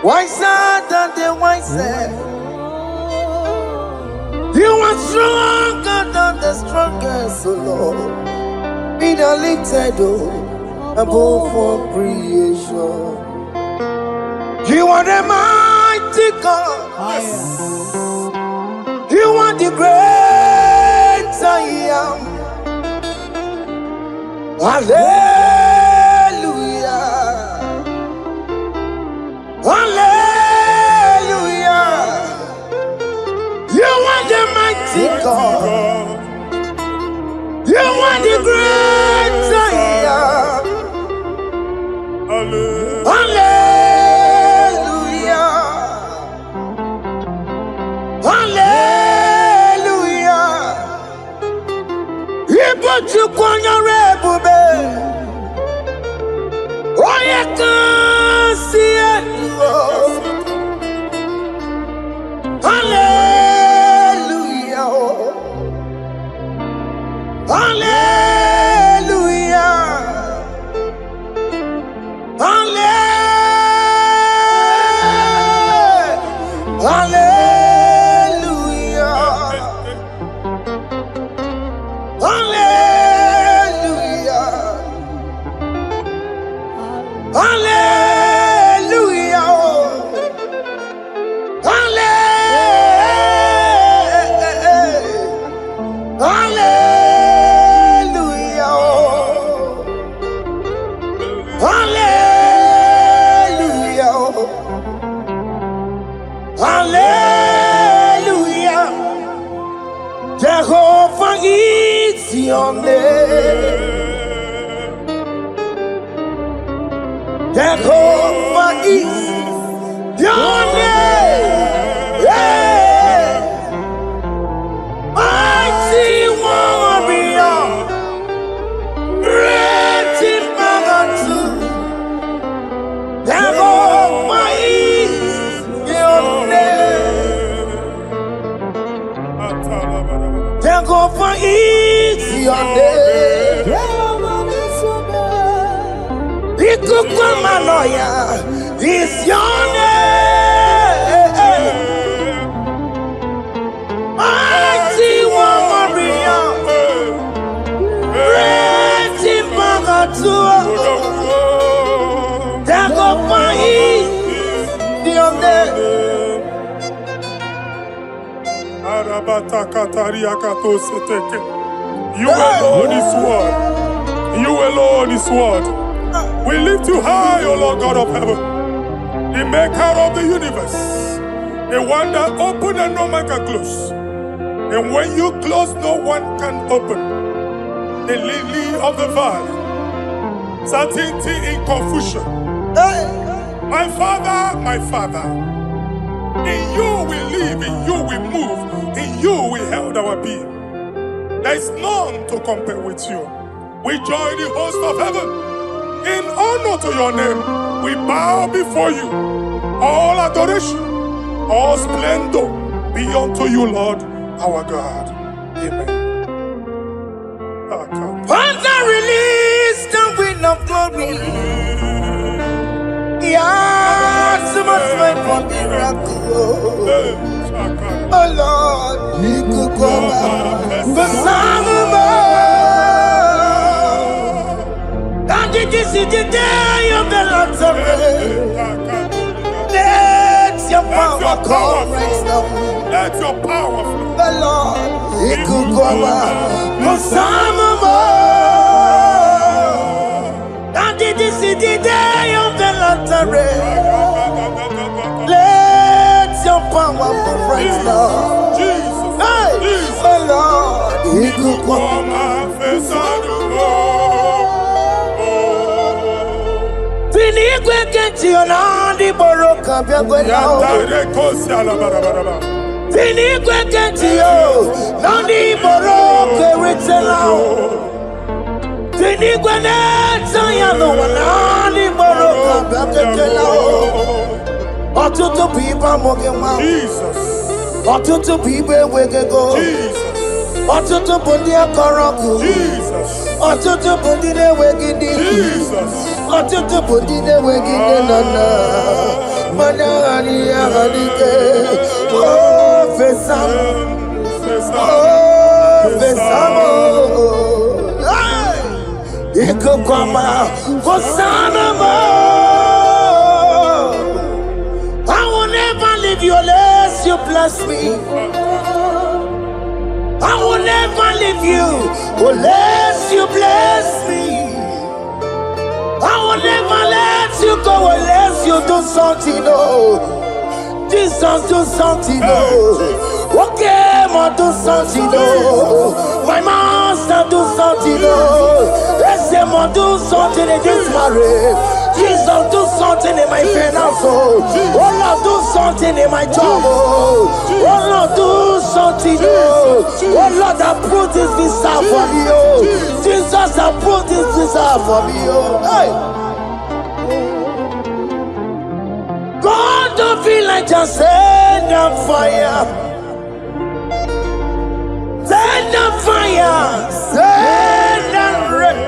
wiser than the wisest. You are stronger than the strongest, O Lord. Be thou lifted above all creation. You are the mighty God. You are the great I am. Hallelujah. Hallelujah. You are the mighty God. You are the great I am. Hallelujah. Hallelujah. Ibo chukwanya rebube. Oye kasi edo. Hallelujah. Hallelujah. Hallelujah. Hallelujah. Hallelujah. Hallelujah. Jehovah is your name. Jehovah is your name. Yeah. Mighty warrior, great in magnitude. Jehovah is your name. Jehovah is your name. Ikukuma Hallelujah is your name. Mighty one warrior, great in Bagatua, Dagopai, the only. You alone is word. You alone is word. We lift you high, O Lord God of heaven, the maker of the universe, the one that opened and no man can close. And when you close, no one can open. The lily of the valley, certainty in confusion. My Father, in you we live, in you we move, in you we held our being. There is none to compare with you. We join the host of heaven. In honor to your name, we bow before you. All adoration, all splendor be unto you, Lord, our God. Amen. Father, release the wind of glory. Yeah, so much wait for miracle. Oh Lord, you could go back. The Son of God. And this is the day of the Lord's rain. Let your power come right now. Let your power flow. The Lord, you could go back. The Son of God. And this is the day of the Lord's rain. Let your power come right now. Jesus, Hey, Jesus. oh Lord, you could go back. Finigwe kenti onandi boroka biagwela. Finigwe kenti yo nandi boroka ritela. Finigwe neta ya no nandi boroka biagwela. Otutu pipa mogewa. Jesus, Otutu pipe wegego. Jesus, Otutu bundi akoroku. Jesus, Otutu bundi ne wegidi. Jesus. Otutu bundi ne wegidi nana. Mana hani ahanike. Oh fesam. Oh fesam. Iko kwama fosana mo. I will never leave you unless you bless me. I will never leave you unless you bless me. I will never let you go unless you do something. Oh, Jesus, do something. Oh, Oke Muo, do something. Oh, my master, do something. Oh, Oke Muo, do something in this marriage. Jesus, do something in my finance. Oh Lord, do something in my job. Oh Lord, do something. Oh Lord, approve this visa for me. Oh Jesus, approve this visa for me. Oh hey. God, don't feel like just send the fire. Send the fire. Send the rain.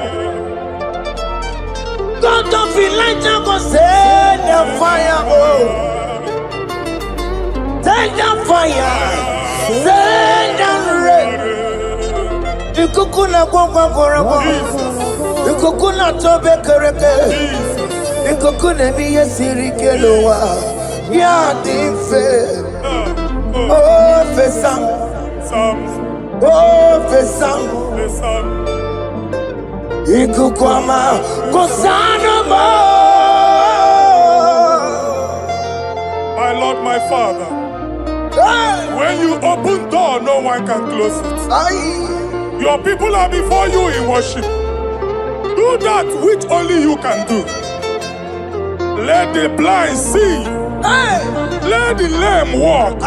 God don't feel like I'm gonna send the fire, oh. Send the fire, send the rain. The kukuna gwangwa gwangwa, the kukuna tobe kereke, the kukuna miye sirike loa, ya dife, oh fesam, oh fesam. Ikukwama kusana mo. My Lord, my Father, when you open door, no one can close it. Your people are before you in worship. Do that which only you can do. Let the blind see. Let the lame walk.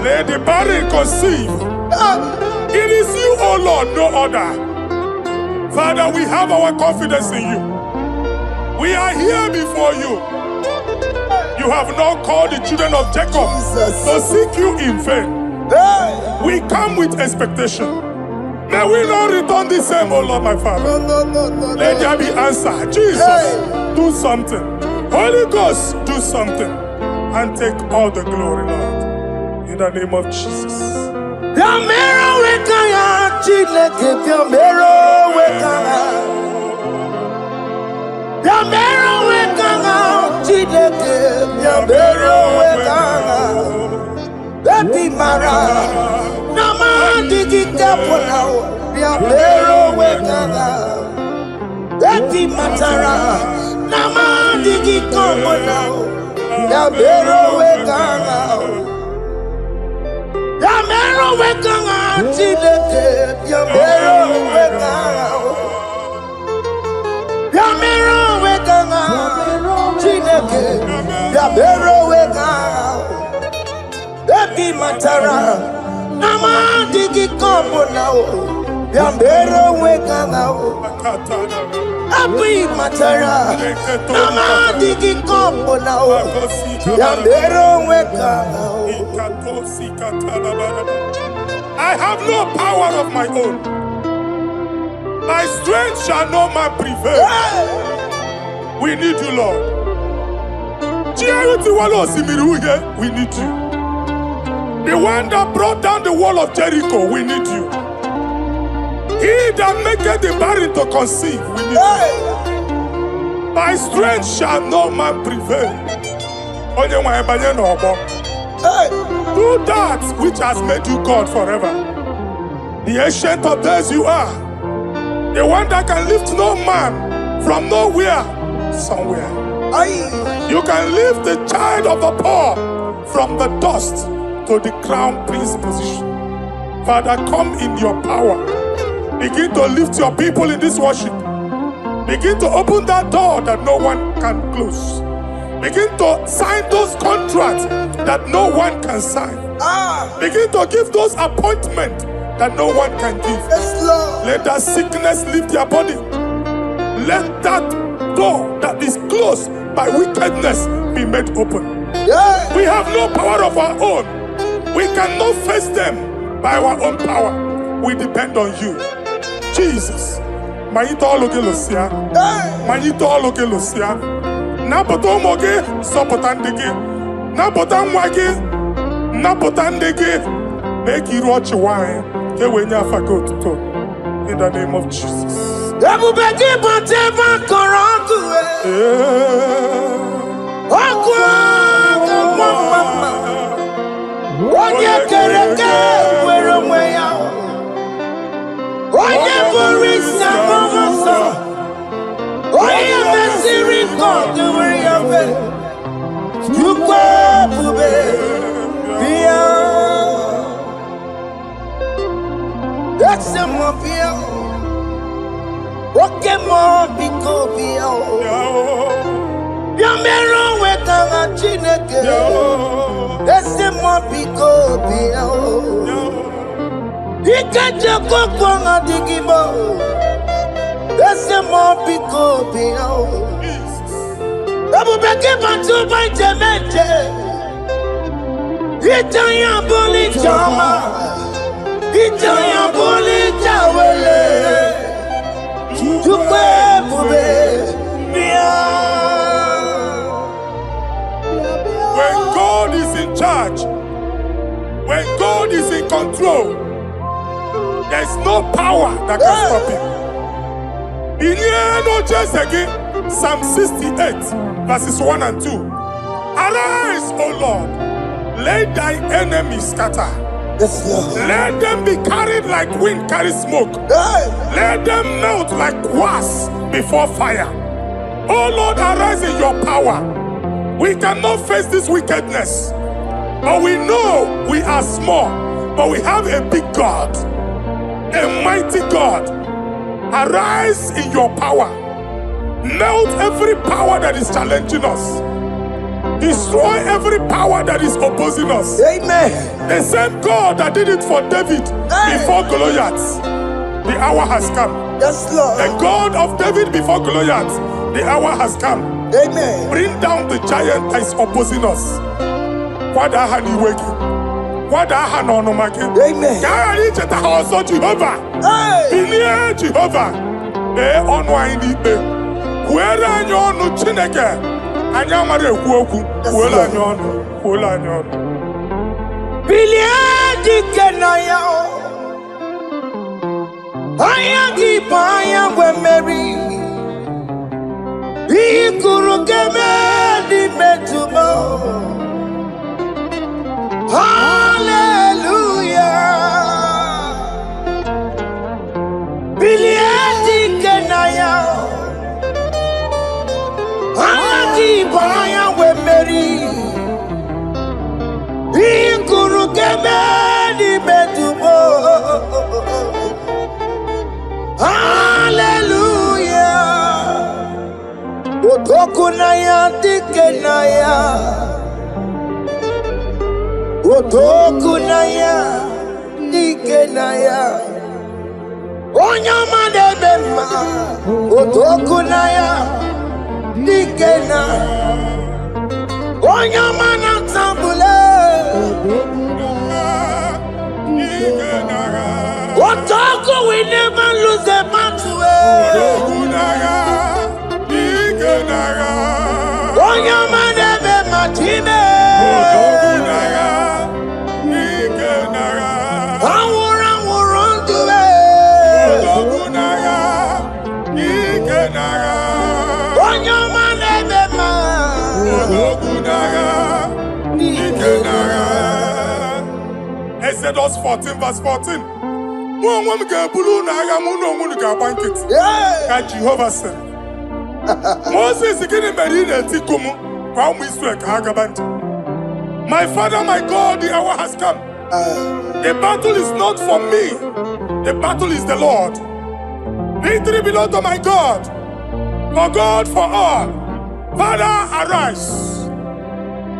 Let the barren conceive. It is you, O Lord, no other. Father, we have our confidence in you. We are here before you. You have not called the children of Jacob to seek you in vain. We come with expectation. May we not return the same, oh Lord, my Father. No. Let there be answer. Jesus, do something. Holy Ghost, do something. And take all the glory, Lord. In the name of Jesus. Yamero wekaya Chineke Yamero wekaya Yamero wekaya Chineke Yamero wekaya Baby Mara Nama digi kapona Yamero wekaya Baby Matara Nama digi kapona Yamero wekaya Yamero wekanga Chineke Yamero wekanga Yamero wekanga Chineke Yamero wekanga Baby Matara Nama digi kombo now Yamero wekanga Baby Matara Nama digi kombo now Yamero wekanga I have no power of my own. My strength shall not man prevail. We need you, Lord. We need you. The one that brought down the wall of Jericho, we need you. He that maketh the barren to conceive, we need you. My strength shall not man prevail. Do that which has made you God forever. The ancient of days you are. The one that can lift no man from nowhere, somewhere. You can lift the child of the poor from the dust to the crown prince position. Father, come in your power. Begin to lift your people in this worship. Begin to open that door that no one can close. Begin to sign those contracts that no one can sign. Begin to give those appointments that no one can give. Yes, Lord. Let that sickness leave their body. Let that door that is closed by wickedness be made open. Yeah. We have no power of our own. We cannot face them by our own power. We depend on you. Jesus. Manito ologelosia. Manito ologelosia. Napoto moge sopotandege. Napota mwage. Napotandege. Make you watch wine. In the name of Jesus. That's a mobile. Oke Muo biko bio. Yamero wekanga Chineke. That's a mobiko bio. Ikaja kokwanga digibo. That's a mobiko bio. Abu beke bantu banjemeje. Itanya boli chama. Itanya boli chawele. When God is in charge, when God is in control, there's no power that can stop him. In Psalm 68, verses 1 and 2. Arise, O Lord, let thy enemies scatter. Yes, Lord. Let them be carried like wind carries smoke. Let them melt like wax before fire. Oh Lord, arise in your power. We cannot face this wickedness, but we know we are small, but we have a big God, a mighty God. Arise in your power. Melt every power that is challenging us. Destroy every power that is opposing us. Amen. The same God that did it for David before Goliath, the hour has come. Yes, Lord. The God of David before Goliath, the hour has come. Amen. Bring down the giant that is opposing us. Father, kwada aha n'ọnụma gị. Amen. Ka a ghara icheta ha ọzọ Jehova. Bilie Jehova. Mee ọnụ anyị n'ikpe. Kwuere anyị ọnụ Chineke. Anyị amara ekwu okwu. Kwuere anyị ọnụ. Kwuere anyị ọnụ. Bilie dike na ya. Anya gị bụ anya nwe mmeri. Ihe kwuru ga-eme n'ime tumo. Hallelujah. Bilie dike na ya. Anya gị bụ anya nwe mmeri. Ihe kwuru ga-eme n'ime tumo. Hallelujah. Otoku na ya dike na ya. Otoku na ya dike na ya. Onye ọma na-eme mma. Otoku na ya dike na. Onye ọma na-atambule. Otoku will never lose a battle. Onye ọma na-eme mma time. Anwụrụ ndụ. Onye ọma na-eme mma. Exodus 14 verse 14. Mụ onwe m ga-eburu unu agha, mụ na onwe unu ga-agba nkịtị. Ka Jehova sịrị. Moses, gịnị mere ị na-etiku m kwa ụmụ Israel ka ha gaba njem? My Father, my God, the hour has come. The battle is not for me. The battle is the Lord. Victory belongs to my God. For God, for all. Father, arise.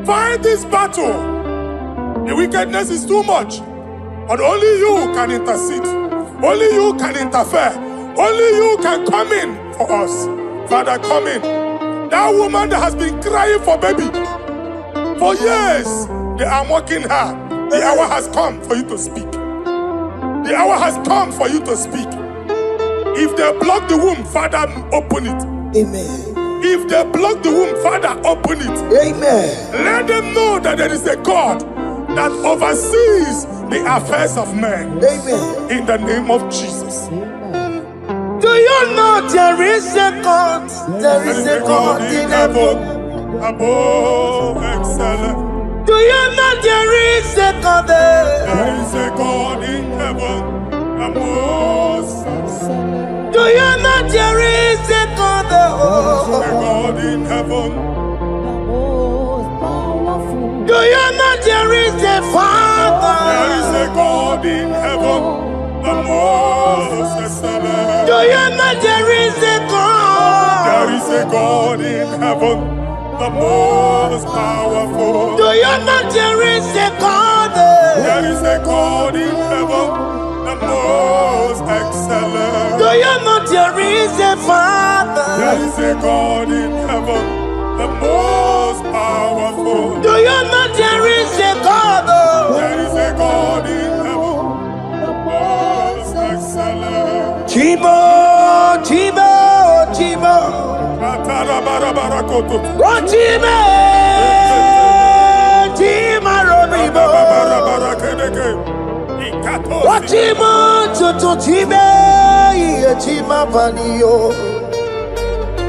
Fight this battle. The wickedness is too much. But only you can intercede. Only you can interfere. Only you can come in for us. Father, come in. That woman that has been crying for baby for years, they are mocking her. The hour has come for you to speak. The hour has come for you to speak. If they block the womb, Father, open it. Amen. If they block the womb, Father, open it. Amen. Let them know that there is a God that oversees the affairs of men. Amen. In the name of Jesus. Do you know there is a God? There is a God in heaven. Above excellent. Do you know there is a God there? There is a God in heaven. Above excellent. Do you know there is a God there? There is a God in heaven. Do you know there is a Father? There is a God in heaven. The most excellent. Do you know there is a God? There is a God in heaven, the most powerful. Do you know there is a God there? There is a God in heaven, the most excellent. Do you know there is a Father? There is a God in heaven, the most powerful. Do you know there is a God? There is a God in heaven, the most excellent. Chibo, Chibo, Chibo. Oh, Chibo, Chima Robibo. Oh, Chimo, Chutu Chibe, Chima Panio.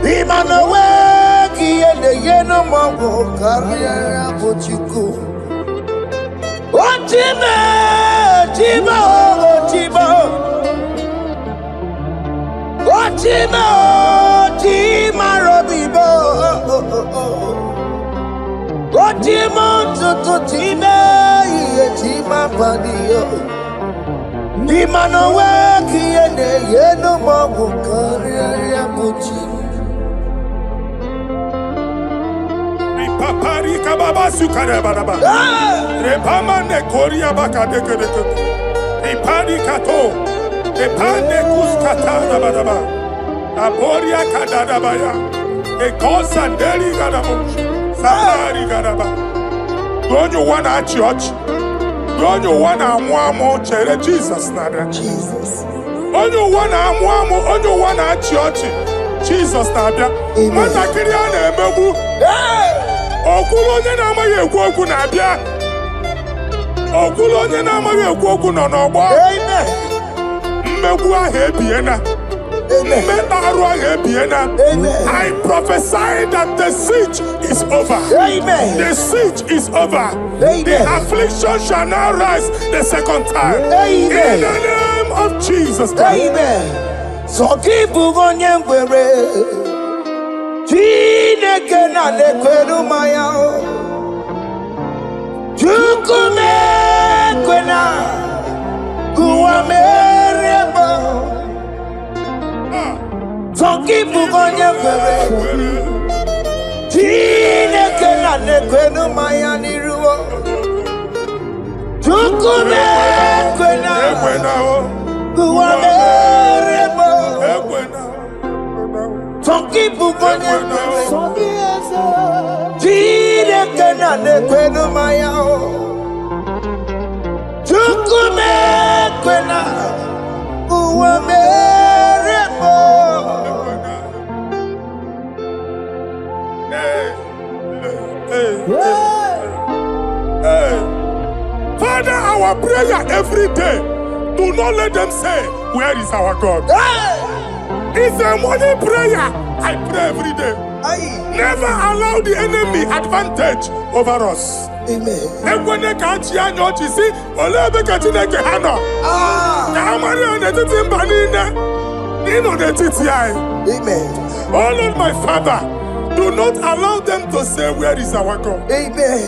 Imanowe, Kiene Yeno Mabo, Carriera Pochuku. Oh, Chibo, Chibo, Chibo. Chima, Chima Robibo. Chima, Tutu Chima, Chima Padio. Nimanowe, Kiene, Yeno Mabu, Karia Puchi. Papari Kababa Sukarababa. Repamane Korea Bakadeke. Ipadi Kato. Epane kuskatana badaba. Aboria kadadabaya. Ekosandeli gadabo. Samari gadaba. Don't you want a church? oge onye ụwa na-amụ amụ chere Jizọs na-abịa. Jesus. Onye ụwa na-amụ amụ, onye ụwa na-achị ọchị, Jizọs na-abịa. Nwatakịrị a na-emegbu, okwulu onye na-amaghị ekwu okwu na-abịa. Okwulu onye na-amaghị ekwu okwu nọ n'ọgbọ. Mmegbu ahụ ebiena. Mmekpa arụ ahụ ebiena. I prophesy that the siege is over. The siege is over. The affliction shall now rise the second time. In the name of Jesus Christ. So keep onye ngwere. Chineke na lekweru maya. Chukume kwena. Kuwa merebo. So keep onye ngwere. Chineke na lekweru maya niruo. Chukume kwena. Kuwa merebo. Some people go never. Chineke na lekwenu maya. Chukume kwena. Uwa merebo. Father, our prayer every day, do not let them say, where is our God? It's a morning prayer. I pray every day. Never allow the enemy advantage over us. Amen. Amen. Oh Lord, my Father, do not allow them to say, where is our God? Amen.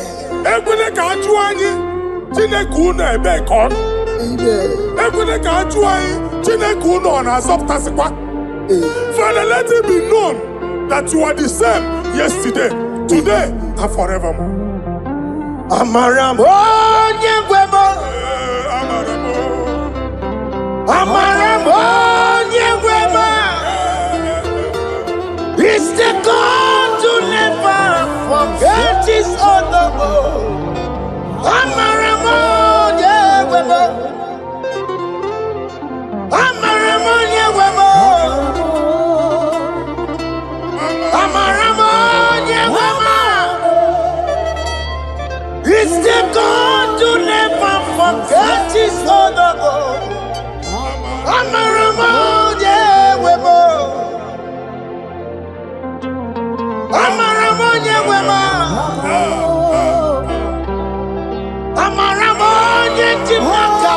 Father, let it be known that you are the same yesterday, today, and forevermore. Amaramo nyegwemo. Amaramo nyegwemo. It's the God to never forget his honor. Amaramo nyegwemo. Amaramo nyegwemo. Amaramo nyegwemo. It's the God to never forget his honor. Amaramo nyegwemo. Amaramo nyegwemo. Amaramo nyegwemo.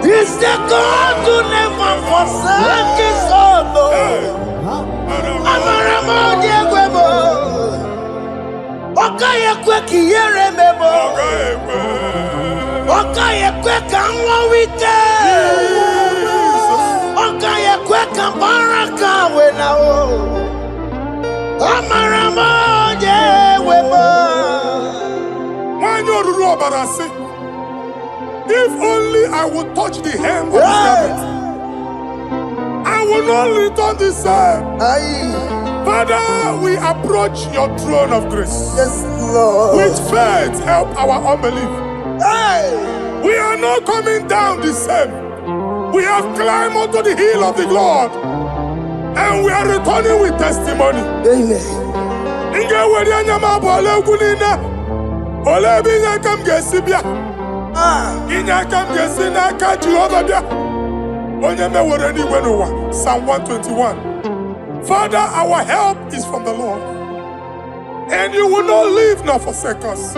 It's the God to never forsake his honor. Amaramo nyegwemo. Okaye kwe kiyere memo. Okaye kwe kanwa wite. Okaye kwe kambaraka wenao. Amaramo nyegwemo. If only I would touch the hem of his garment, I will not return the same. Father, we approach your throne of grace. Yes, Lord. With faith, help our unbelief. We are not coming down the same. We have climbed onto the hill of the Lord, and we are returning with testimony. Amen. Psalm 121. Father, our help is from the Lord, and you will not leave nor forsake us.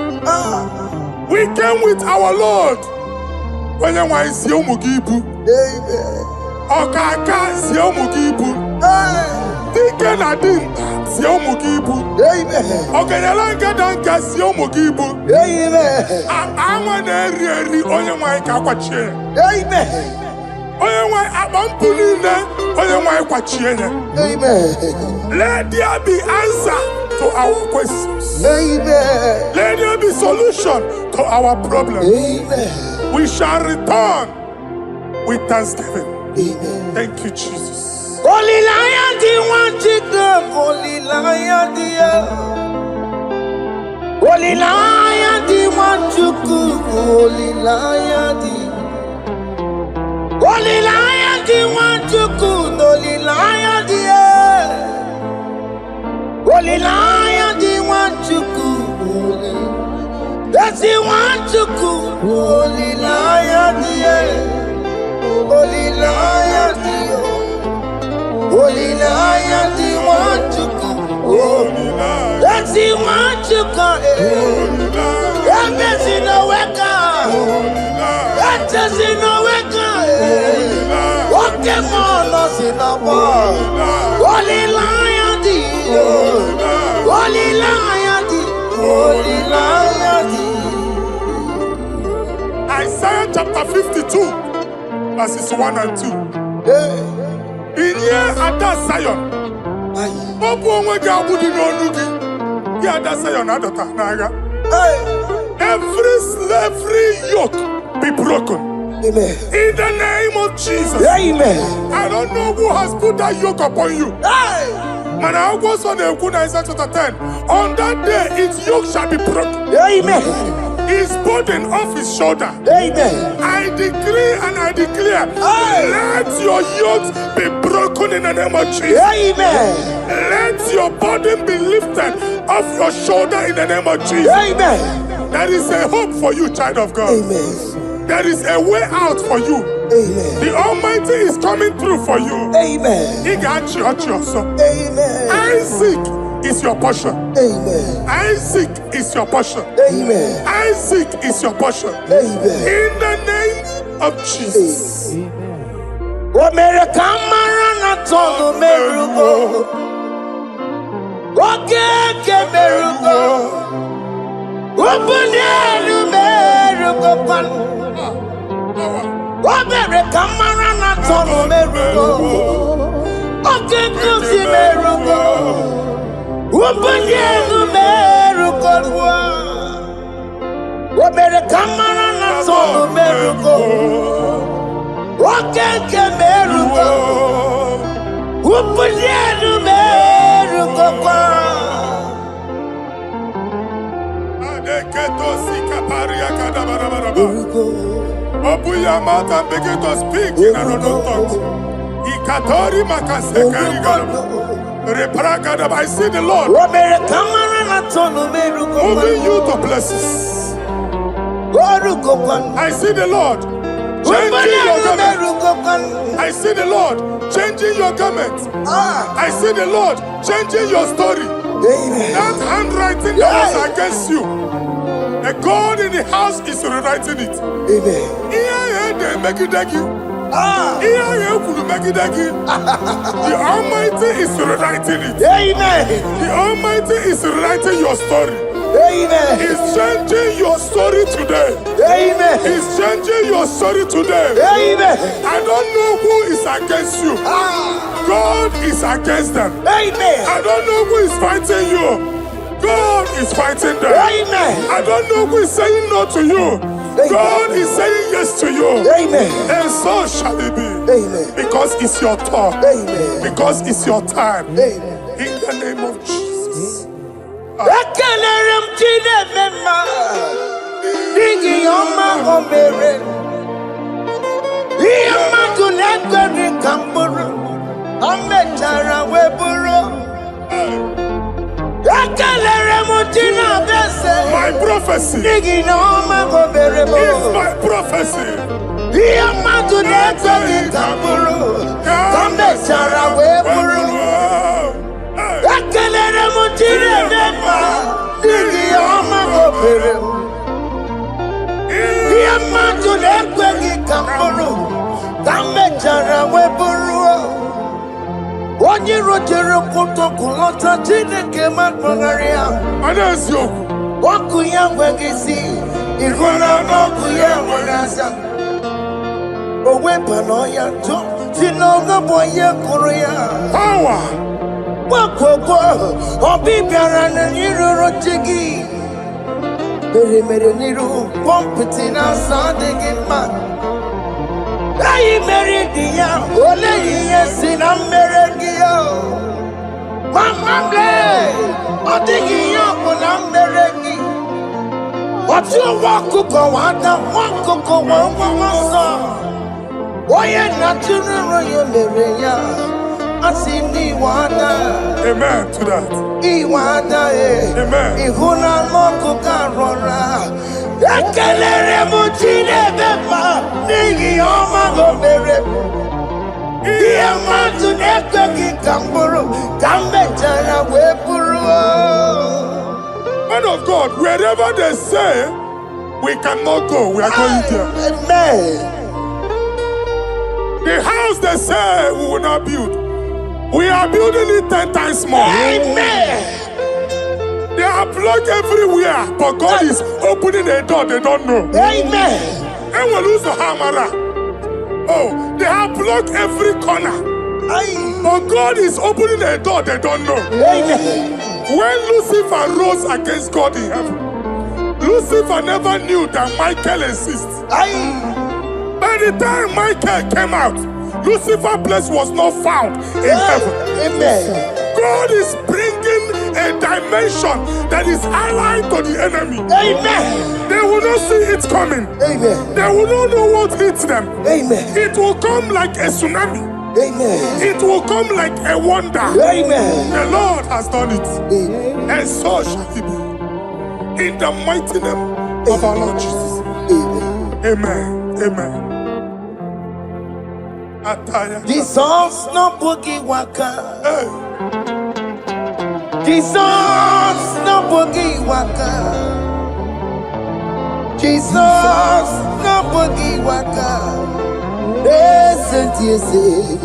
We came with our Lord. Amen. Okaka Ziomugibu. Dike Nadim Ziomugibu. Ogenyalanga Danka Ziomugibu. Awane Rieri Onyemai Kakwache. Onyemai Abampunine Onyemai Kwachiene. Let there be answer to our questions. Let there be solution to our problems. We shall return with thanksgiving. Thank you, Jesus. Holy Lion, the one to go. Holy Lion, the one. Nwachukwu olilayadi. Olilayadi Nwachukwu olilayadi. Olilayadi Nwachukwu. That's the Nwachukwu olilayadi. Olilayadi. Olilayadi Nwachukwu. That's the Nwachukwu. That's in the weka. That's in the weka. Oke Muo in the wall. Olilayadi. Olilayadi. Olilayadi. Isaiah chapter 52, verses 1 and 2. In here at that Zion, every slavery yoke be broken. Amen. In the name of Jesus. Amen. I don't know who has put that yoke upon you. Man, I was on the Isaiah chapter 10. On that day, its yoke shall be broken. Amen. His burden off his shoulder. Amen. I decree and I declare, let your yokes be broken in the name of Jesus. Amen. Let your burden be lifted off your shoulder in the name of Jesus. Amen. There is a hope for you, child of God. Amen. There is a way out for you. Amen. The Almighty is coming through for you. Amen. He got you, son. Amen. Isaac is your portion. Amen. Isaac is your portion. Amen. Isaac is your portion. Amen. In the name of Jesus. Open your mouth and begin to speak in another tongue. I see the Lord moving you to places. I see the Lord changing your garment. I see the Lord changing your garment. I see the Lord changing your story. That handwriting that was against you, the God in the house is rewriting it. Amen. The Almighty is rewriting it. Amen. The Almighty is rewriting your story. Amen. He's changing your story today. Amen. He's changing your story today. Amen. I don't know who is against you. God is against them. Amen. I don't know who is fighting you. God is fighting them. Amen. I don't know who is saying no to you. God is saying yes to you. Amen. And so shall it be. Amen. Because it's your turn. Amen. Because it's your time. Amen. In the name of Jesus. My prophecy is my prophecy. Onye rojere kutokulota Chineke makpagharịa. Eziokwu. Ọkụ ya nweghị isi, ịhụla n'ọkụ ya nwere asa. O wepụla ya ntụ, si n'ọgọ bụ onye kụrụ ya. Power. Gbakọkọ, ọbịbịara na ịrụrụ chi gị. Mere n'iru, pọmpụtị na-asa adịghị mma. Anyị mere dị ya, ole ihe si na mmere gị ya. Mama mle, ọ dịghị ihe ọ bụ na mmere gị. Ọ What you walk to go on, walk to go on, why natural you Maria? I see Niwana. Amen to that. Iwana, Amen. Ihuna Moko Carora. Ekelere Muchine Bema, Nigi Oma Mere. Diamatu Nekaki Kamburu, Kambetana Wepuru. Man of God, wherever they say we cannot go, we are going there. Amen. The house they say we will not build, we are building it 10 times more. Amen. They are blocked everywhere, but God is opening a door they don't know. Amen. And we lose the hammer. Oh, they have blocked every corner, but God is opening a door they don't know. Amen. When Lucifer rose against God in heaven, Lucifer never knew that Michael exists. By the time Michael came out, Lucifer's place was not found in heaven. Amen. God is bringing a dimension that is allied to the enemy. Amen. They will not see it coming. Amen. They will not know what hits them. Amen. It will come like a tsunami. Amen. It will come like a wonder. Amen. The Lord has done it. Amen. And so shall it be. In the mighty name of our Lord Jesus. Amen. Amen. Amen. Jesus no boogie waka. Hey. Jesus no boogie waka. Jesus no boogie waka. Listen to you say,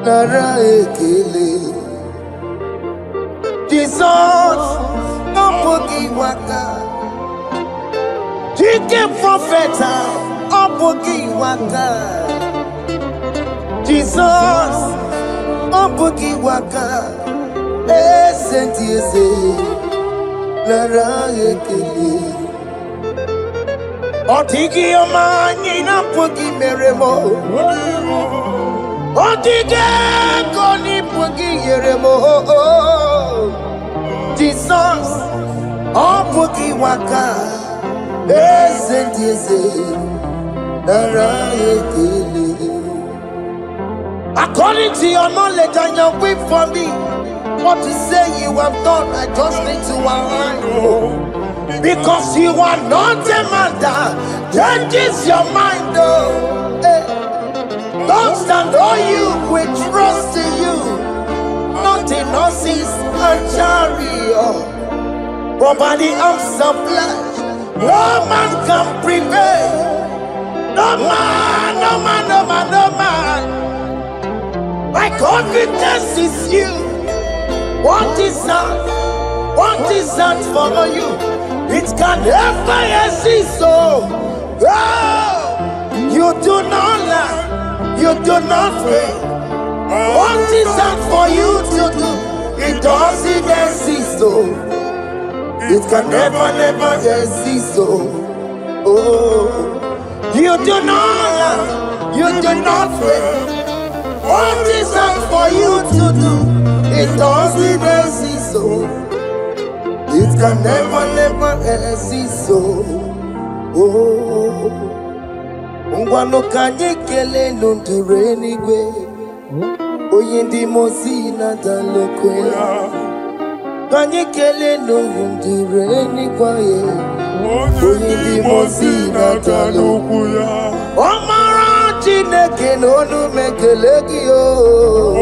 Nara ekele. Jesus no boogie waka. Jike profeta no boogie waka. Jesus, Ombuki Waka, Senti Lara Ekele. Otiki Omani Nampuki Meremo. Otike Koni Puki Yeremo. Jesus, Ombuki Waka, Senti Lara Ekele. According to your knowledge and your will for me, what you say you have done, I just need to align. Because you are not a man that changes your mind. Don't stand on you, we trust in you. Not in horses and chariot, but by the arms of flesh, no man can prevail. No man, no man, no man, no man. My confidence is you. What is that? What is that for you? It can never exist. So, you do not lie. You do not fail. What is that for you to do? It doesn't exist. So, it can never exist. So, you do not lie. You do not fail. What is that for you to do? It doesn't exist, so it can never exist, so Ungwano kanye kele nundure anyway. Oyindi mosi na dalokwe. Kanye kele nundure anyway. Oyindi mosi na dalokwe. Omara Chineke n'onu mekele gị o.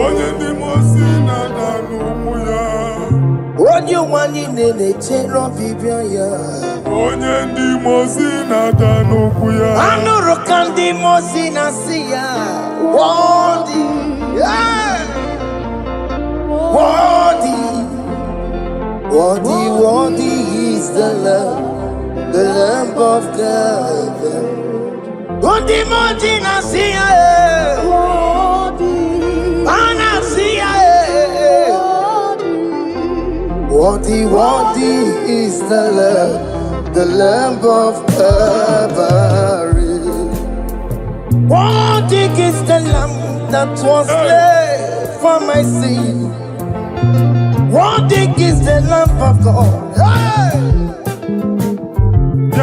Onye ndị mosi na-ada n'ụkwụ ya. Onye nwanyị na-echere ọbịbịa ya. Onye ndị mosi na-ada n'ụkwụ ya. Anụrụ ka ndị mosi na-asị ya. Worthy, worthy, worthy is the Lamb of God. Undi moji na siya ana siya Worthy is the Lamb of Calvary. Worthy is the Lamb that was slain for my sin. Worthy is the Lamb of God.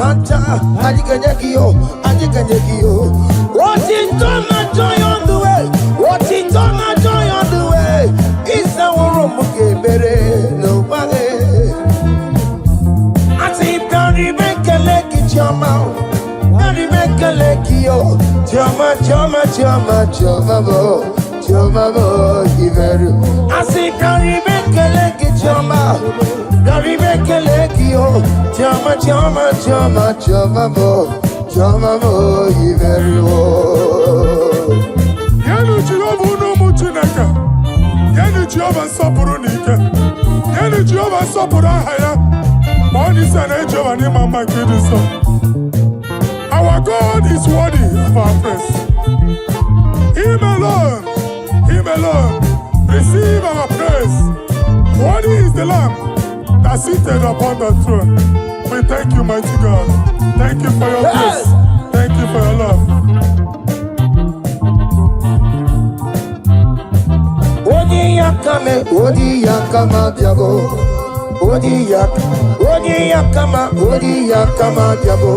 tanta, Adikanyakio, Adikanyakio. What is done, joy on the way? What is done, joy on the way? It's our room, nobody. I see Barry make a leg in your mouth. Barry make a leg, yo. Jama, Jama, Jama, Jama, Jama, I see Barry make a leg in your mouth. Barry make a leg, yo. Jama, Jama, Jama, Jama, Jama, very well. Yanu Jehovah no muchinaka. Yanu Jehovah sapuronika. Yanu Jehovah sapurahaya. Money sana Jehovah ni mama kidiso. Our God is worthy of our praise. Him alone, receive our praise. Worthy is the Lamb that seated upon the throne. We thank you, mighty God. Thank you for your grace. Thank you for your love. Odi yakama diabo. Odi yakama diabo. Odi yakama diabo.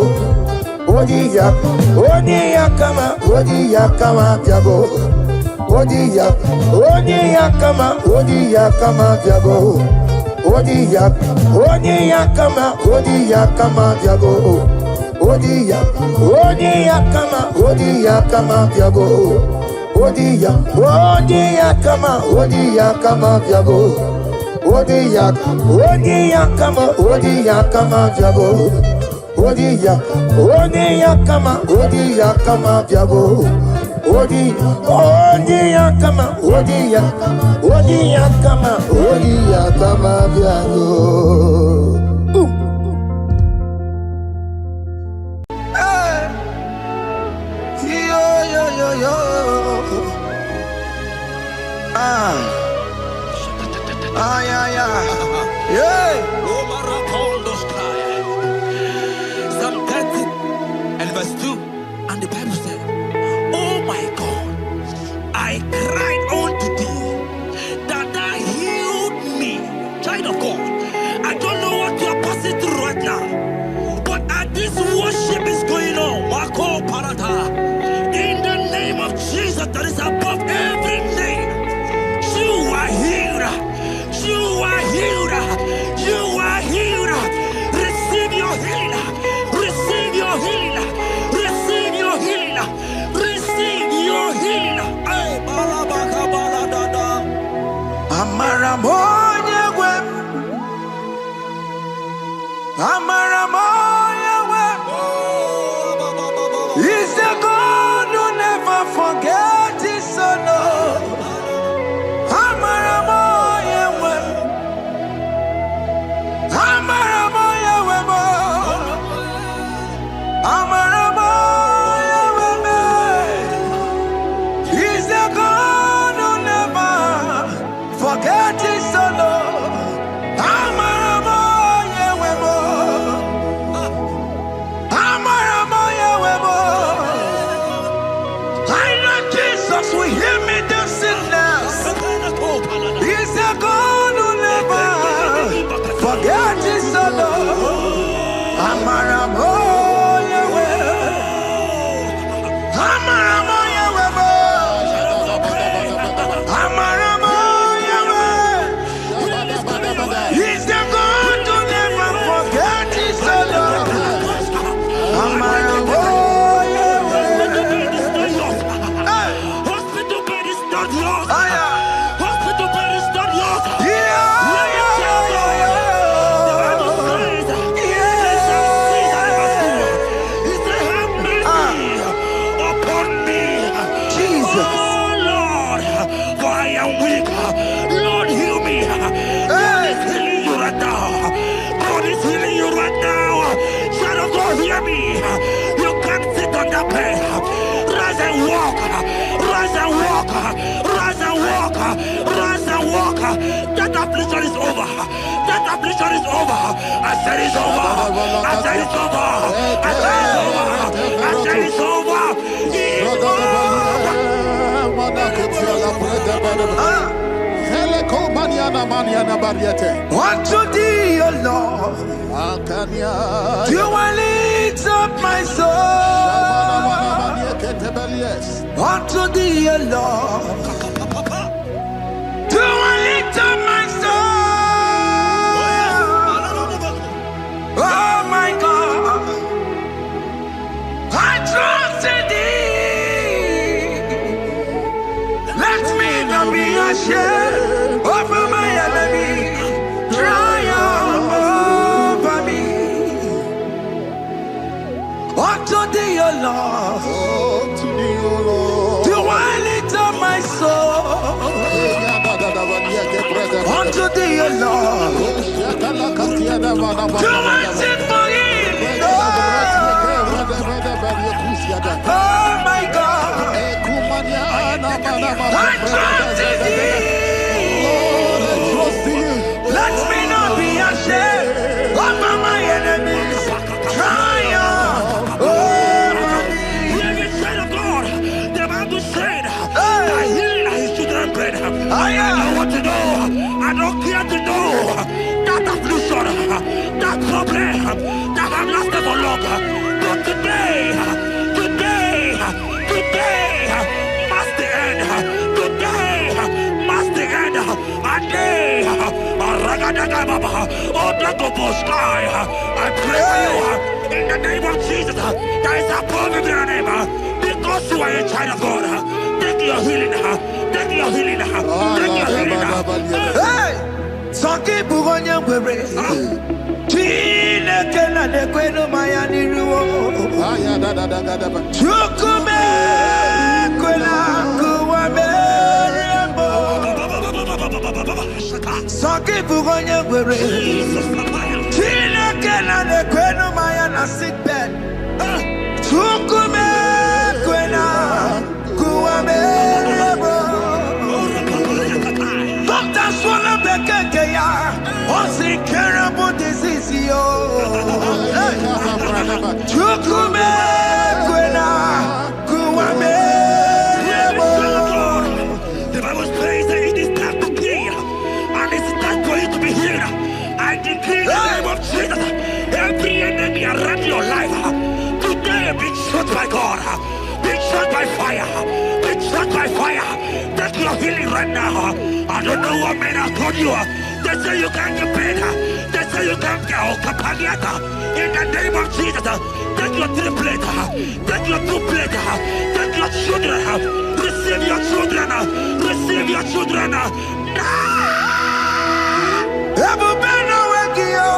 Odi yakama diabo. Odi yakama diabo. Odi yakama diabo. Odi yakama diabo. Odi yakama diabo. Odi yakama diabo. Odi yakama diabo. Psalm 30 and verse 2, and the Bible said, "Oh my God, I cried unto thee, that thou healed me." Child of God, I don't know what you are passing through right now, but as this worship is going on, Wako Parata, in the name of Jesus that is above every name, you are healed. You are healed. You are healed. Receive your healing. Receive your healing. Receive your healing. Receive your healing. Amaramoya web. Amaramoya web. He's the God who never forgets his son. Amaramoya web. Amaramoya web. Amaramoya web. He's the God who never forget his son. Amaramoya web. Amaramoya web. I know Jesus will hear me the sickness. He's the God who never forget his son. Amaramoya web. Amaramoya web. Amaramoya web. He's the God who never forget his son. Amaramoya web. Hospital bed is not yours. Ah, yeah. Hospital bed is not yours. Yeah, hear me. You can't sit on that bed. Rise and walk. Rise and walk. Rise and walk. Rise and walk. That affliction is over. That affliction is over. I said it's over. I said it's over. I said it's over. I said it's over. It's Unto thee, O Lord, do I live up my soul unto thee, O Lord. Do I lift up my soul? Oh my God, I trust in thee. Let me not be ashamed over my enemy. Triumph over me. Unto thee, O Lord. Do I lift up my soul unto thee, O Lord. Do I sing for him, Lord? Oh my God, I trust in thee. Let me not be ashamed over my enemies. Triumph over me. Every child of God, the Bible said, I heal his children bread. I don't want to know, I don't care to know that affliction, that problem that have lasted for long. But today must the end. Today must the end. And day, I pray for you in the name of Jesus. There is a problem in your name because you are a child of God. Take your healing. Take your healing. Take your healing. Hey, Sanki Bugonya Were. Tina Kena de Queno Mayani Ruo. Chukume Quena Kuame. Sanki Bugonya Were. Tina Kena de Queno Mayana sick bed. Chukume Quena Kuame. Doctors wanna be Kenya. What's the terrible disease? Chukume Kwena Kuame. The Bible says that it is time to kill and it's time for you to be healed. I decree in the name of Jesus, every enemy around your life today be shot by God, be shot by fire, be shot by fire. Take your healing right now. I don't know what men have told you. They say you can't get paid. They say you can't get Okapagiata. In the name of Jesus, take your 3 plate, take your 2 plate, take your children, receive your children, receive your children. Ebubena Wegio.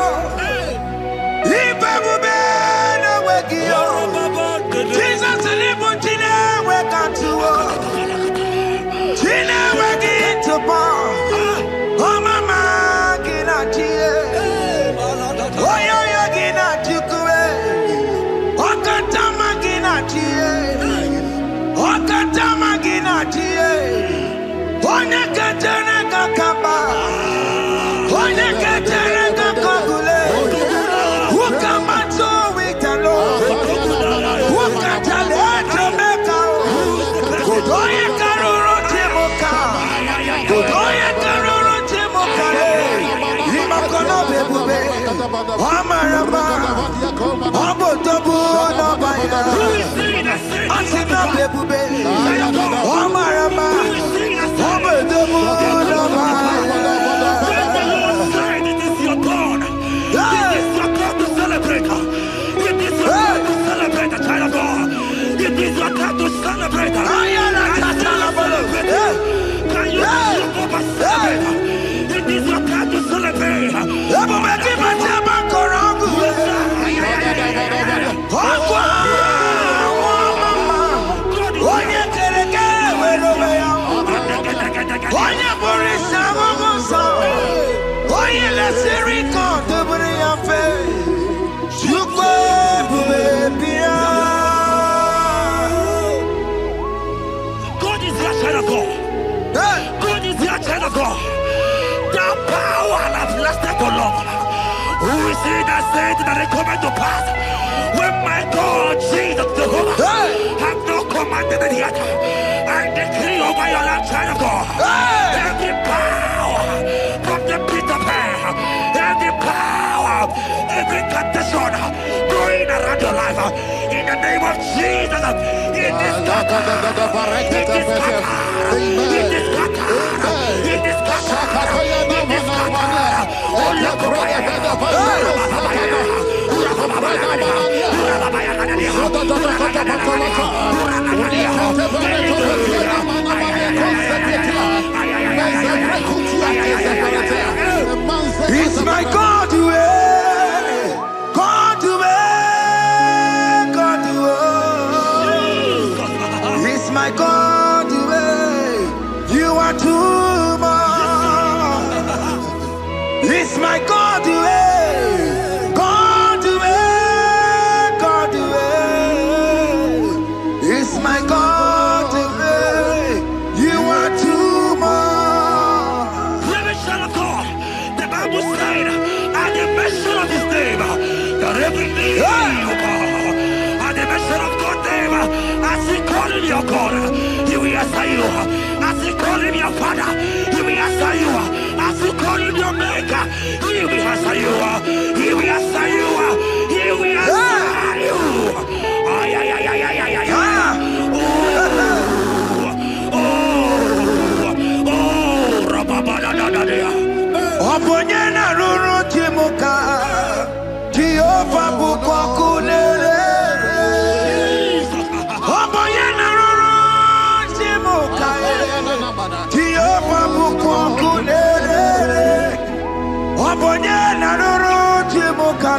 Ibebubena Wegio. Jesus Libutine Wekantuo. Tina Wegi to Paul. Oh mama Gina Chie. Oh yo Gina Chukue. Okatama Gina Chie. Okatama Gina Chie. Onya Katana Kakaba. Onya Katana Kakagule. Ukamato Witalo. Ukatale Jamaica. Oya Karoro Timoka. Oya Karoro Timoka. Imakono Bebube. Amarama. Abotobu Nabaya. Asina Bebube. Amarama. Abotobu Nabaya. It is your turn. It is your turn to celebrate. It is your turn to celebrate, the child of God. It is your turn to celebrate. Can you celebrate? It is your turn to celebrate. God is your child of God. God is your child of God. The power has lasted so long. Who is he that said that it coming to pass? When my God, Jesus Jehovah, have not commanded it yet. I decree over your life, child of God. Every power from the pit of hell, every power, every condition going around your life, In the name of Jesus, it is It's my God to God to God to It's my God to you are too much. It's my God to God to God to It's my God to you are too much. The Bible said, at the mention of his name, that every knee will bow. At the mention of God's name, as he call him your God, he will answer you. As he call him your Father, he will answer you. As he call him your Maker, he will answer you. He will answer you. He will answer you. Ay, ay, ay, ay, ay, ay, ay. Oponyena ruru timuka Jehova bukokulele Oponyena ruru timuka Jehova bukokulele Oponyena ruru timuka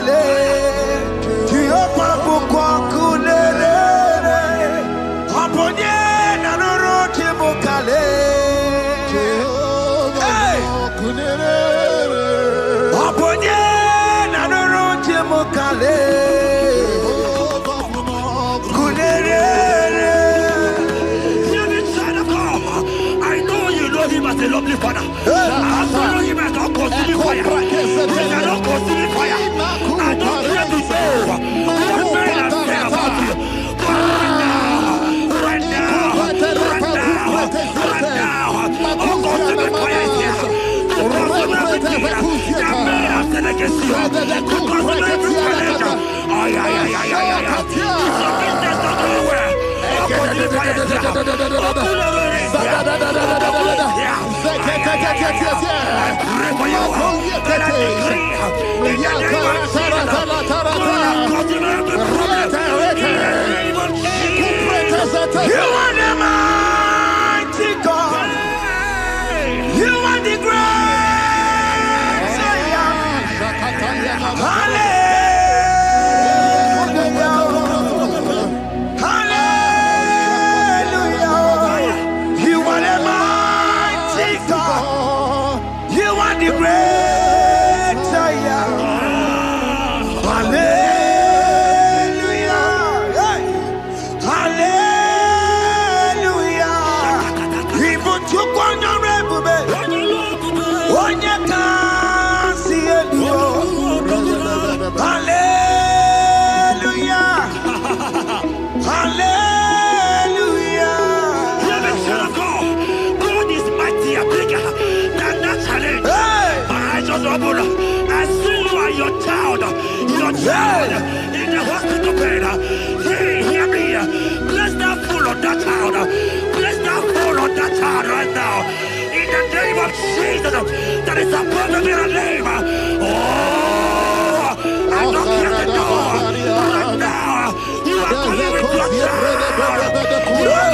Jehova bukokulele Oponyena ruru timuka I know you know him as a lovely father. I also know him as a consuming fire. He is a not consuming fire. I don't care to know what men have said about you. But right now, all consuming fire is here. To consume everything that men have said against you. To consume every challenge. Ay, ay, ay, ay, ay, ay. It's your business not going well. All consuming fire is here. You are the mighty God. You are the great Hallelujah. Hallelujah. You are the mighty God. You are the great Hallelujah. Hallelujah. Even to Hallelujah. Hallelujah. God is mighty and bigger than that challenge. I just humble. I see you are your child in the hospital bed. Hear me. Bless that fool on that child. Bless that fool on that child right now. In the name of Jesus, that is above the mirror name. I don't hear the door. Right now, you are coming with your child. You are coming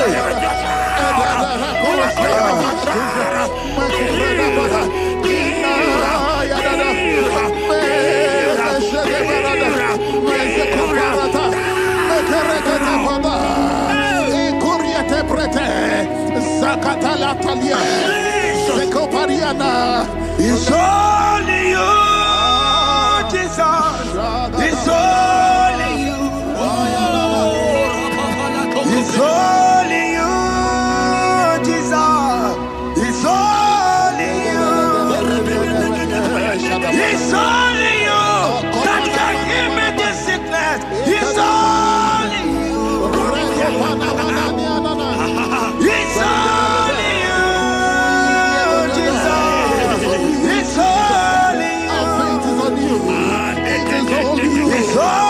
with your child. You are coming with your It's only you, Jesus. It's only you. It's only you, Jesus. It's only you. It's only you that can give me this sickness. It's only you. It's only you, Jesus. It's only you. It's only you.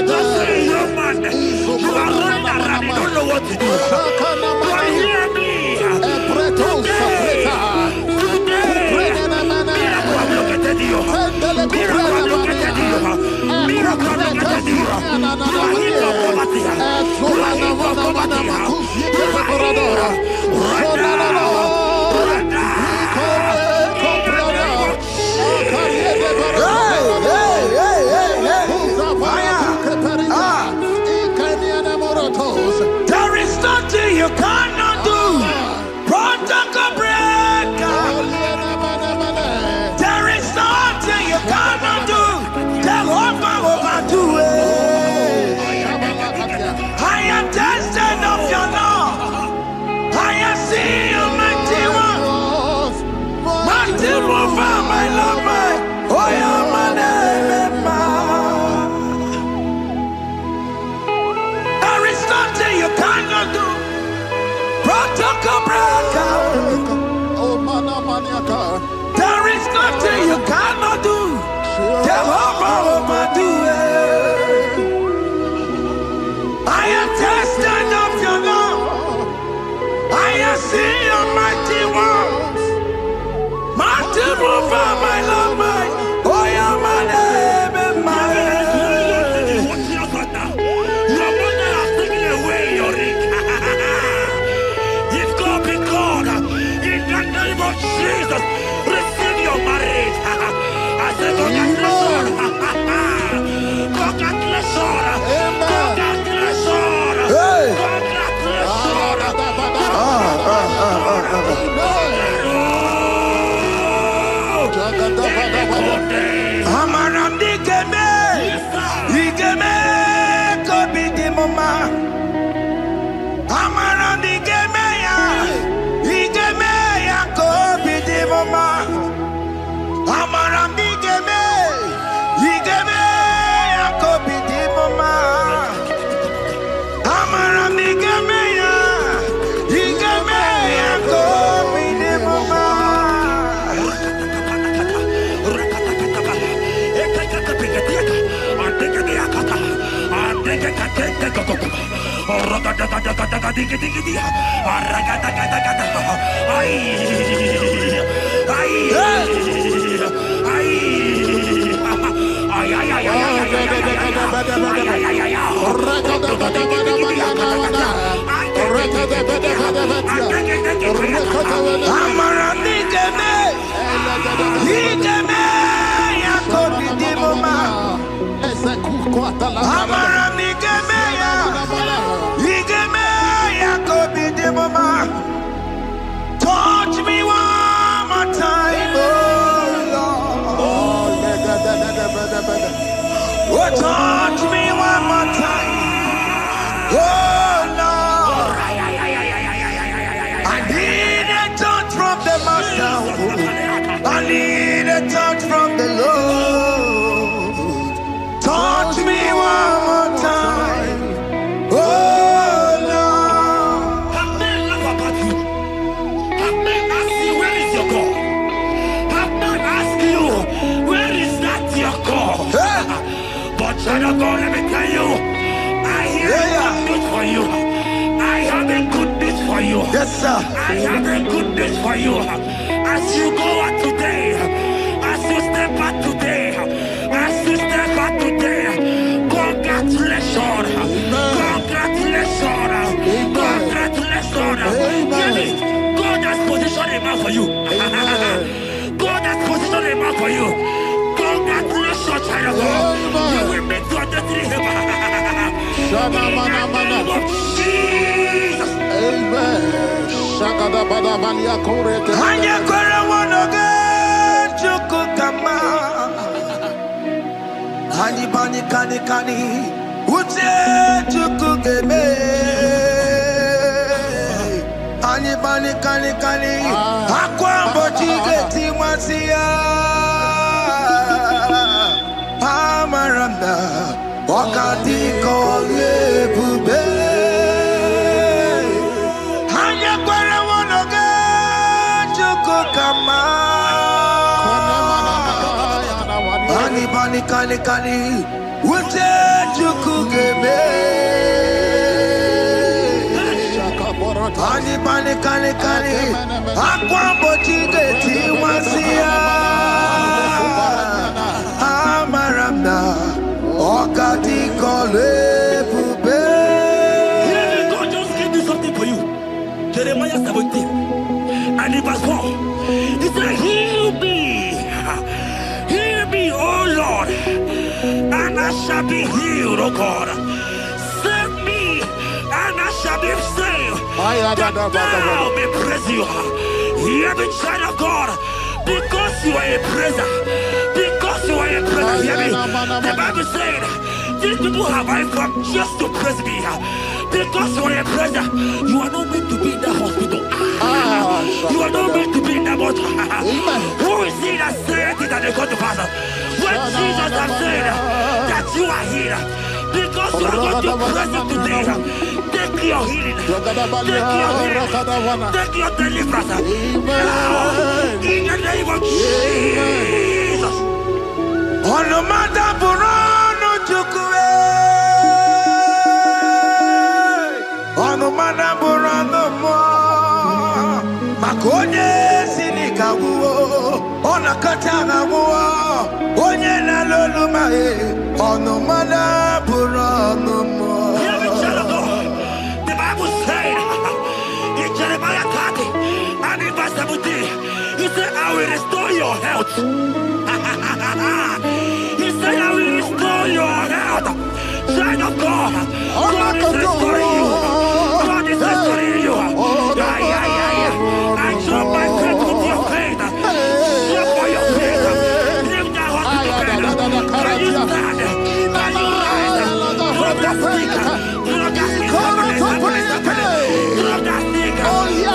just see you, man. You are running around. You don't know what to do. But hear me. There is nothing you cannot do. Protocol breaker. There is nothing you cannot do. Jehovah overdo it. I am tested of your law. I have seen you, mighty one. Mighty mover, my love, my. Oh, yeah, my name, there is nothing you cannot do. Protocol breaker. There is nothing you cannot do. Jehovah overdo it. I am tested of your love. I have seen your mighty ones. Mighty mover, my love, my. Oh, yeah, my name, my. Your mother has taken away your ring. If God be God, in the name of Jesus, receive your marriage. I say congratulations. Congratulations. Congratulations. Hey. Congratulations. Amaram digeme, digeme, kobi di mama. Amaram digeme ya, digeme ya, kobi di mama. Amaram digeme, digeme ya, kobi di mama. Amaram digeme ya, digeme ya, kobi di mama. Touch me one more time, oh Lord. Oh, touch me one more time, oh Lord. I need a touch from the Master. I need a touch from the Lord. Touch me one more time, oh Lord. Have men laugh about you. Have men ask you, where is your God? Have men ask you, where is that your God? But child of God, let me tell you, I hear a good news for you. I have a good news for you. Yes, sir. I have a good news for you. As you go out today, as you step out today, as you step out today, congratulations. Congratulations. Congratulations. Hear me. God has positioned a man for you. God has positioned a man for you. Congratulations, child of God. You will make your destiny helper. In the name of Jesus. Amen. Hanya kwara wanoge chukukama. Hani bani kani kani uche chukukeme. Hani bani kani kani akwambo chigeti masia. Amaranda wakati kole bube. Hanya kwara wanoge kani Uche chukugeme Kani Akwambo chigeti wasia Amaramna Okati kole pube. God just gave me something for you. Jeremiah 17 and in verse 4. He said, heal me, O Lord, and I shall be healed, O God. Save me, and I shall be saved. That thou may praise you. Hear me, child of God, because you are a praiser. Because you are a praiser, hear me. The Bible said, these people have I come just to praise me. Because you are a praiser, you are not meant to be in the hospital. You are not meant to be in the motor. Who is he that said it that they go to pass? When Jesus has said that you are healed, because you are going to praise him today, take your healing, take your deliverance. In the name of Jesus. On the matter Burano Chukwe. On the matter Burano Mo. Makonye Sinikawo. On a Katana Mo. Onye na Lolumae. On the matter Burano Mo. The Bible said in Jeremiah 30 and in verse 17, he said, I will restore your health. He said, I will restore your health. Child of God, God is restoring you. God is restoring you. I show my faith with your faith. Show for your faith. Leave that hospital bed. Can you stand? Can you rise? Drop that stick. Drop that stick. Drop that stick. Drop that stick. Drop that stick. Drop it.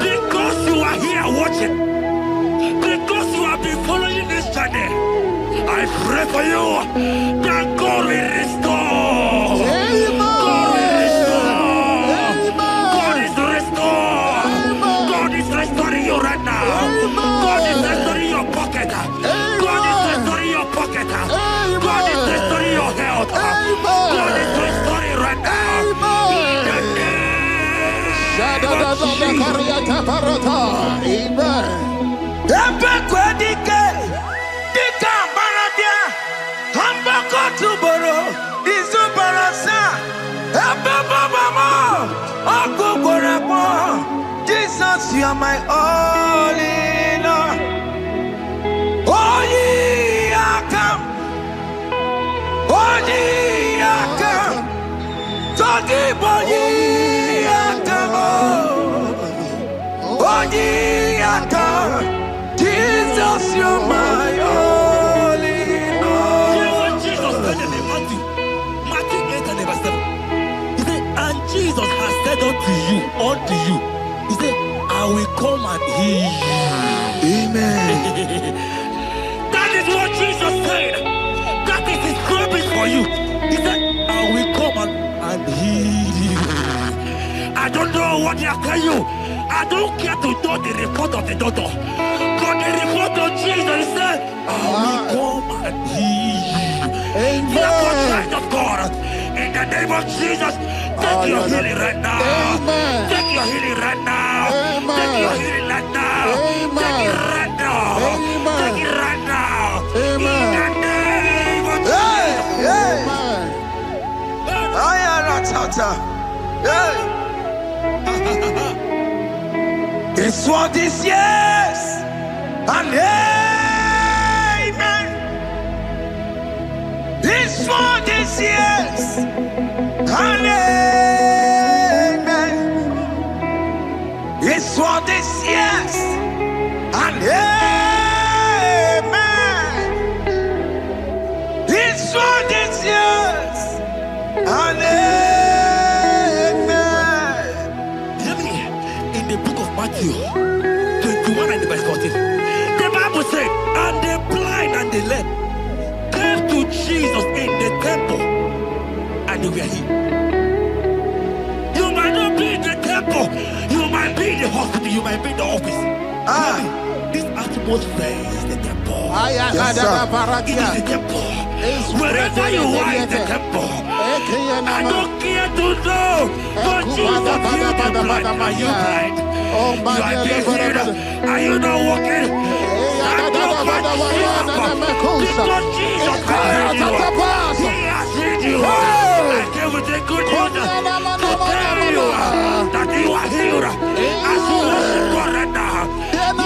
Because you are here watching, because you have been following this journey, I pray for you that God will restore. God will restore. God is restored. God is restoring you right now. God is restoring your pocket. God is restoring your pocket. God is restoring your health. God is restoring right now. Jesus, you are my all in all. Oh, yeah, come. Oh, yeah, come. Talking about yeah, come. Oh, yeah, come. Jesus, you are my all in all. You know what Jesus said in Matthew 8 and verse 7? He said, and Jesus has said unto you, he said, I will come and heal you. Amen. That is what Jesus said. That is his promise for you. He said, I will come and heal you. I don't know what they are telling you. I don't care to know the report of the doctor. But the report of Jesus, he said, I will come and heal you. Therefore, child of God, in the name of Jesus, take your healing right now. Amen. Take your healing right now. Amen. Take your healing right now. Amen. Take it right now. Amen. Take it right now. Amen. In the name of Hey, Jesus. hey. Amen. I am not tata. Hey. His word is yes and amen. His word is yes and amen. His word is yes and amen. His word is yes and amen. Hear me. In the book of Matthew 21 and verse 14, the Bible said, and the blind and the lame came to Jesus in the temple, and they were healed. You might not be in the temple, you might be in the hospital, you might be in the office. This atmosphere is the temple. Yes, sir. It is the temple. Wherever you are in the temple, I don't care to know, but Jesus healed the blind. Are you blind? You are being healed. Are you not walking? Stand up and because Jesus has healed you. He has healed you. I came with the good news to tell you that you are healed. As you worship God right now,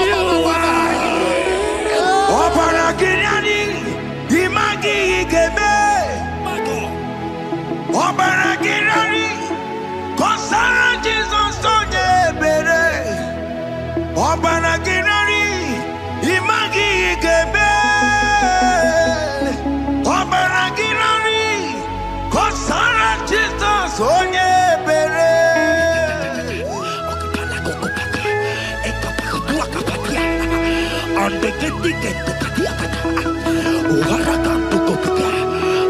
you are healed. Obarakirani, imagi igeme. My God. Obarakirani, kosara Jesus onye ebere. Obarakirani, imagi igeme. Obarakirani, kosara Jesus onye ebere.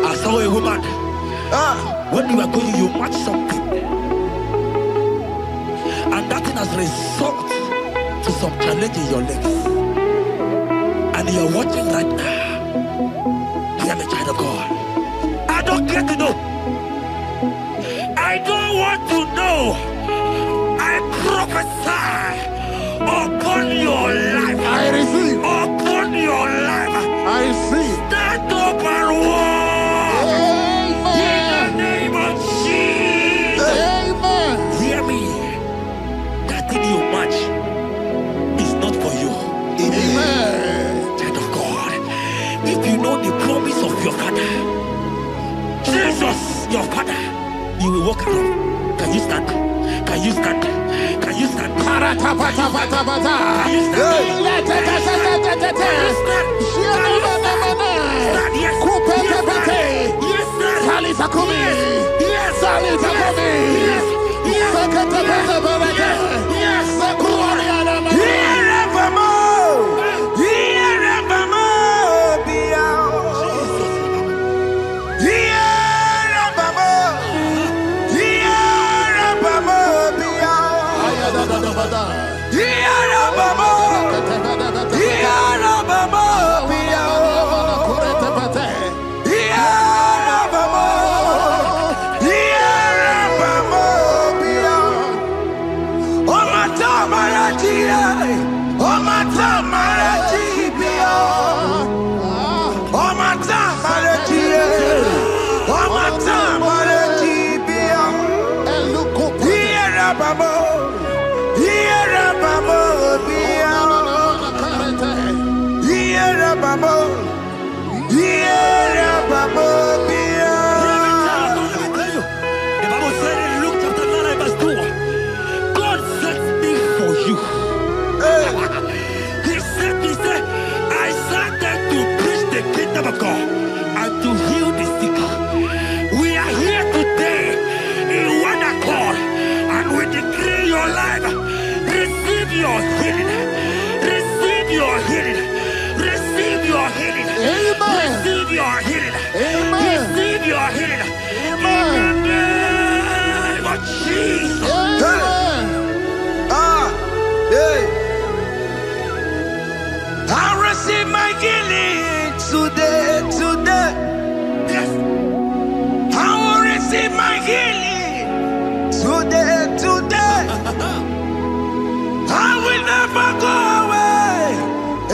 I saw a woman. When you are going, you match something, and that thing has resulted to some challenge in your legs, and you are watching right now. I am a child of God. I don't care to know. I don't want to know. I prophesy upon your life. I receive. Upon your life. I receive. Stand up and walk. In the name of Jesus. Amen. Hear me. That thing you match is not for you. Amen. Child of God. If you know the promise of your father, Jesus, your father, you will walk around. Can you stand? Can you stand? Can you stand? Can you stand? Can you stand? Yes. Yes, sir. Yes, sir. Yes. Of God and to heal the sick. We are here today in one accord, and we decree your life. Receive your healing. Receive your healing. Receive your healing. Amen. Receive your healing. Amen. Receive your healing. Amen. In the name of Jesus. Amen. I receive my healing today. Yes. I will receive my healing today. I will never go away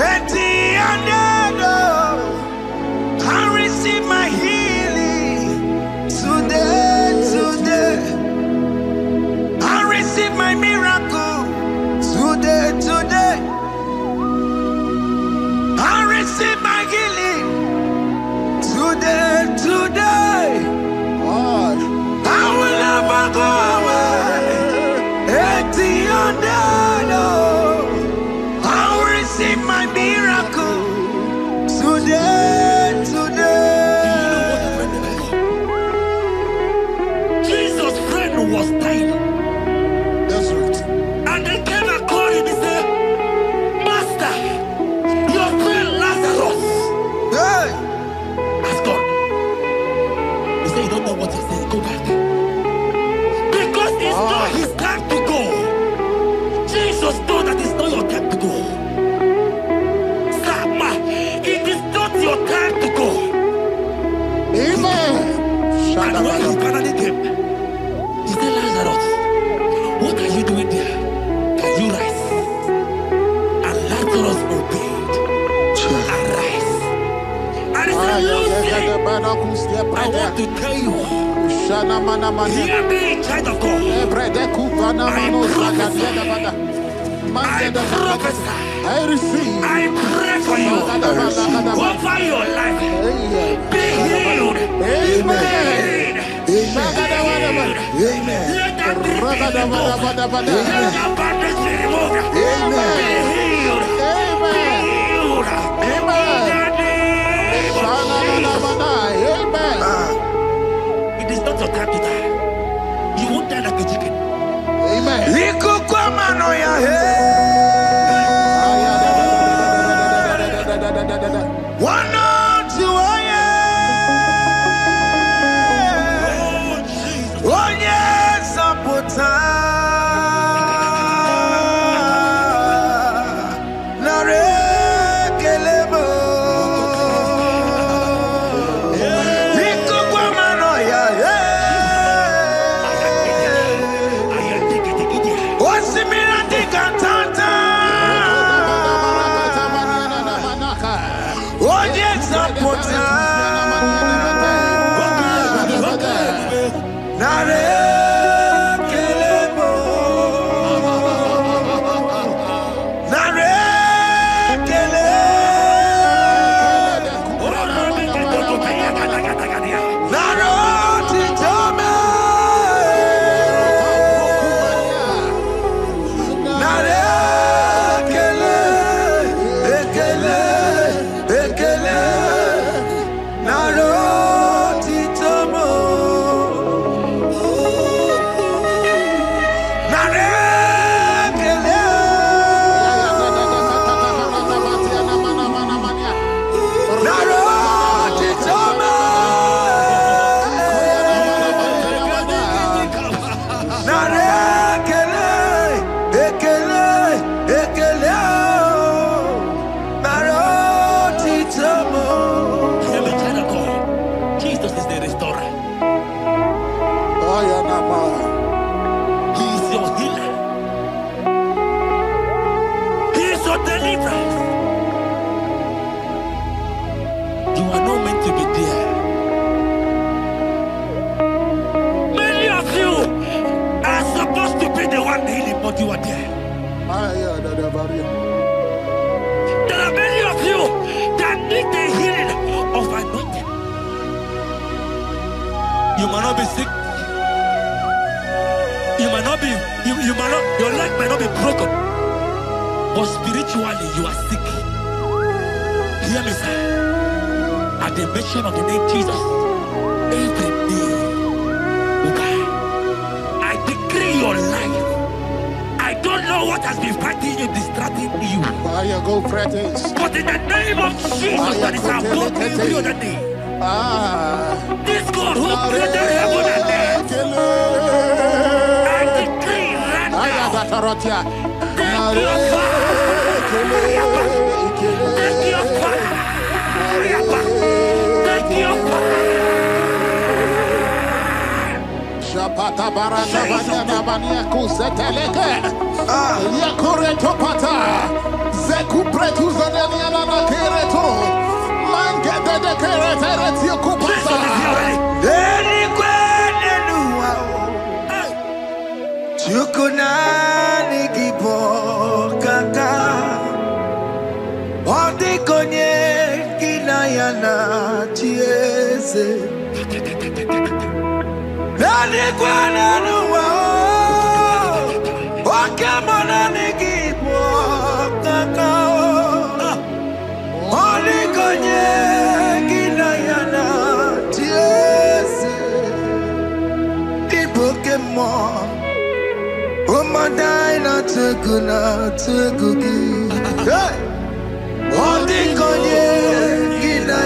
empty-handed. I receive my healing today. I receive my miracle today. Hey. Ask God. You say you don't know what you're saying. Go back. Because it's not his time to go. Jesus knows that it's not your time to go. Sama, it is not your time to go. Amen. And when he finally came, he said, Lazarus, what are you doing there? Can you rise? And Lazarus obeyed. Arise. And he said, Lucy, I want to tell you, hear me, child of God. I receive. I pray for you. Over your life. Be healed. Amen. Amen. Let that be removed. Let that badness be removed. Be healed. Be healed. It is not your time to die. You won't die like a chicken. Amen. There are many of you that need the healing of anointing. You might not be sick. You might not be, you might not, your leg might not be broken. But spiritually you are sick. Hear me, sir. At the mention of the name Jesus, every knee will bow. I decree your life. I don't know what has been fighting you, distracting you. But in the name of Jesus, that is above every other name. This God who created heaven and earth, I decree right now, take your fire. Take your fire. Take your fire. Shapata barana banana bania kuseteleke. Yakureto pata. Zeku pretu zaneliana na kereto. Mangete de kerete yakupasa. Deni kwene nuwa. Chukunani gibo kaka. Odi konye kinayana chiese. Deni kwene nuwa. Oke Muo gibo kaka. Odi konye kinayana chiese. Oke Muo. Umadina tugugi. Hey! Odi konye gina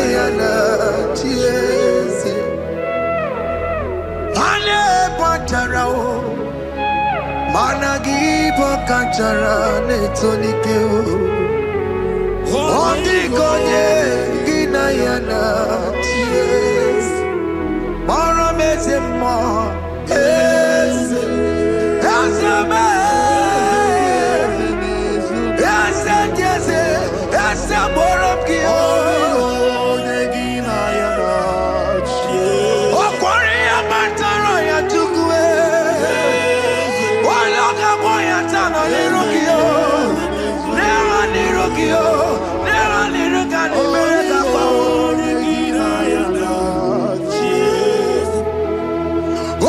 kachara netonike Ondikonye gina yana Yes Mara meze mo Yes Yes me Yes yes Yes moram ki Onye gina yana Okwari ya matara ya tukwe Waloka boya tano nirukio Nera nirukio Nera niruka nimereka kwa Onegina yana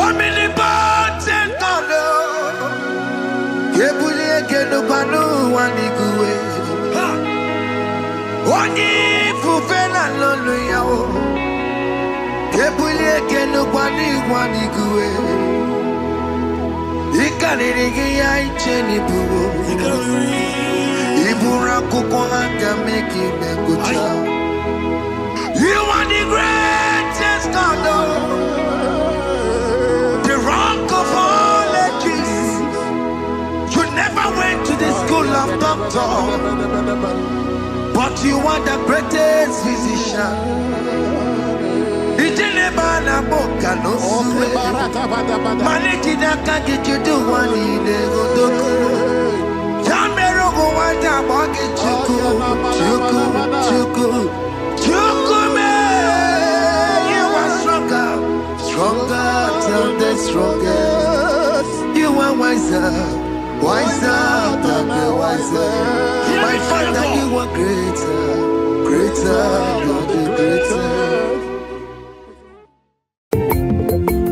Omnipotent God Kebulie kenupanu waniguwe Onyi fufena lolu yao Kebulie kenupanu waniguwe Ikanirigi ya icheni buwo Ibura kuko hanga meki mekucha You are the greatest God The rock of all ages You never went to the school of doctor But you are the greatest physician Bana boka no suwe Maniki daka gijudu wani negodoku Chamero go wata boki chuku Chuku me You are stronger than the strongest You are wiser than the wiser My Father you are greater than the greatest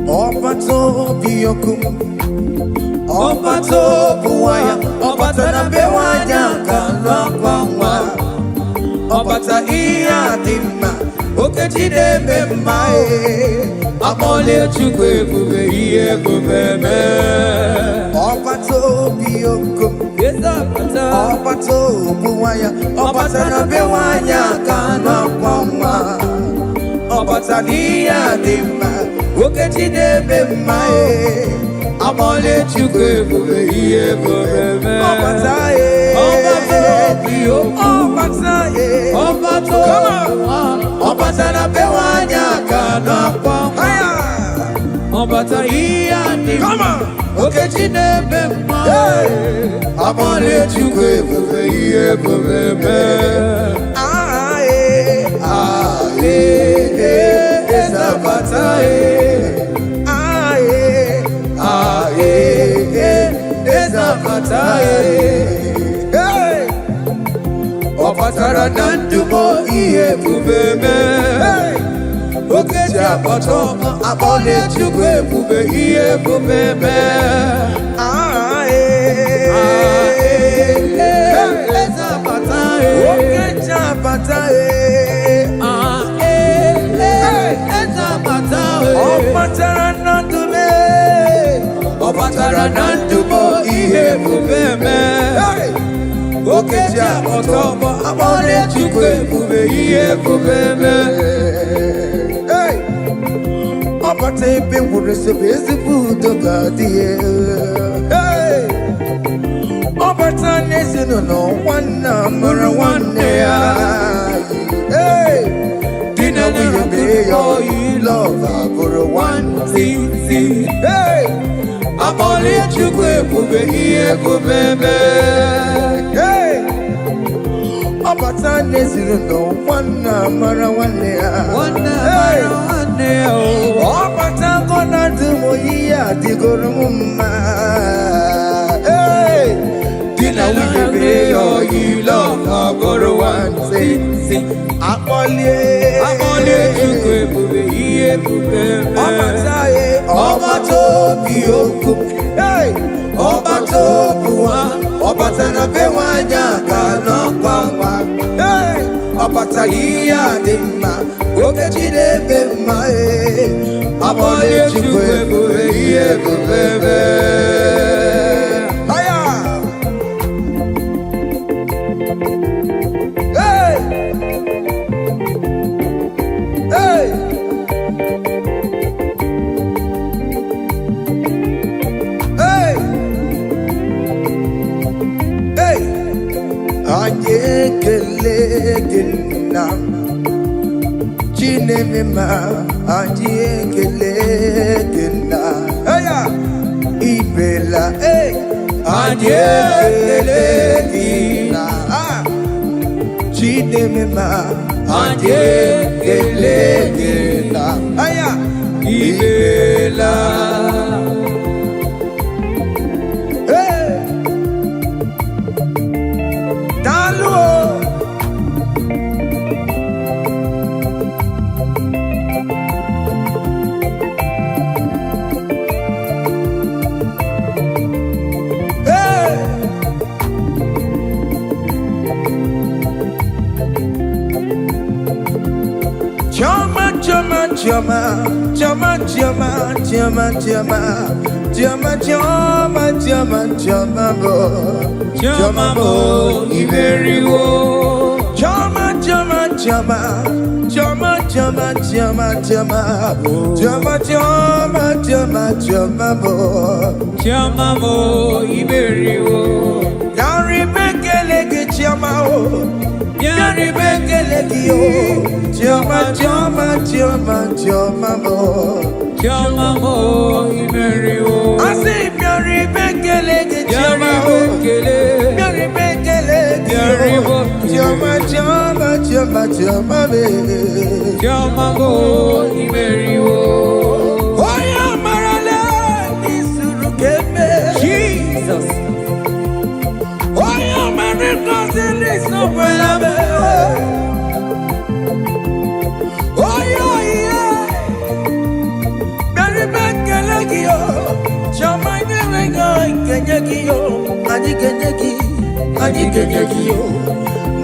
Obato biyokum Obato buwaya Obata na bewanya kalakwa Obata iya dimma Oke jide memae Amole chukwe kube iye kubeme Obato biyokum Obato buwaya Obata na bewanya kalakwa Obata iya dimma Oke jide memae Amole chukwe kube iye kubeme Obata Obata na bewanya kana kwa Obata iya ni Oke jide memae Amole chukwe kube iye kubeme Ezabata Opatara nandumo iye kubeme Oke jabato abole chukwe kube iye kubeme Ezabata Oke jabata Ezabata Opatara nandume Opatara nandumo iye kubeme Oke jabato abole chukwe kube iye kubeme Opata ebe nwere sebe ezigbo dogadiye Opata n'ezinụlọ nwanne mara nwanne ya Dina nwunye mee ya oyi love abụrụ nwanne Abole chukwe kube iye kubeme Opata n'ezinụlọ nwanne mara nwanne ya Opata gona dumo iya digoro mma Dina nwunye mee ya oyi love abụrụ nwanne Akpọlie chukwe kube iye kubeme Obata obi oku Obata obuwa Obata na bewanya kana kwa Obata iya dimma Oke jide bemma Abole chukwe kube iye kubeme na Chinemema Adiekele Kena Aya Ibela Adiekele Kena Chinemema Adiekele Kena Aya Ibela Chama, chama, chama, chama, chama, chama, chama, chama, chama, bo, chama, bo, Iberiwo. Chama, chama, chama, chama, chama, chama, chama, chama, chama, chama, chama, bo, chama, bo, Iberiwo. Yari bekele ke chama o. Yari bekele ki o. Chama, chama, chama, chama, mo. Chama, mo, Iberiwo. I say, Yari bekele ke chama o. Yari bekele ki o. Chama, chama, chama, chama, me. Chama, mo, Iberiwo. Oya marale nisuru keme. Jesus. Oya marale nisuru keme.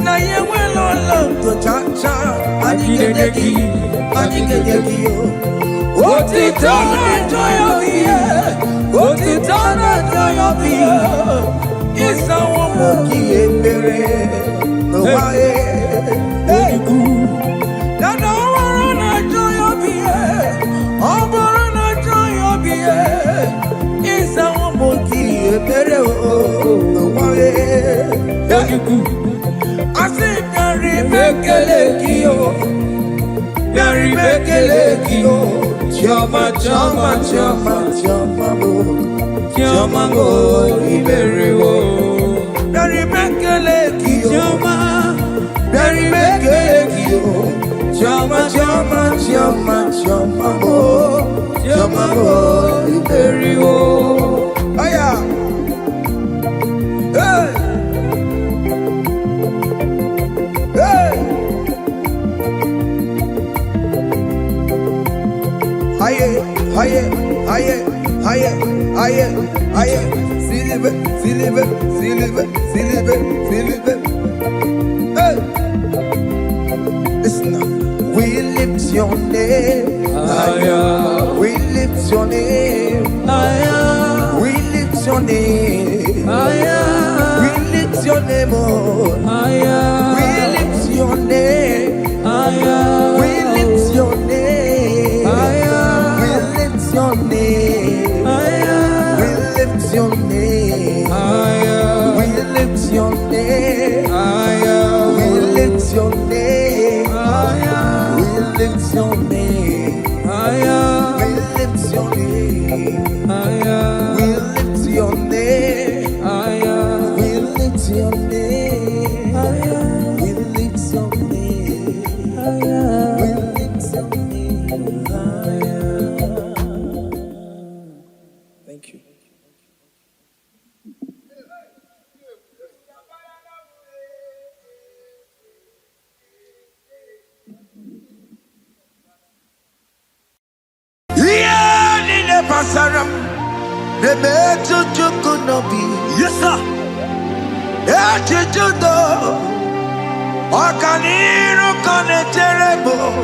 Na yewelo lo chacha adigedeki otitana joyo biye otitana joyo biye isa wo moki ebere no wae oyiku na no na joyo biye oboro na joyo biye isa wo moki ebere no wae oyiku ase nyari bekele kiyo nyari bekele kiyo chama chama chama chama mo chama mo Iberiwo nyari bekele kiyo chama nyari bekele kiyo chama chama chama chama mo chama mo Iberiwo aya hey. Aye, Silver. Hey, listen now. We lift your name higher. We lift your name higher. We lift your name higher. We lift your name higher. We lift your name higher. We lift your name higher. Your name higher. We lift your name higher. We lift your name higher. We lift your name higher. We lift your name higher. We lift your name higher. We lift your name higher. We lift your name higher. We lift your name higher. We lift your name higher. Thank you. Yes, sir.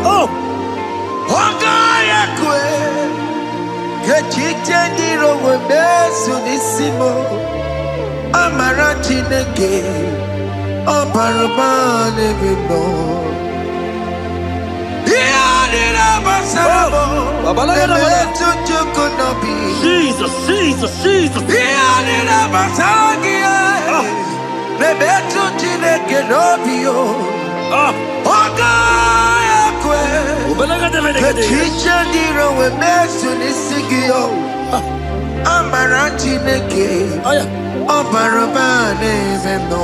Oh. Amara Chineke, Oparubane Bino. Jesus. Oh. teacher diro we mesu nisigio. Amara Chineke. Obarobane zendo.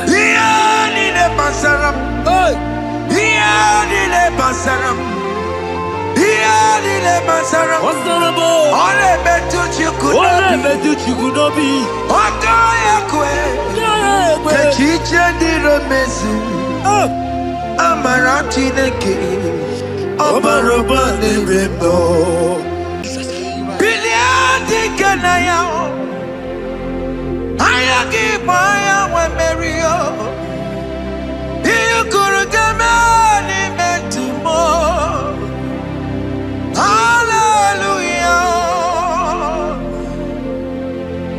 Yani le pasaram. Yani le pasaram. Yani le pasaram. Ole betu chikunobi. Oto yakwe. Teacher diro mesu. Amara Chineke. Obarobane zendo. Biliadi kanaya. Ayagi maya we merio. You could get me to more. Hallelujah.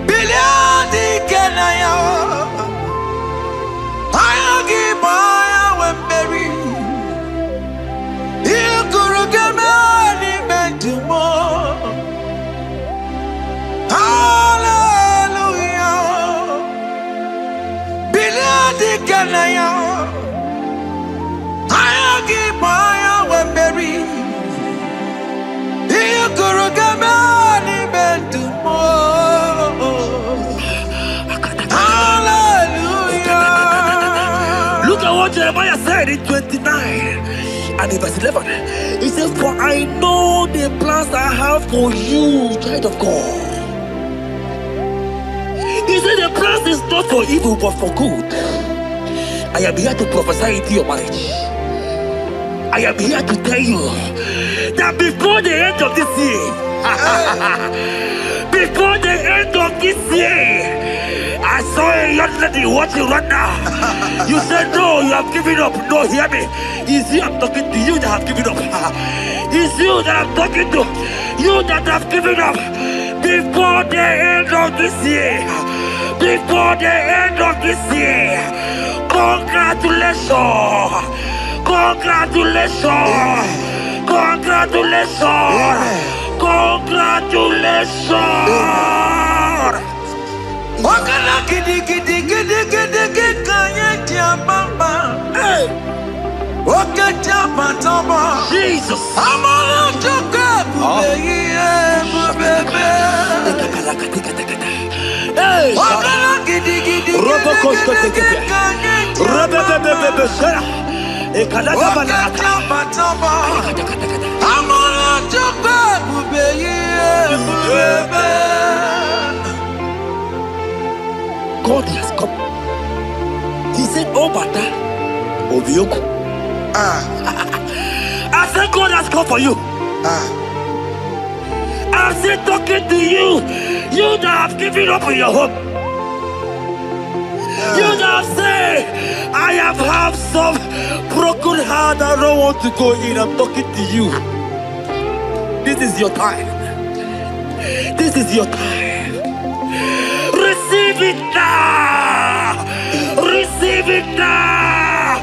Biliadi kanaya. Ayagi maya we merio. You could get me to more. Hallelujah. Biliadi kanaya. Ayagi maya we meri. You could get me to more. Hallelujah. Look at what Jeremiah said in 29 and in verse 11. He says, for I know the plans I have for you, child of God. He said the plans is not for evil but for good. I am here to prophesy into your marriage. I am here to tell you that before the end of this year, before the end of this year, I saw a young lady watching right now. You said no, you have given up. No, hear me. It's you I'm talking to, you that have given up. It's you that I'm talking to, you that have given up. Before the end of this year, before the end of this year, congratulations, congratulations, congratulations, congratulations. Wakala gidi kanye tiambamba. Oke tiambamba. Jesus. Amala toka bubebe. Wakala gidi kanye tiambamba. Amala toka bubebe. God has come. He said, oh, Bata, Obioku. I said, God has come for you. I said, talking to you, you that have given up on your hope. You that have said, I have some broken heart, I don't want to go in. I'm talking to you. This is your time. This is your time. Receive it now! Receive it now!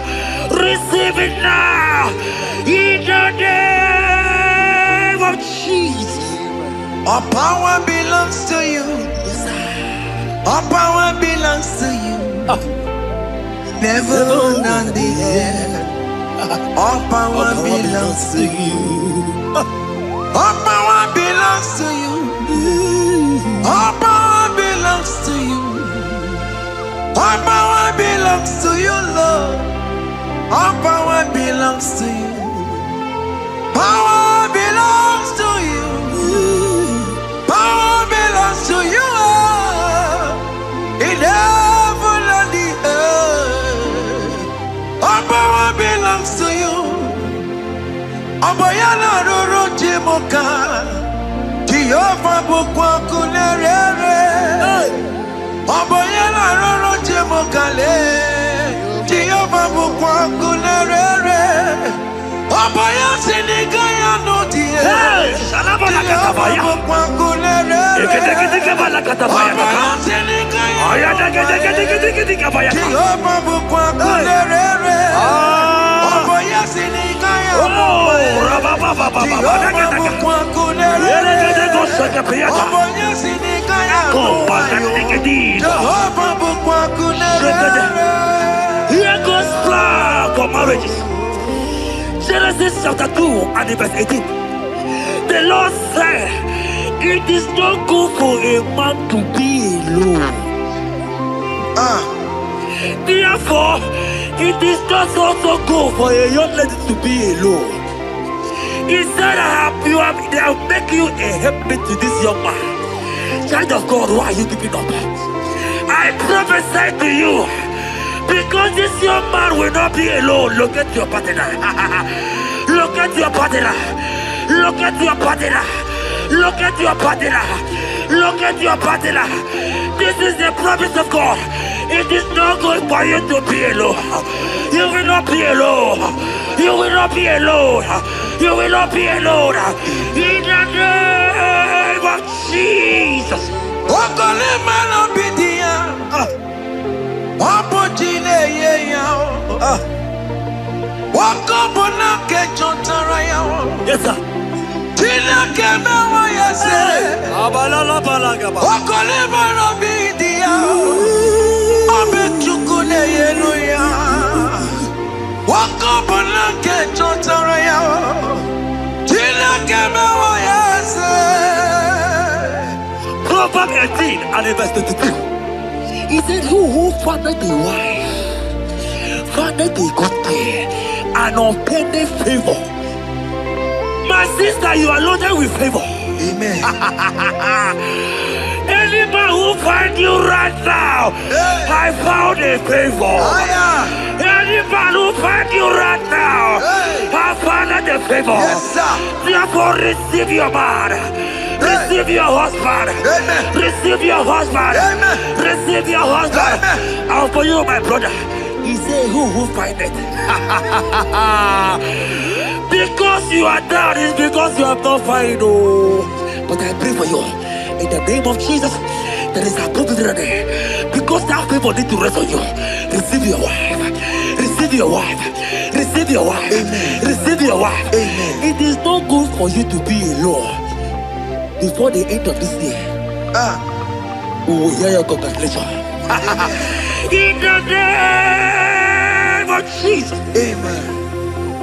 Receive it now! In the name of Jesus! All power belongs to you. All power belongs to you. Never on the air. All power belongs to you. All power belongs to you. All power belongs to you. All power belongs to you, Lord. All power belongs to you. Power belongs to you. Power belongs to you. In heaven and the earth. All power belongs to you. Abayana roro jimoka. Jehovah bukwa kunerere. Abayana roro jimokale. Jehovah bukwa kunerere. Abaya sinigaya no die. Shalabala katabaya. Bukwa kunerere. Bala katabaya. Abaya sinigaya. Ayada kabaya. Jehovah bukwa kunerere. Abaya sinigaya. Rababa. Jehovah bukwa kunerere. Abaya sinigaya. Jehovah bukwa kunerere. Here goes plan for marriages. Genesis chapter 2 and verse 18. The Lord said, it is not good for a man to be alone. Therefore, it is not also good for a young lady to be alone. He said, they will make you a helpmate to this young man. Child of God, why are you giving up? I prophesy to you, because this young man will not be alone. Look at your partner. Look at your partner. Look at your partner. Look at your partner. Look at your partner. This is the promise of God. It is not good for you to be alone. You will not be alone. You will not be alone. You will not be alone. In the name of Jesus. Yes, sir. Proverbs 18 and verse 22. He said, who findeth a wife findeth a good thing and obtaineth favor. My sister, you are loaded with favor. Amen. Any man who finds you right now, I found a favor. Any man who finds you right now, I found a favor. Yes, sir. Therefore, receive your man. Receive your husband. Amen. Receive your husband. Amen. Receive your husband. Amen. And for you, my brother, he said, who find it? Because you are down, it's because you have not found. But I pray for you, in the name of Jesus, there is a possibility. Because that favor need to rest on you. Receive your wife. Receive your wife. Receive your wife. Amen. Receive your wife. Amen. It is not good for you to be alone. Before the end of this year, we will hear your congratulations. In the name of Jesus. Amen.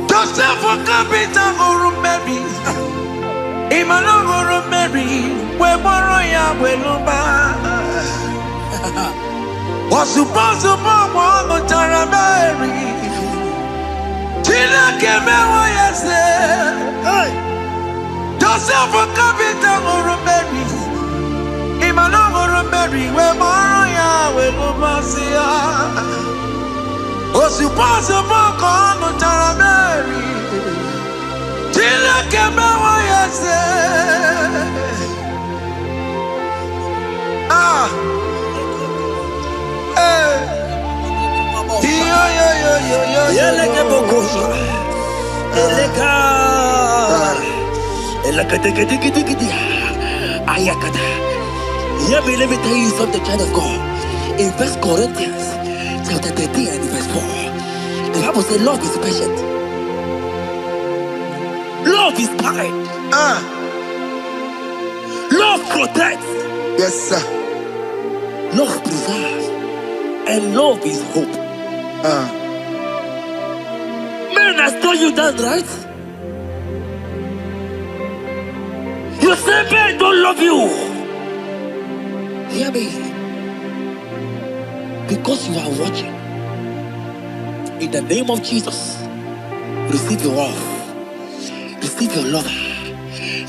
Joseph for capital or Mary. Imano or Mary. We borrow ya weluba. Was supposed to borrow Tara Mary. Tina Kemewa yase. Joseph for capital or Mary. Imano or Mary. We borrow ya weluba. Was supposed to borrow Tara Mary. Tina Kemewa yase. Let me tell you something, child of God. In 1 Corinthians chapter 13 and verse 4, the Bible says love is patient. Love is kind. Love protects. Yes, sir. Love preserves. And love is hope. Men has told you that, right? You say men don't love you. Hear me. Because you are watching. In the name of Jesus, receive your love. Receive your lover.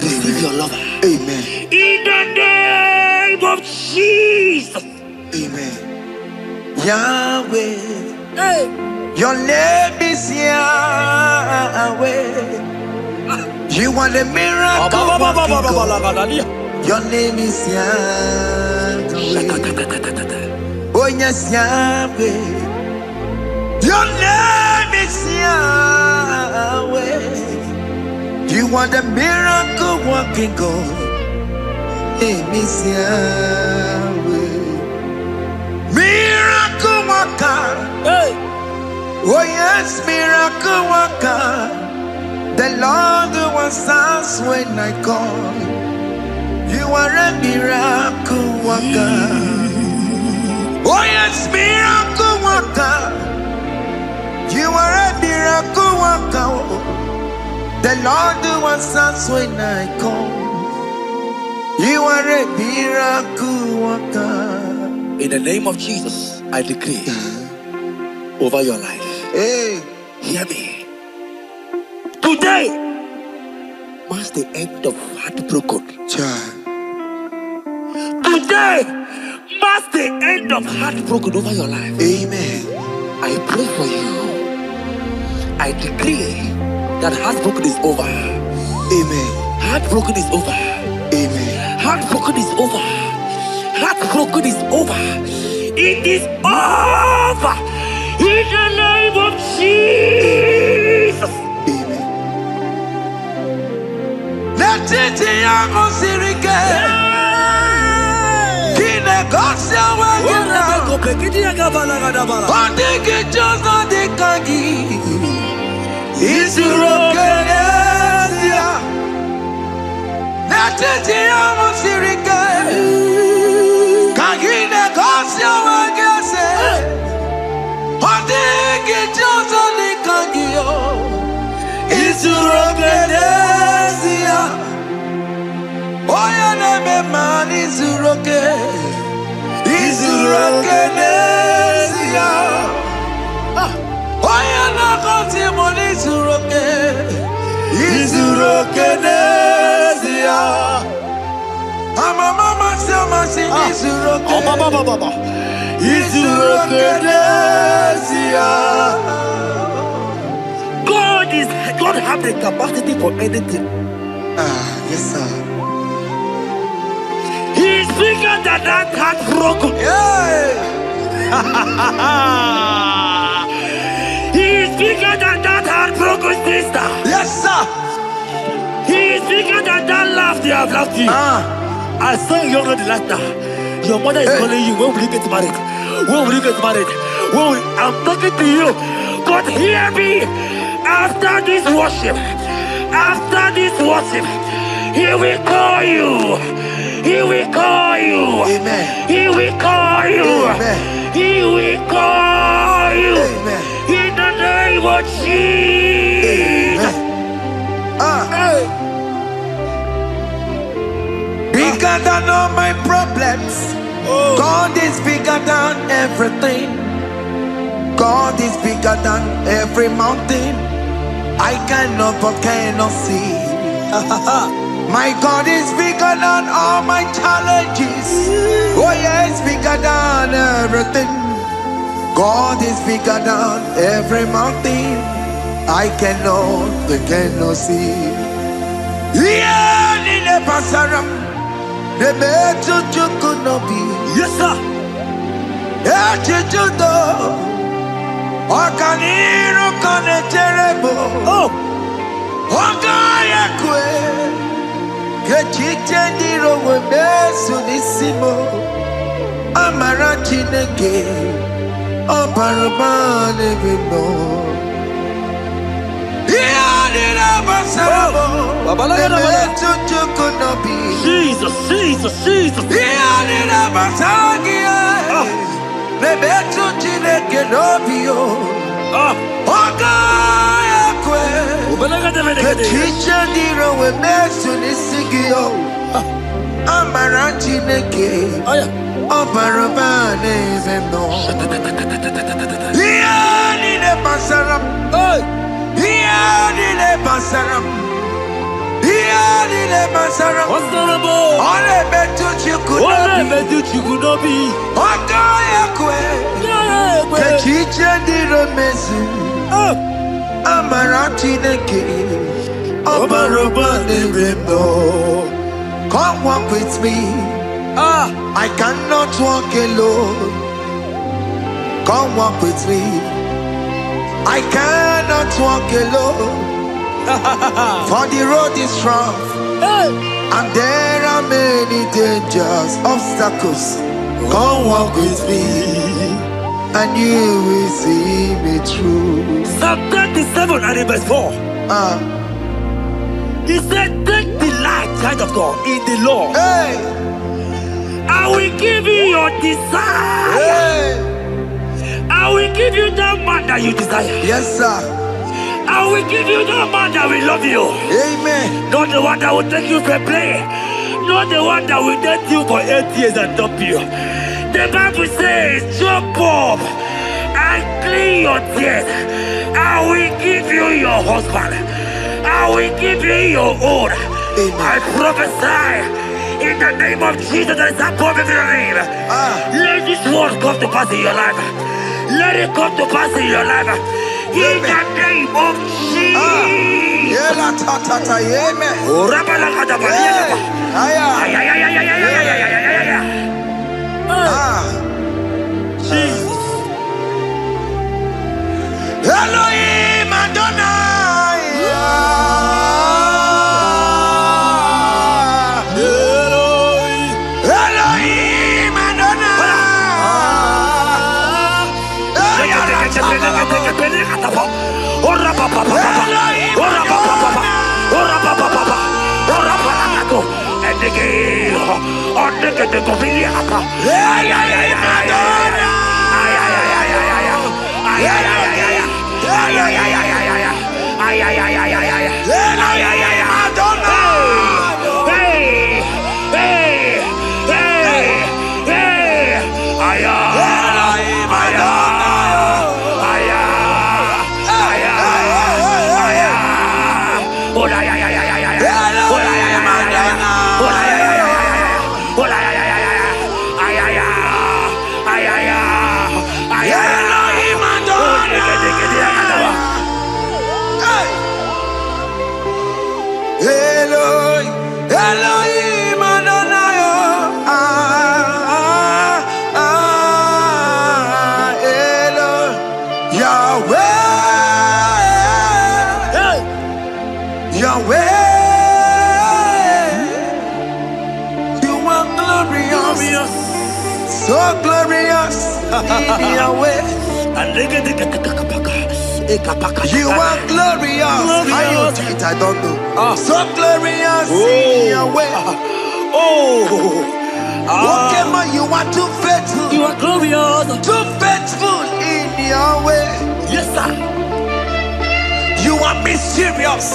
Receive your lover. Amen. In the name of Jesus. Amen. Yahweh. Hey. Your name is Yahweh. You are the miracle working God. Your name is Yahweh. Oh yes, Yahweh. Your name is Yahweh. You are the miracle working God. Name is Yahweh. Miracle worker. Hey. Oh yes, miracle worker. The Lord who answers when I call. You are a miracle worker. Oh yes, miracle worker. You are a miracle worker. The Lord who answers when I call. You are a miracle worker. In the name of Jesus, I decree over your life. Hey, hear me. Today marks the end of heartbroken. child. Today marks the end of heartbroken over your life. Amen. I pray for you. I decree that heartbroken is over. Amen. Heartbroken is over. Amen. Heartbroken is over. Heartbroken is over. It is over. In the name of Jesus. Amen. Let it be a sirike. Kine gosya wagena. Ondigi jozo dikagi. Isuro kenesia. Let it be a sirike. Kine gosya wagese. Ondigi jozo dikagi. Isuro kenesia. Oya neme man isuroke. Isuroke nesia. Oya na konti mon isuroke. Isuroke nesia. Mama sama sing isuroke. Baba. Isuroke nesia. God have the capacity for anything. Yes sir. He's bigger than that heartbroken. Yeah. He's bigger than that heartbroken sister. Yes sir. He's bigger than that laugh they have laughed you. I saw you already laughter. Your mother is calling you. When will you get married? When will you get married? I'm talking to you. But hear me. After this worship, he will call you. He will call you. Amen. He will call you. Amen. He will call you. Amen. In the name of Jesus. Bigger than all my problems. God is bigger than everything. God is bigger than every mountain. I cannot but cannot see. My God is bigger than all my challenges. Oh yeah, it's bigger than everything. God is bigger than every mountain. I cannot see. Yeah, in the pasaram, the better you could not be. Yes, sir. Yeah, you Okaniru kane terebo. Oh. Okaya kwe. Kechite ndiro webesu nisimo. Amara chineke. Oparubane bimo. Iyadira basarabo. Nebetu chukunobi. Jesus. Iyadira basagia. Nebetu chineke nobio. Okaya kwe. Kechiche ndiro webesu nisigio. Amara chineke. Oparubane bimo. Iyadira basaram. Iyadira basaram. Iyadira basaram. Ole betu chikunobi. Okaya kwe. Kechiche ndiro mesu. Amara chineke. Oparubane bimo. Come walk with me. I cannot walk alone. Come walk with me. I cannot walk alone. For the road is rough. And there are many dangers, obstacles. Come walk with me. And you will see me through. Psalm 37 and verse 4. He said, take delight, child of God, in the Lord. Hey! I will give you your desire. Hey! I will give you that man that you desire. Yes, sir. I I will give you the man that will love you. Amen. Not the one that will take you to play. Not the one that will date you for 8 years and dump you. The Bible says, jump up and clean your tears. I will give you your husband. I will give you your own. I prophesy in the name of Jesus that is above every name. Let this word come to pass in your life. Let it come to pass in your life. In the name of Jesus. Jesus. Elohim Adonai. Elohim Adonai. Elohim Adonai. Yahweh, you are glorious, so glorious in Yahweh. You are glorious. How you do it, I don't know. So glorious in Yahweh. Oke Muo, you are too faithful. You are glorious. Too faithful in Yahweh. Yes, sir. You are mysterious.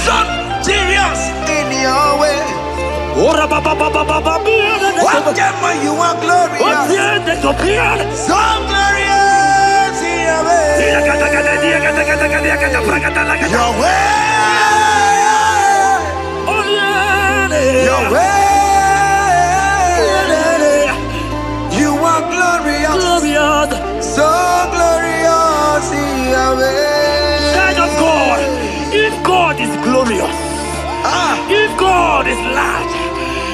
So serious in Yahweh. Oke Muo, you are glorious. So glorious in Yahweh. Yahweh. Yahweh. You are glorious. So glorious in Yahweh. Child of God, if God is glorious, if God is large,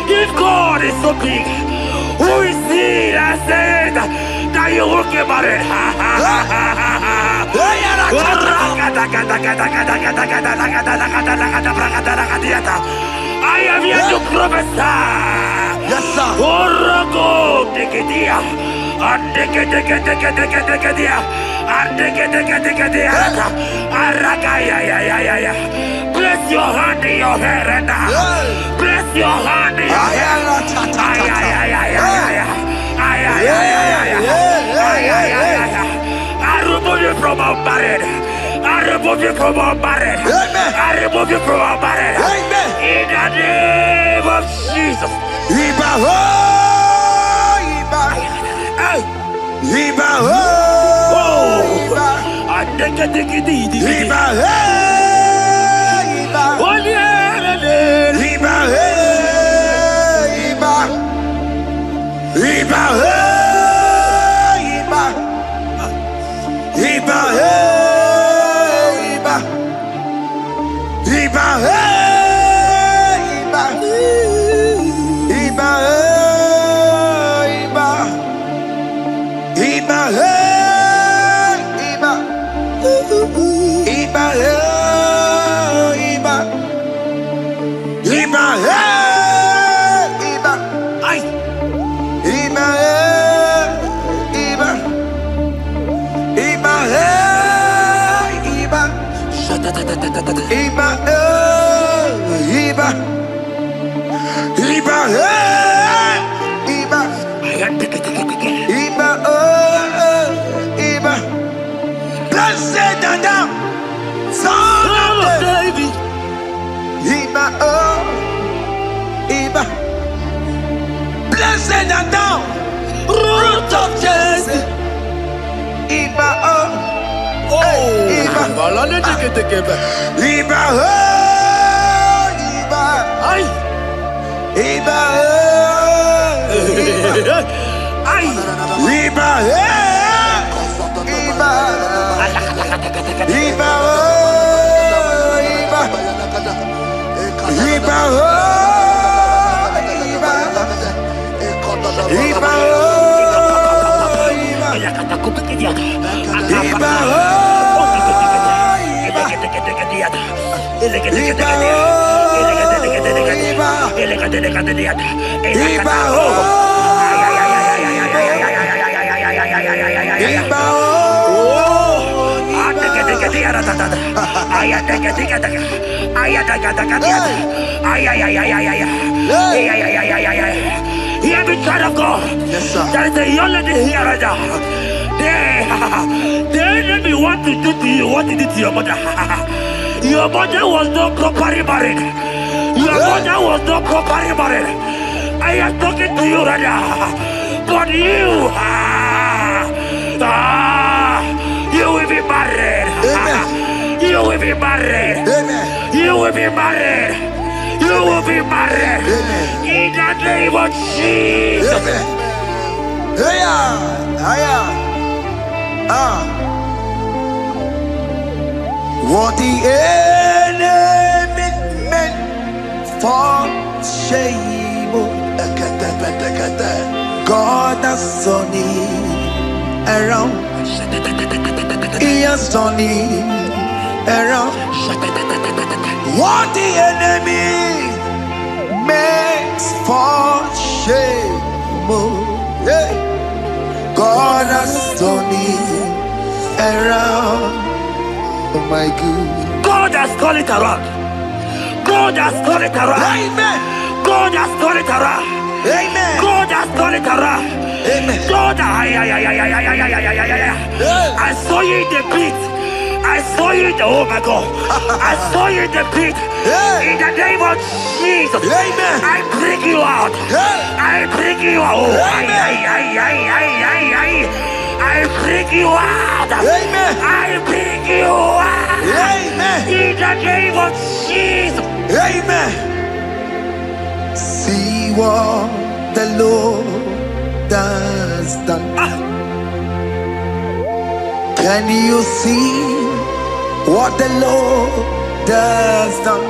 if God is so big, who is he that said that you will get married? I am here to prophesy. Yes, sir. Place your hand in your hair and place your hand in your hair. I remove you from our marriage. I remove you from our marriage. I remove you from our marriage. In the name of Jesus. Iba ho, Iba. Iba ho, Iba. Iba he, Iba. Iba he, Iba. Iba he, Iba. Iba he, Iba. Iba he, Iba. Iba he, Iba. Iba he, Iba. Iba he, Iba. Iba he, Iba. Ay. Iba he, Iba. Iba he, Iba. Iba he, Iba. Iba he, Iba. Iba, Iba. Blessed Adam, Hear me, child of God. Yes, sir. There is a young lady here right now. The enemy want to do to you what he did to your mother. Your mother was not properly married. Your mother was not properly married. I am talking to you right now. But you, you will be married. Amen. You will be married. Amen. You will be married. You will be married. Amen. In the name of Jesus. Amen. What the enemy meant for shame, God has turned it around. He has turned it around. What the enemy makes for shame, God has turned it around. Oh my God. God has turned it around. God has turned it around. Amen. God has turned it around. Amen. God has turned it around. Amen. God, I saw you in the pit. I saw you in the, oh my God. I saw you in the pit. In the name of Jesus. Amen. I bring you out. I bring you out. I bring you out. Amen. I bring you out. Amen. In the name of Jesus. Amen. See what the Lord has done. Can you see what the Lord has done?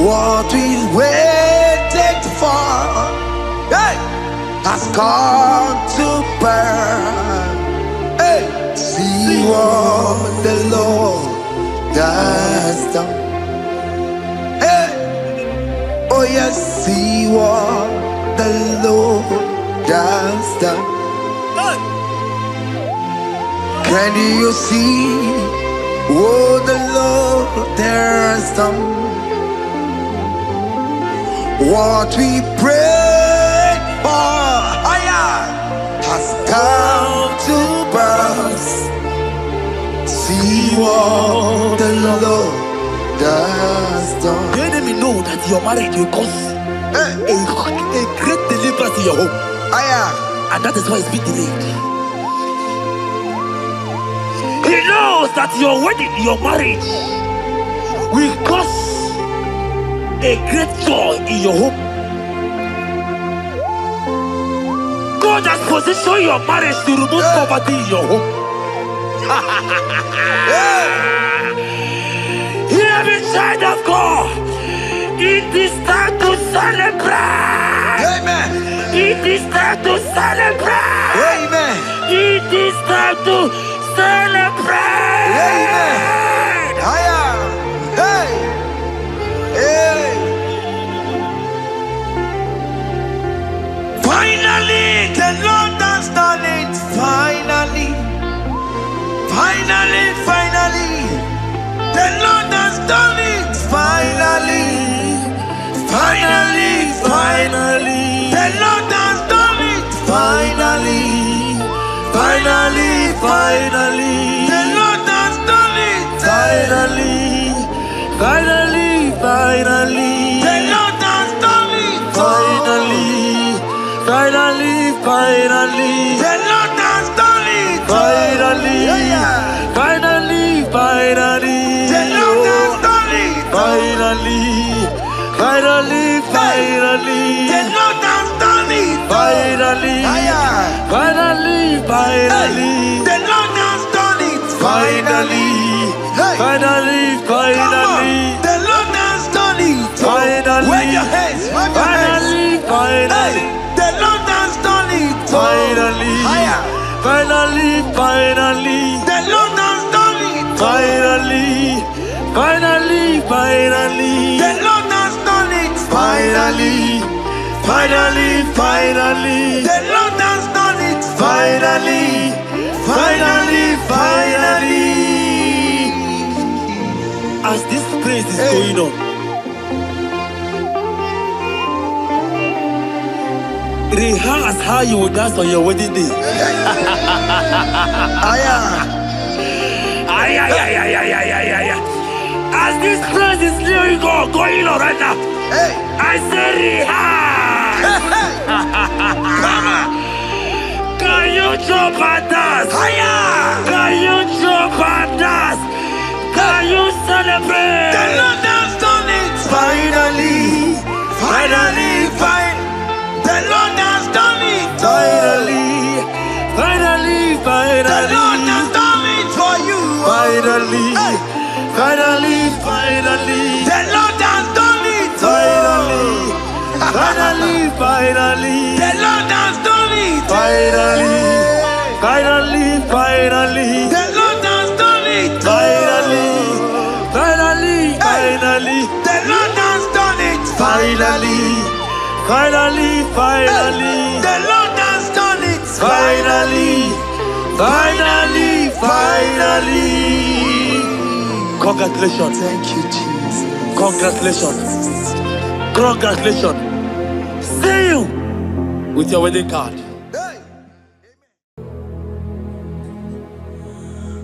What we waited for, hey, has come to pass. Hey, see what the Lord has done. Hey, oh yes, see what the Lord has done. Can you see what the Lord has done? What we prayed for has come to pass. See what the Lord has done. The enemy know that your marriage will cause a great deliverance in your home. And that is why it's been delayed. He knows that your wedding, your marriage will cause a great joy in your home. God has positioned your marriage to remove poverty in your home. Hear me, child of God. It is time to celebrate. Amen. It is time to celebrate. Amen. It is time to celebrate. Amen. Hey. Hey. Finally, the Lord has done it. Finally. Finally. The Lord has done it. Finally. The Lord has done it. Finally. The Lord has done it. Finally. The Lord has done it. Finally. The Lord has done it. Finally. finally, finally. The Lord has done it. Finally, finally, finally. The Lord has done it. Finally, finally, finally. The Lord has done it. Finally, wave your hands. Wave your hands. finally. The Lord has done it. Finally, finally, finally. The Lord has done it. Finally, finally, finally. The Lord has done it. Finally, finally, finally. The Lord has done it. Finally, finally, finally. As this praise is going on, rehearse how you will dance on your wedding day. As this praise is going on right now, I say rehearse. Can you jump and dance? Can you jump and dance? Can you celebrate? The Lord has done it. Finally, finally, The Lord has done it. finally, finally, The Lord finally. has done it for you. Finally, finally, finally. The Lord has done it. Finally, finally, finally. The Lord has done it. Finally, finally, finally. The Lord has done it. Finally, finally, finally. The Lord has done it. Finally, finally, finally. The Lord has done it. Finally, finally, finally. Congratulations. Thank you, Jesus. Congratulations. Congratulations. See you with your wedding card.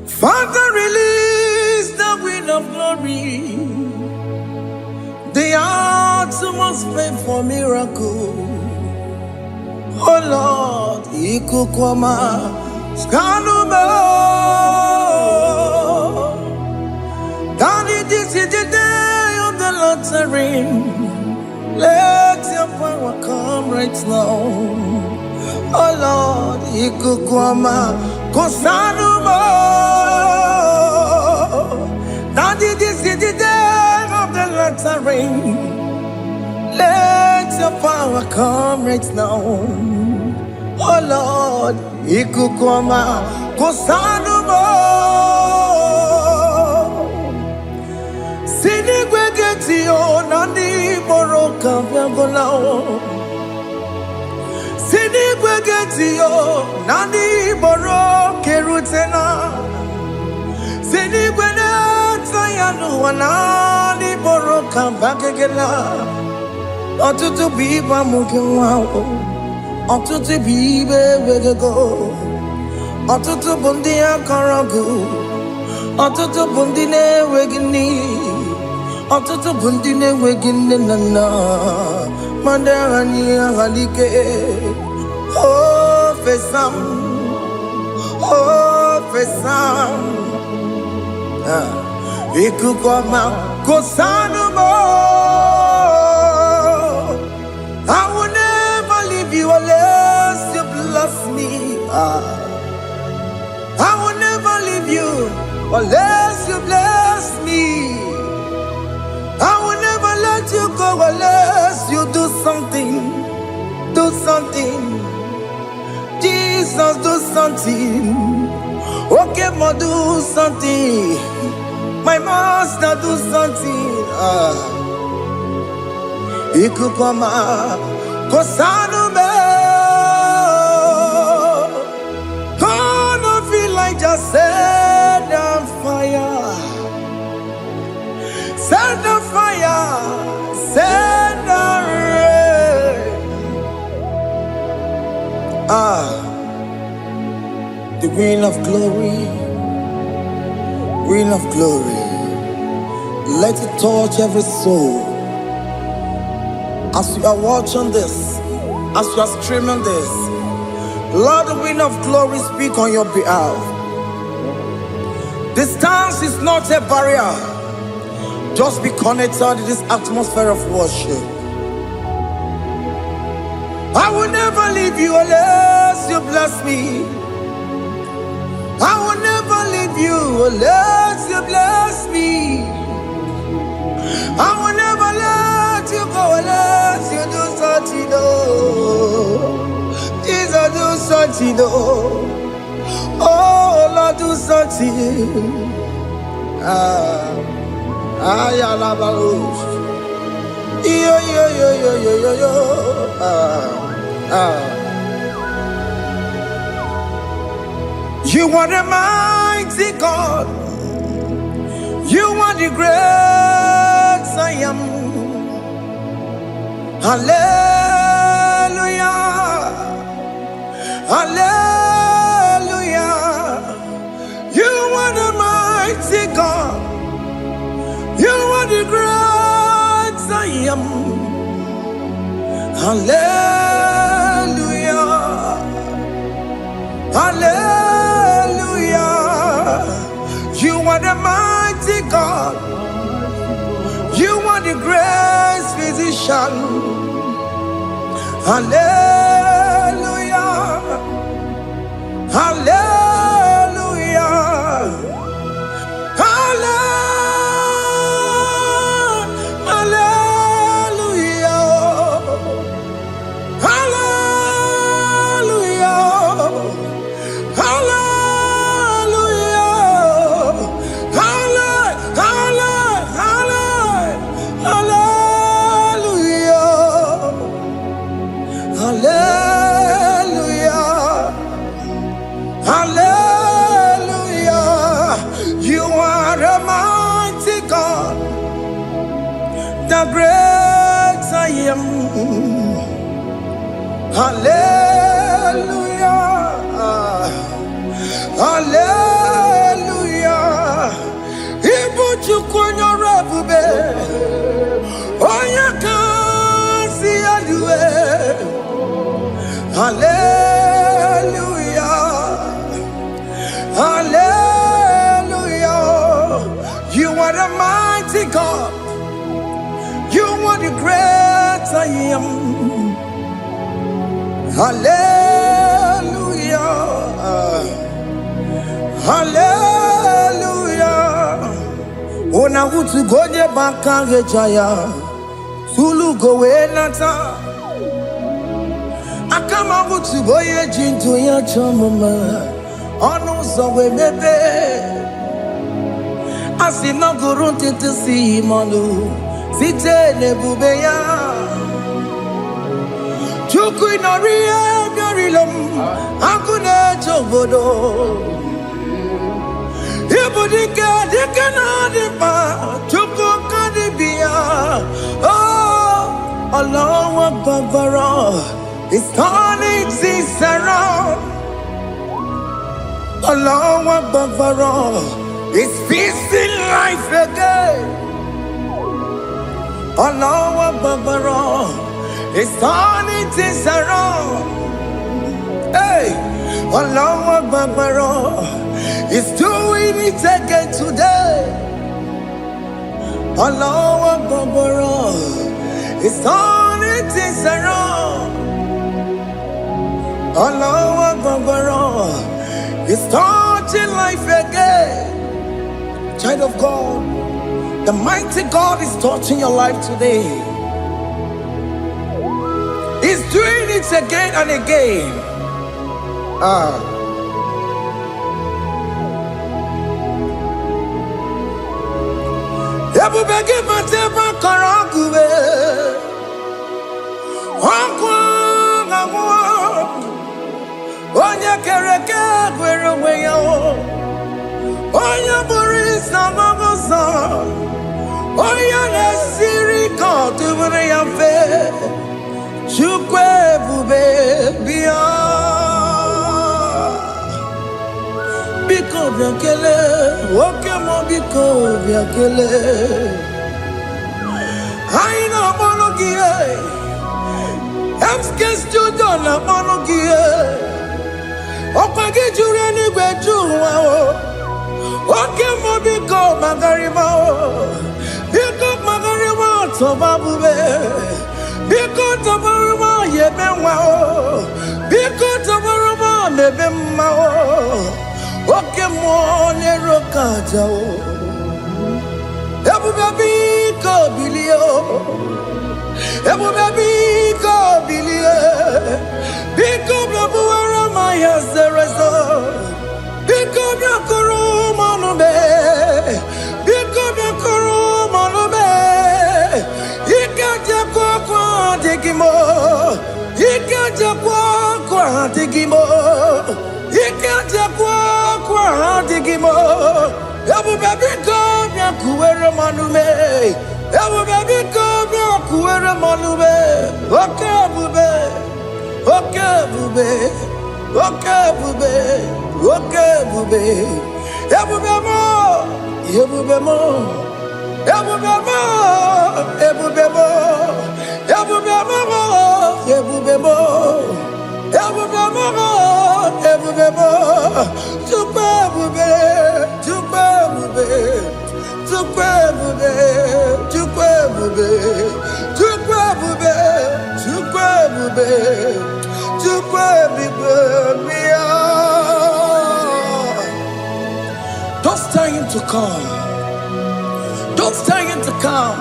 Father, release the wind of glory. The utmost pay for miracle. Oh Lord, Ikukwama, Skanuba. Daddy, this is the day of the lottery. Let your power come right now. Oh Lord, Ikukwama, Kosanuba. Daddy, this is the day of the lottery. Let your power come right now. Oh Lord, Ikukwama, Kosanuba. Sinigwegetio nani boroka vyagolao. Sinigwegetio nani boroke rutena. Sinigweneta yanu wanani boroka bagegela. Ọtụtụ bụ ibe amụghị nwa ahụ. Ọtụtụ bụ ibe wegego. Ọtụtụ bụ ndị akọrọ gụ. Ọtụtụ bụ ndị na-enweghị nne. Ọtụtụ bụ ndị na-enweghị nne na nna. Ma ndị agha nye agha n'ike. O fesam. O fesam. Ikuku ọma kosanu mo. I will never leave you unless you bless me. I will never leave you unless you bless me. I will never let you go unless you do something. Do something. Jesus, do something. Oke Muo, do something. My master, do something. Ikukoma, Kosanu me. Gonna feel like just set on fire. Set on fire. Set on rain. The wind of glory. Wind of glory. Let it touch every soul. As you are watching this, as you are streaming this, Lord, the wind of glory speak on your behalf. Distance is not a barrier Just be connected to this atmosphere of worship. I will never leave you unless you bless me. I will never leave you unless you bless me. I will never let you go unless you do something. Jesus, do something. Oh, Lord, do something. You are the mighty God. You are the great I am. Hallelujah. Hallelujah. You are the mighty God. You are the great I am. Hallelujah. Hallelujah. You are the mighty God. You are the great physician. Hallelujah. Hallelujah. The great I am. Hallelujah. Hallelujah. Ibu chukwonya rabube. Onya kasi alue. Hallelujah. Hallelujah. You are the mighty God. You are the great I am. Hallelujah. Hallelujah. Ona utu goje bakange jaya. Sulu gowe nata. Akama utu boye jinto ya chamama. Ono zowe mebe. Asina gurunti tisi manu. Site nebubeya Chuku inoriye garilom Akune chobodo Ibudike dike nadipa Chuku kadibia Oh Allah Akbar It's turning things around Allah Akbar It's feasting life again Allah Akbar is turning things around. Hey, Allah Akbar is doing it again today. Allah Akbar is turning things around. Allah Akbar is touching life again. Child of God, the mighty God is touching your life today. He's doing it again and again. Ebubege mateba karagube. Onya kereke gwerewe yo. Onya burisa magosa. Onya nesiri kotubure yafe. Chukwe bube bia. Biko biakele. Oke Muo biko biakele. Aina monogie. Emskes judona monogie. Okwagi jure ni gweju wa o. Oke Muo biko magarima o. Tobabube, because of Roma, Yebenwao, because of Roma, Mebemao, Oke Muo, Nerokajao, Ebu baby, go bilio, Ebu baby, go bilie, because of Roma, yes, the result. Because of Kuru Monome, because of Kuru Monome, you can't just walk on Digimo, you can't just walk on Digimo, you can't just walk on Digimo. Ebu baby come ya kuere manume, Ebu baby come ya kuere manume. Okay bube, okay bube, okay bube. Okay, bube, ebubemo, ebubemo, ebubemo, ebubemo, ebubemo, ebubemo, ebubemo, ebubemo, tukwe bube, tukwe bube, tukwe bube, tukwe bube, tukwe bube, tukwe bube, tukwe bube, Don't tell him to come. Don't tell him to come.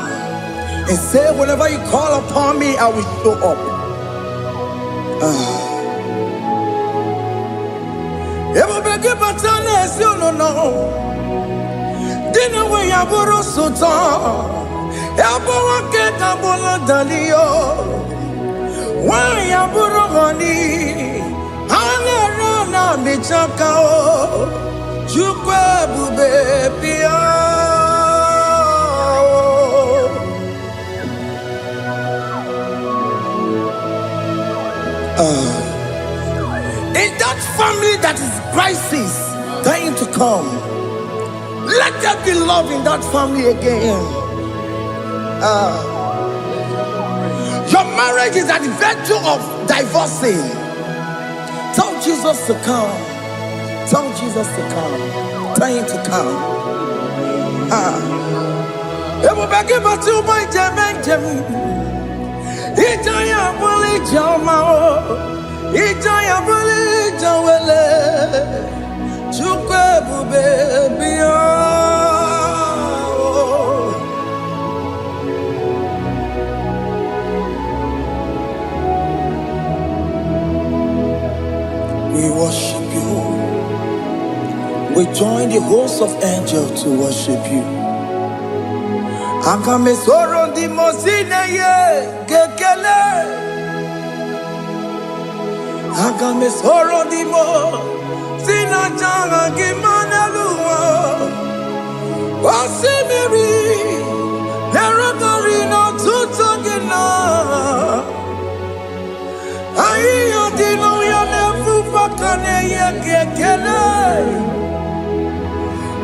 And say, whenever you call upon me, I will show up. Everybody but honest, you don't know. Dinner way I borrow so tall. Elbow get a bola dalio. Why I borrow honey? I never be chakao. Chukwe bube pia. In that family that is crisis, dying to come, let there be love in that family again. Your marriage is at the verge of divorcing. Tell Jesus to come. Tell Jesus to come. Tell him to come. Everybody but you my Jamaican. Itaya bully Jamao. Itaya bully Jawele. Chukwe bube. We worship you. We join the host of angels to worship you. Akame soro di mosine ye kekele. Akame soro di mo sina changa kimana luwa. Wasimiri nerokari no tutogina. Ayo dino ya nefu fakane ye kekele.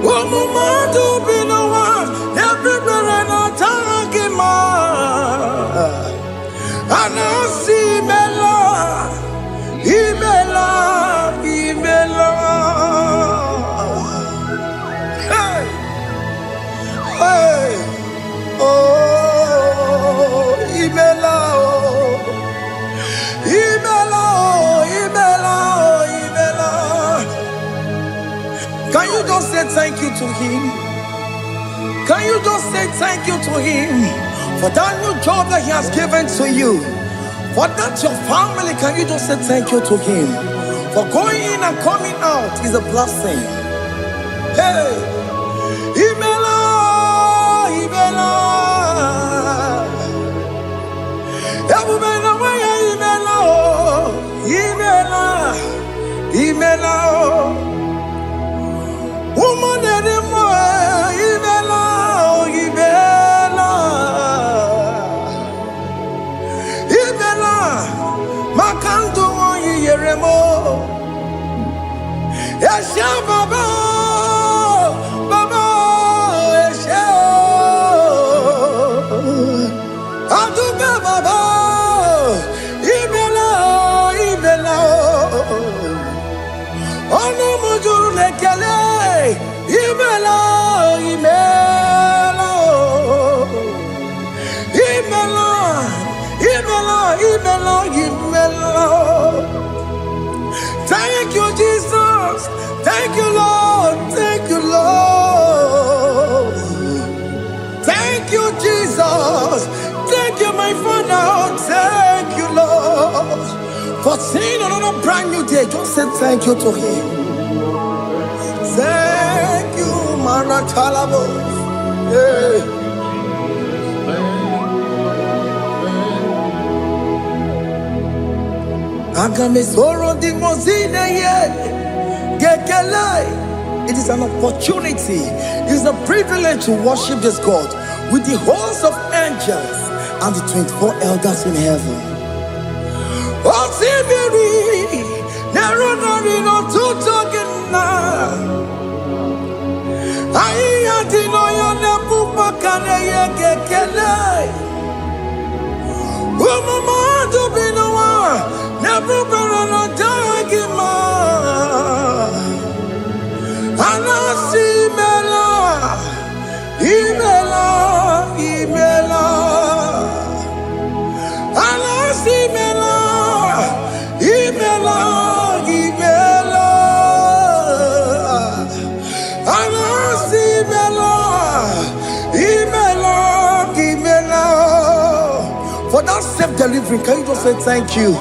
Omumadu binowa, everywhere no tangima. Anasi bela, ibela, ibela. Hey, hey, oh, ibela, oh, ibela, oh, ibela, oh, ibela. Can you just say thank you to him? Can you just say thank you to him for that new job that he has given to you? For that your family, can you just say thank you to him? For going in and coming out is a blessing. Hey, Imela, Imela, Imela, Imela, Imela. Woman anymore, Ibela, Ibela, Ibela, Makanto Yeremo, Yashababa, seeing another brand new day, just say thank you to him. Thank you, Maratalabo. Yeah. It is an opportunity, it is a privilege to worship this God with the host of angels and the 24 elders in heaven. For that self-delivery, can you just say thank you?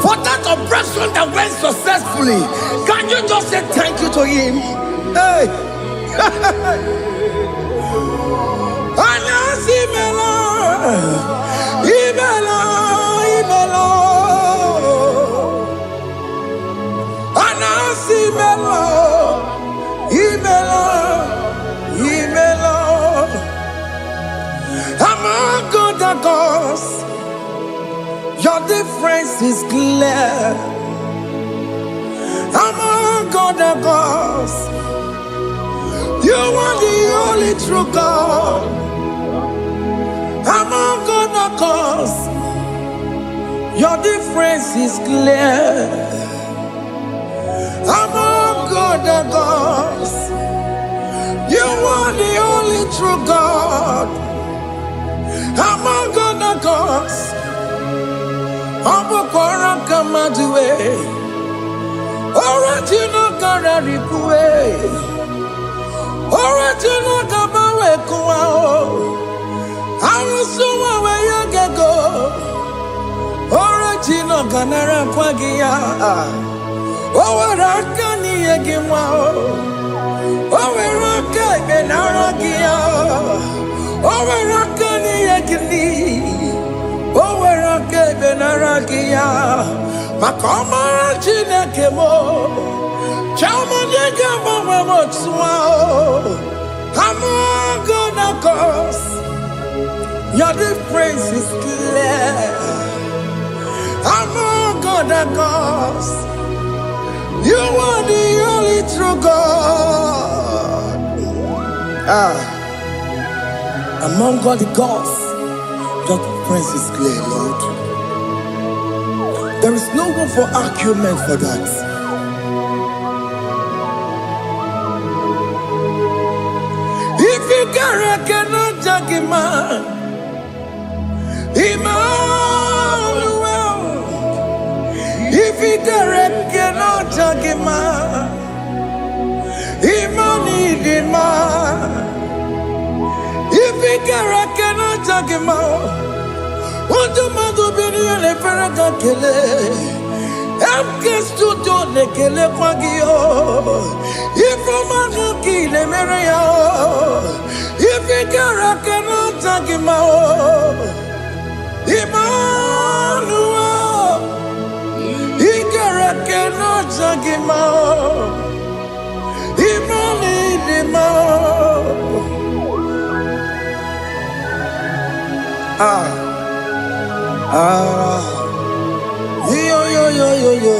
For that operation that went successfully, can you just say thank you to him? Hey! Among other gods, your difference is clear. Among other gods, you are the only true God. Among other gods, your difference is clear. Among other gods, you are the only true God. Among other gods, Abokora Kamadue, original Kararikue, original Kabawe Kuao, Arusuma Wayagego, original Ganara Kwagia, Owarakani Yagimao, Owaraka Benaragia, Owarakani Yagini. Owerake benaragia, makoma chineke mo, chama nega mama motswao. Among other gods, your difference is clear. Among other gods, you are the only true God. Among all the gods, your difference is clear, Lord. There is no room for argument for that. If you cannot judge him, Emmanuel. If you cannot judge him, Emmanuel. If you cannot judge him, what do you be doing? If you yo.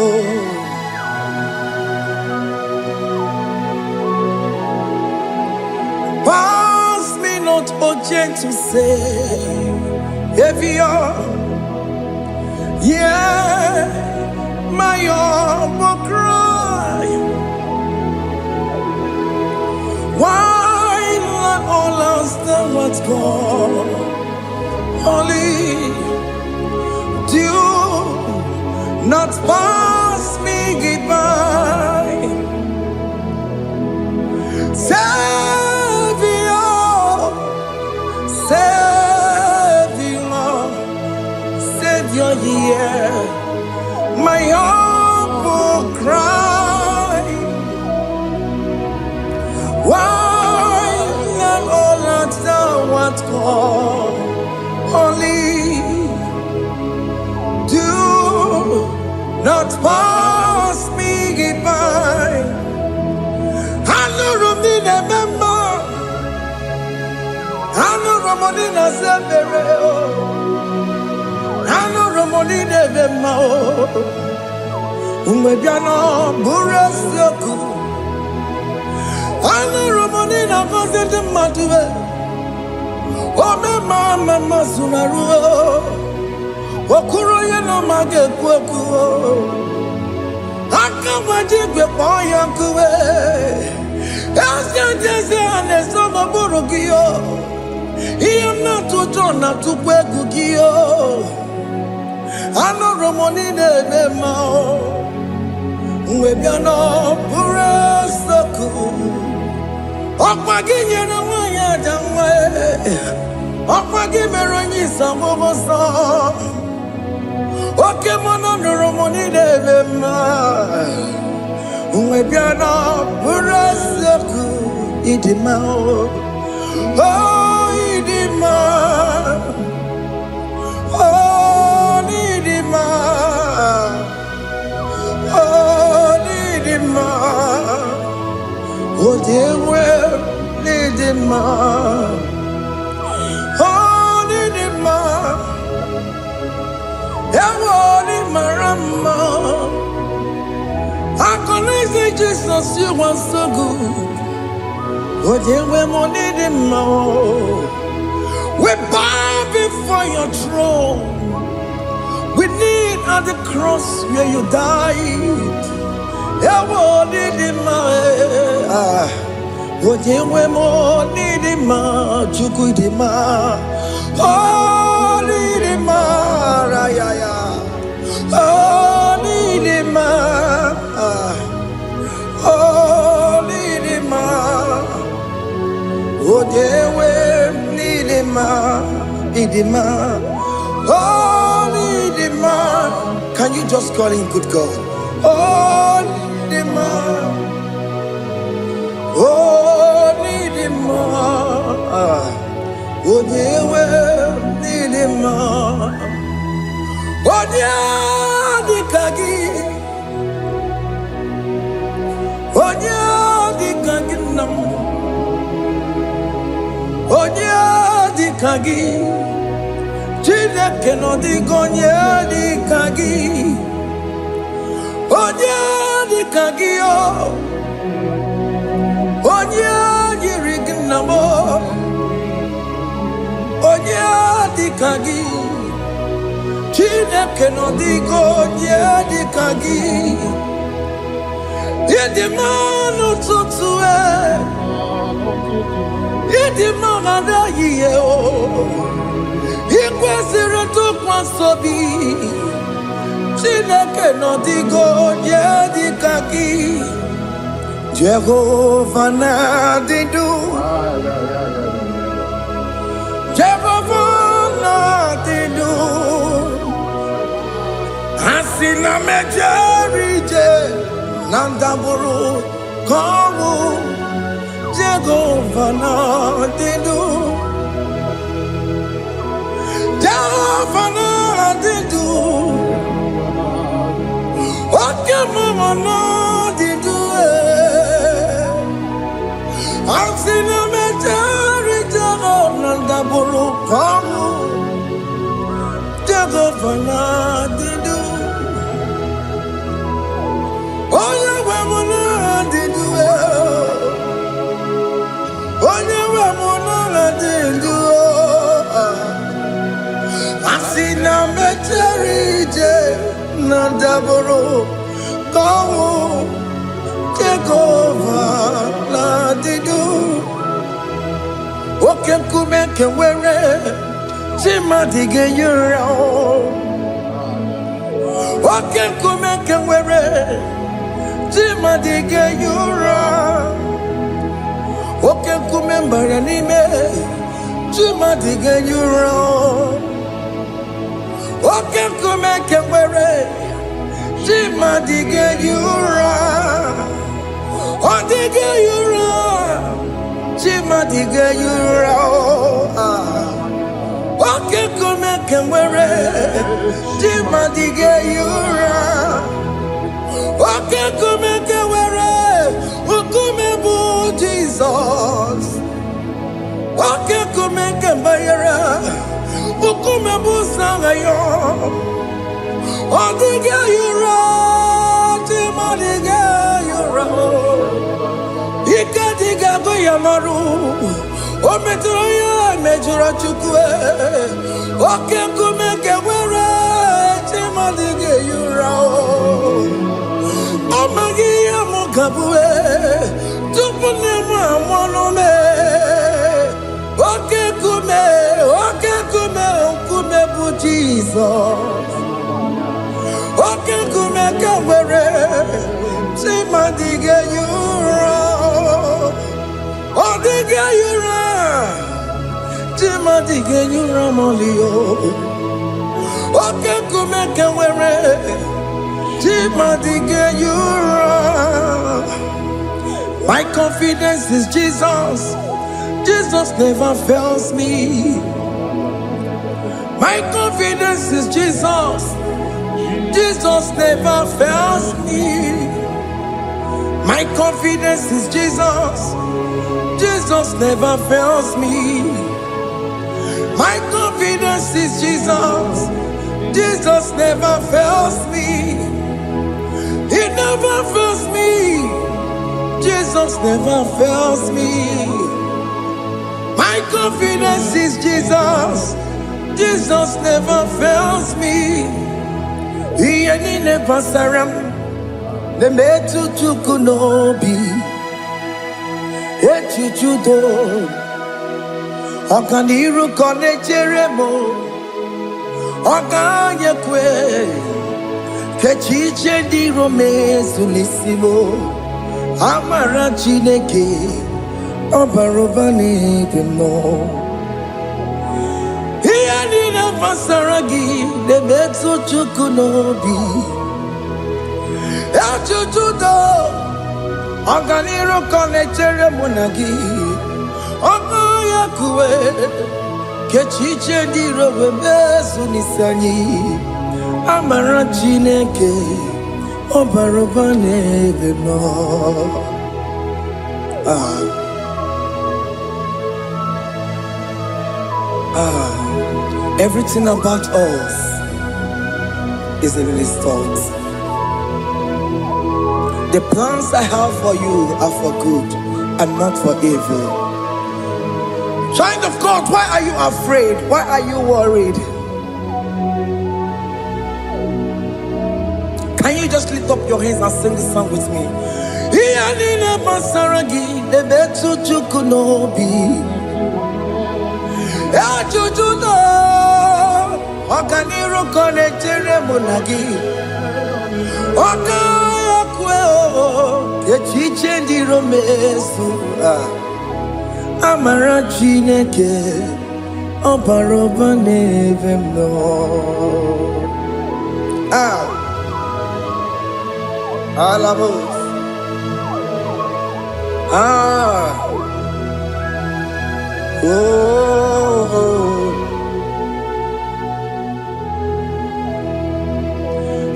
Pass me not, O gentle Savior. Yeah, my humble cry. Why not all else than what's gone? Only do not pass me goodbye. Savior, Savior. call only. Do not pass me by. Hanu Romni Nememba, Hanu Romoni Nasebereo, Hanu Romoni Nememba, Umbebiano Buresioku, Hanu Romoni Navazende Matue, Omema Mama Sunaru, Okuro Yeno Mage Kweku. I can't wait to boy uncle. As you just and the summer Borogio. He am not to turn up to Quegugio. I know Romoni de Mao. Maybe I know Purasaku. Opagin and Waya Damway. Opagin Meroni Samosa. Oke Muo no Romoni de Bema. Umebiana Purasaku Idimao. Oh Idima. Oh Idima. Oh Idima. Oh Dewe Idima. Oh Idima. Yawani marama, I can say Jesus, you are so good. Oh, dear, we need him more. We bow before your throne. We need at the cross where you died. Yawani him more. Oh, dear, we need him more. Chukudima. Oh, need him more. Oh, need him more. Oh, need him more. Oh, dear, we need him more. Need him more. Oh, need him more. Can you just call him good God? Oh, need him more. Oh, need him more. Oh, dear, we need him more. Oh, dear, the Kagi. Oh, dear, the Kagi. Oh, dear, the Kagi. Chile cannot be gone, the Kagi. Oh, dear, the Kagi. Oh, dear, the Rignamo. Oh, dear, the Kagi. Chile cannot be gone, the Kagi. Yedi manu tutue, yedi magada yeo, ikwesire tukwasobi. Chineke no digo yedi kaki. Jehovah na didu, Jehovah na didu. Asina mejerije. Nandaburu Kawu Jehovah na didu, Jehovah na didu, Oke Muo na didu. Asina mejari Jehovah Nandaburu Kawu Jehovah na didu. Onye we muna didu, onye we muna didu. Asina mecherije na daboro kawu Jehovah na didu. Oke kume kewere chima dige yura. Oke kume kewere Chima dige yura. Oke kumembara nime. Chima dige yura. Oke kume kewere. Chima dige yura. Odige yura. Chima dige yura. Oke kume kemwere Jimadige yura Oke kume kemwere Ukume bu Jesus Oke kume kemwere Ukume bu sangayo Odige yura Jimadige yura Ika diga go yamaru O metroya mejura chukwe Oke kume kewere Chimadige yura O magi ya mukabwe Tupune mwamonume Oke kume bu Jesus Oke kume kewere Chimadige yura Odige yura Chimadige yura molio Oke kume kewere Chimadige yura My confidence is Jesus Jesus never fails me My confidence is Jesus Jesus never fails me My confidence is Jesus Jesus never fails me. My confidence is Jesus. Jesus never fails me. He never fails me. Jesus never fails me. My confidence is Jesus. Jesus never fails me. He never saram. The metu chukunobi. Echichudo Okaniru kone cheremo Okanye kwe Kechiche di rome sulisimo Amara chineke Obarobane demo Hiya nina pasaragi Debetu chukunobi Echichudo Oganiru konechere munagi Ogoya kuwe Kechiche diro bebesu nisanyi Amara chineke Obarobane vemo Everything about us is in His thoughts. The plans I have for you are for good and not for evil. Child of God, why are you afraid? Why are you worried? Can you just lift up your hands and sing this song with me? Kechiche ndi romesu Amara chineke Obaroba nevemno Alamos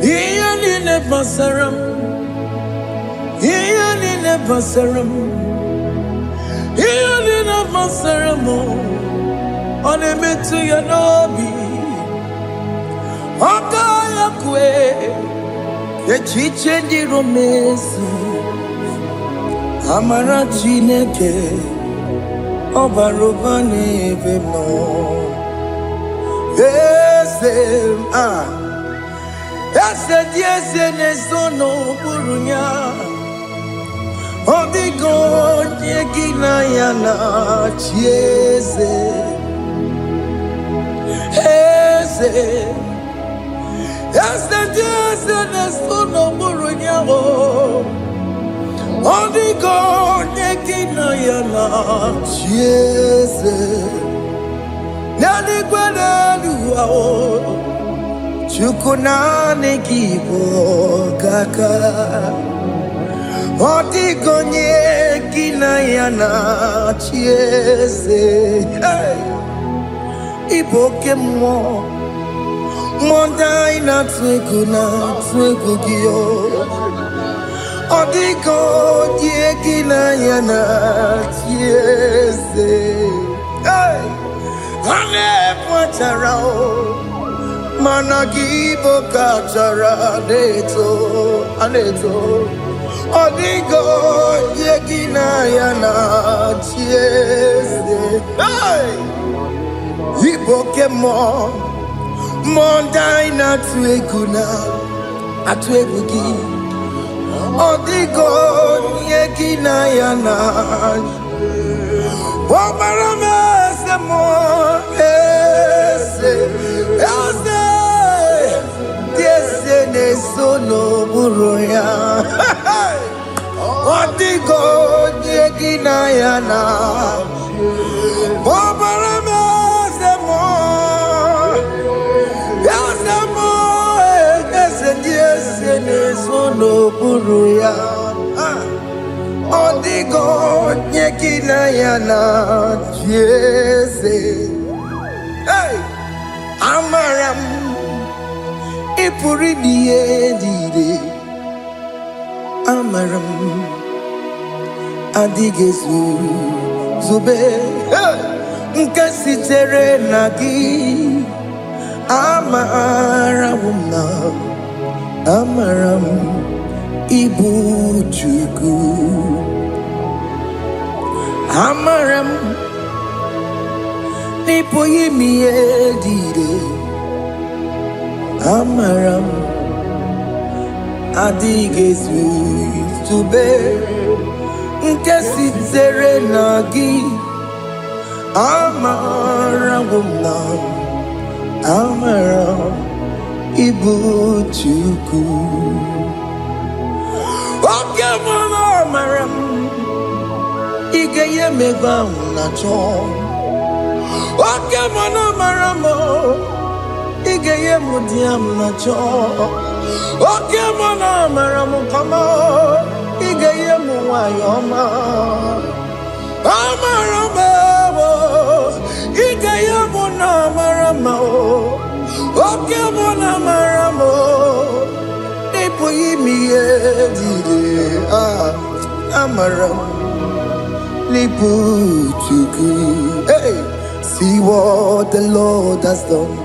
Iyani nebasaram Iyani nebasaram Iyani nebasaram Onemetu ya nobi Okaya kwe Kechiche ndi romesu Amara chineke Obaroba nevemno Ese dieze nesono burunya Odigo nyegina yana chieze Ese dieze nesono burunya Odigo nyegina yana chieze Nani gwanalu Chukunane kibo kaka Odigo nyegina yana chieze Igbo Oke Muo, Mondai na twegu gio. Odigo diegi na yana tiese. Hey, ane pwacharao, managibo kachara aneto. Odigo diegi na yana tiese. Hey, Igbo Oke Muo, Mondai na twegu gi. Odigo yeki na yana. Obarame se mo ese tiese ne sono buroya. Odigo yeki na yana. Obarame se mo tiese ne sono buruya. Odigo nyekina yana tiese. Hey, amaram ipuri diye. Amaram adigezu zube. Nkasitere nagi. Amaram ibu Chukwu. Amaram nipo yimi edide. Amaram adigezu tube. Nkesitere nagi. Amaram Ibu Chukwu. Oke Muo amaram igeye meva unacho. Oke Muo amaram igeye mudiam nacho. Oke Muo amaram kama igeye muwayoma. Amaram igeye amaram. Oke Muo amaram nipo yimi edide. Amaram nipo Chukwu. Hey, see what the Lord has done.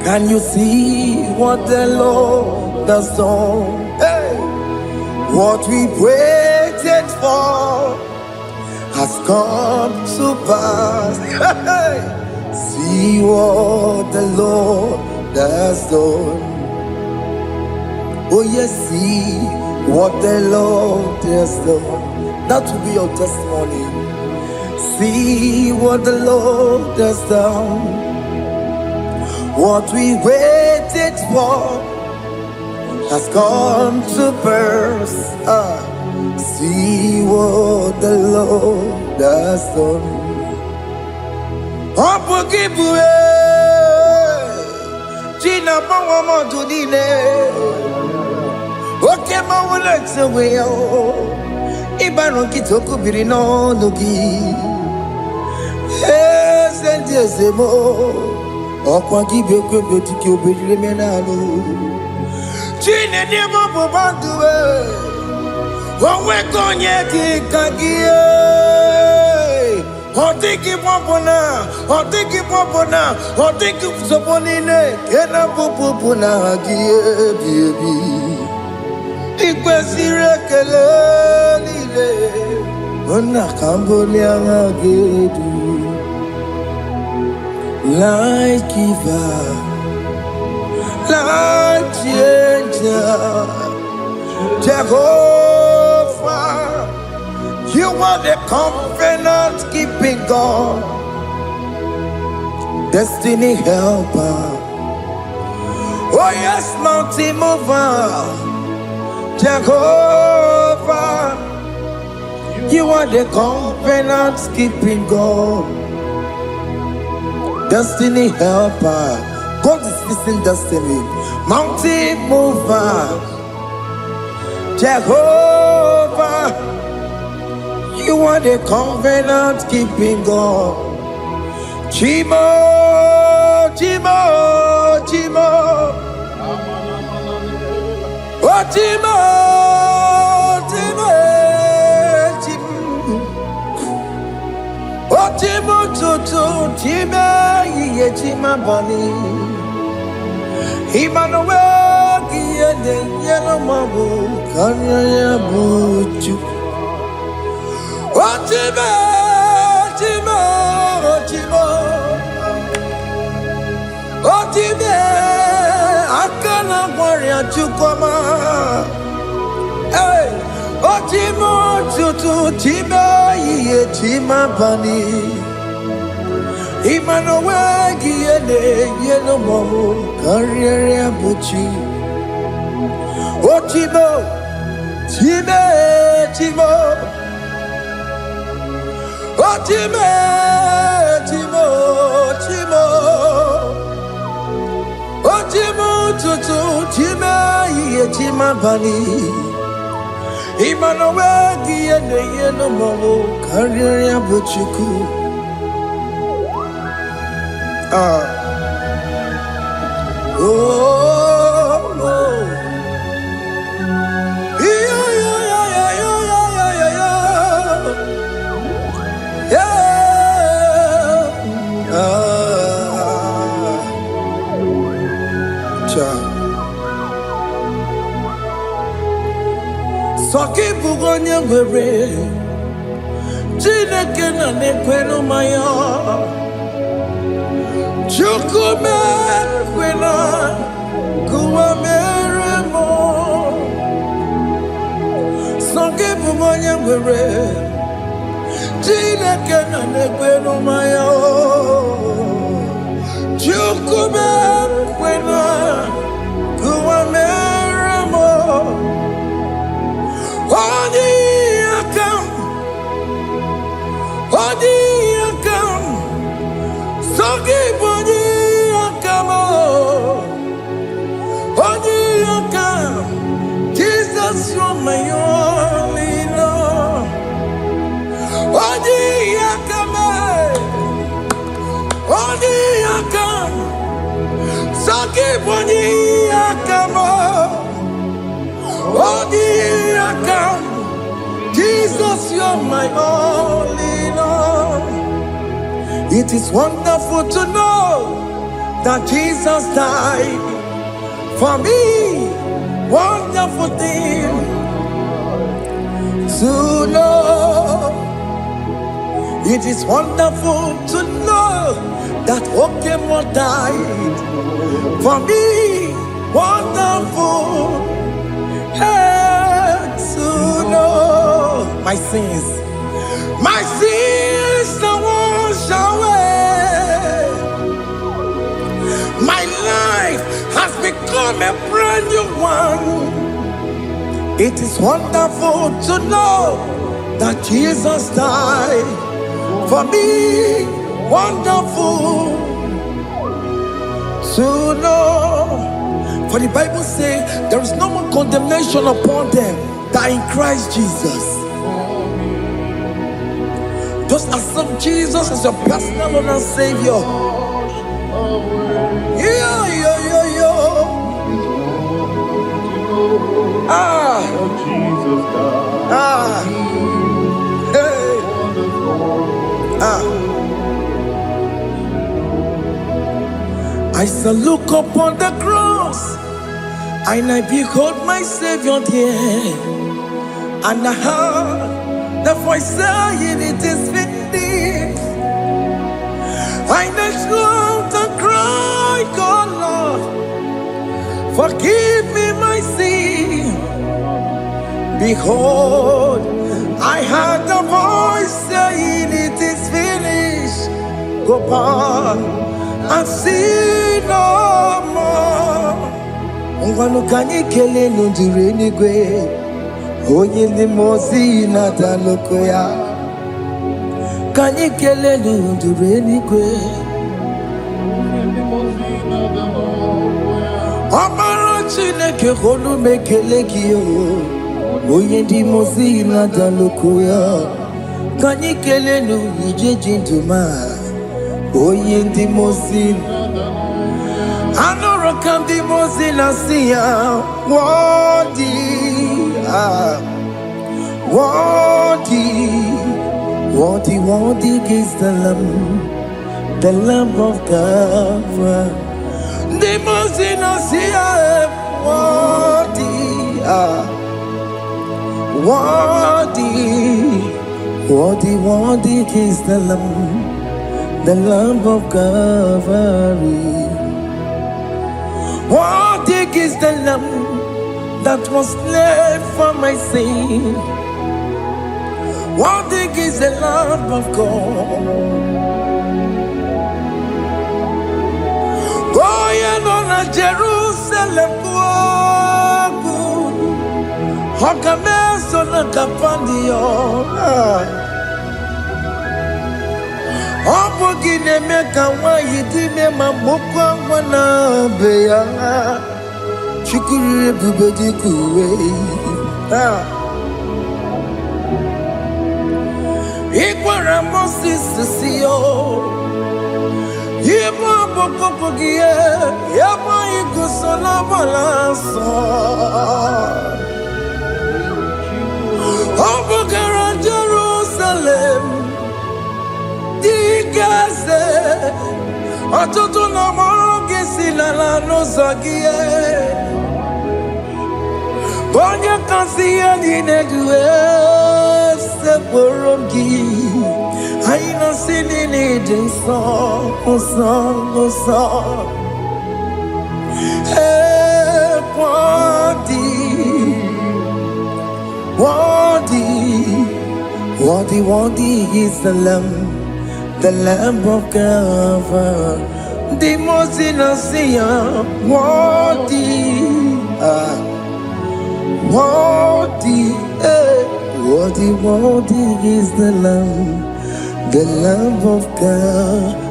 Can you see what the Lord has done? Hey, what we waited for has come to pass. Hey, see what the Lord has done. Oh yes, see what the Lord has done. That will be your testimony. See what the Lord has done. What we waited for has come to pass. See what the Lord has done. Opugibue, Gina Pawamo Dunine, Oke Muo Lexaway, Ibano Kitoku Birino Nogi, and Yesemo, Okwagibe Kubutiki Bimenano, Gina Nemo Bobandue, Wawekonyeti Kagie. Otiki popona, otiki soponine, kena popona baby. Ikwesire kelele, ona kambolia gedu. Like giver, like changer, Jehovah. You are the covenant-keeping God, destiny helper. Oh yes, mountain mover, Jehovah. You are the covenant-keeping God, destiny helper. God is fixing destiny. Mountain mover, Jehovah. You are the covenant keeping God, Chimo, Chimo, Chimo. Oh, Chimo, Chimo, Chimo. Oh, Chimo, Toto, Chimo, Ye, Chima, Bani. Emmanuel, Giede, Yellow Mabu, Kanya, Buchu. Oh, Chimo, Chimo, Chimo. Oh, Chimo, Akana, Warrior, Chukoma. Hey, oh, Chimo, Toto, Chimo, Ye, Chima, Bani. Emmanuel, Giede, Yellow Mabu, Kanya, Buchu. Oh, Chimo, Chimo, Chimo. Oh, Chimo, Chimo, Chimo. Oh, Chimo, Tutu, Chimo, Ye, Chima, Bani. Emmanuel, Giede, Yellow Mabu, Kanya, Buchuku. Oh, oh. Yeah, yeah, yeah, yeah, yeah, yeah, yeah, yeah. Soki bugonye were, Chineke na nekwenu maya. Chukume kwena kuwa meremo. Soki bugonye were, Chineke na nekwenu maya. Chukume kwena kuwa meremo. Odi akam, Soki boni akam, odi akam. Jesus, you're my only love. Odi akam, Soki boni akam, odi akam. Jesus, you're my only Lord. It is wonderful to know that Jesus died for me. Wonderful thing to know. It is wonderful to know that Oke Muo died for me. Wonderful. To know my sins are washed away. My life has become a brand new one. It is wonderful to know that Jesus died for me. Wonderful to know. For the Bible says there is no more condemnation upon them that in Christ Jesus. Just accept Jesus as your personal Lord and Savior. Yeah, yeah, yeah, yeah. Hey. I shall look upon the cross, and I behold my Savior there, and I heard the voice saying, "It is finished." I knelt down and cried, "God, Lord, forgive me my sin." Behold, I heard the voice saying, "It is finished. Go back and sin no more." Ngwanu kanyi kele nundure nigwe, onye limozi na daloko ya. Kanyi kele nundure nigwe, Amara Chineke holu mekele kiyo, onye limozi na daloko ya. Kanyi kele nu ije jinduma, Oye Dimosin, Anorakam Dimosin Asia, Worthy, worthy is the Lamb of God. Dimosin Asia, worthy is the Lamb of Calvary. Worthy is the Lamb that was slain for my sin. Worthy is the Lamb of God. Going on a Jerusalem, Hokameso na kapandio. Obogine meka wa yidime mamokwa wana beya. Chukuri bubedi kuwe. Ikwara Moses siyo. Yema bokopogie. Yema ikusola balanso. Obogara Jerusalem. Digaze Otutu na mogi silala no zagie Bonya kansiya ninegwe Seporogi Aina sinini jinso Osa Worthy is the Lamb of God. The most innocent, worthy is the Lamb of Calvary.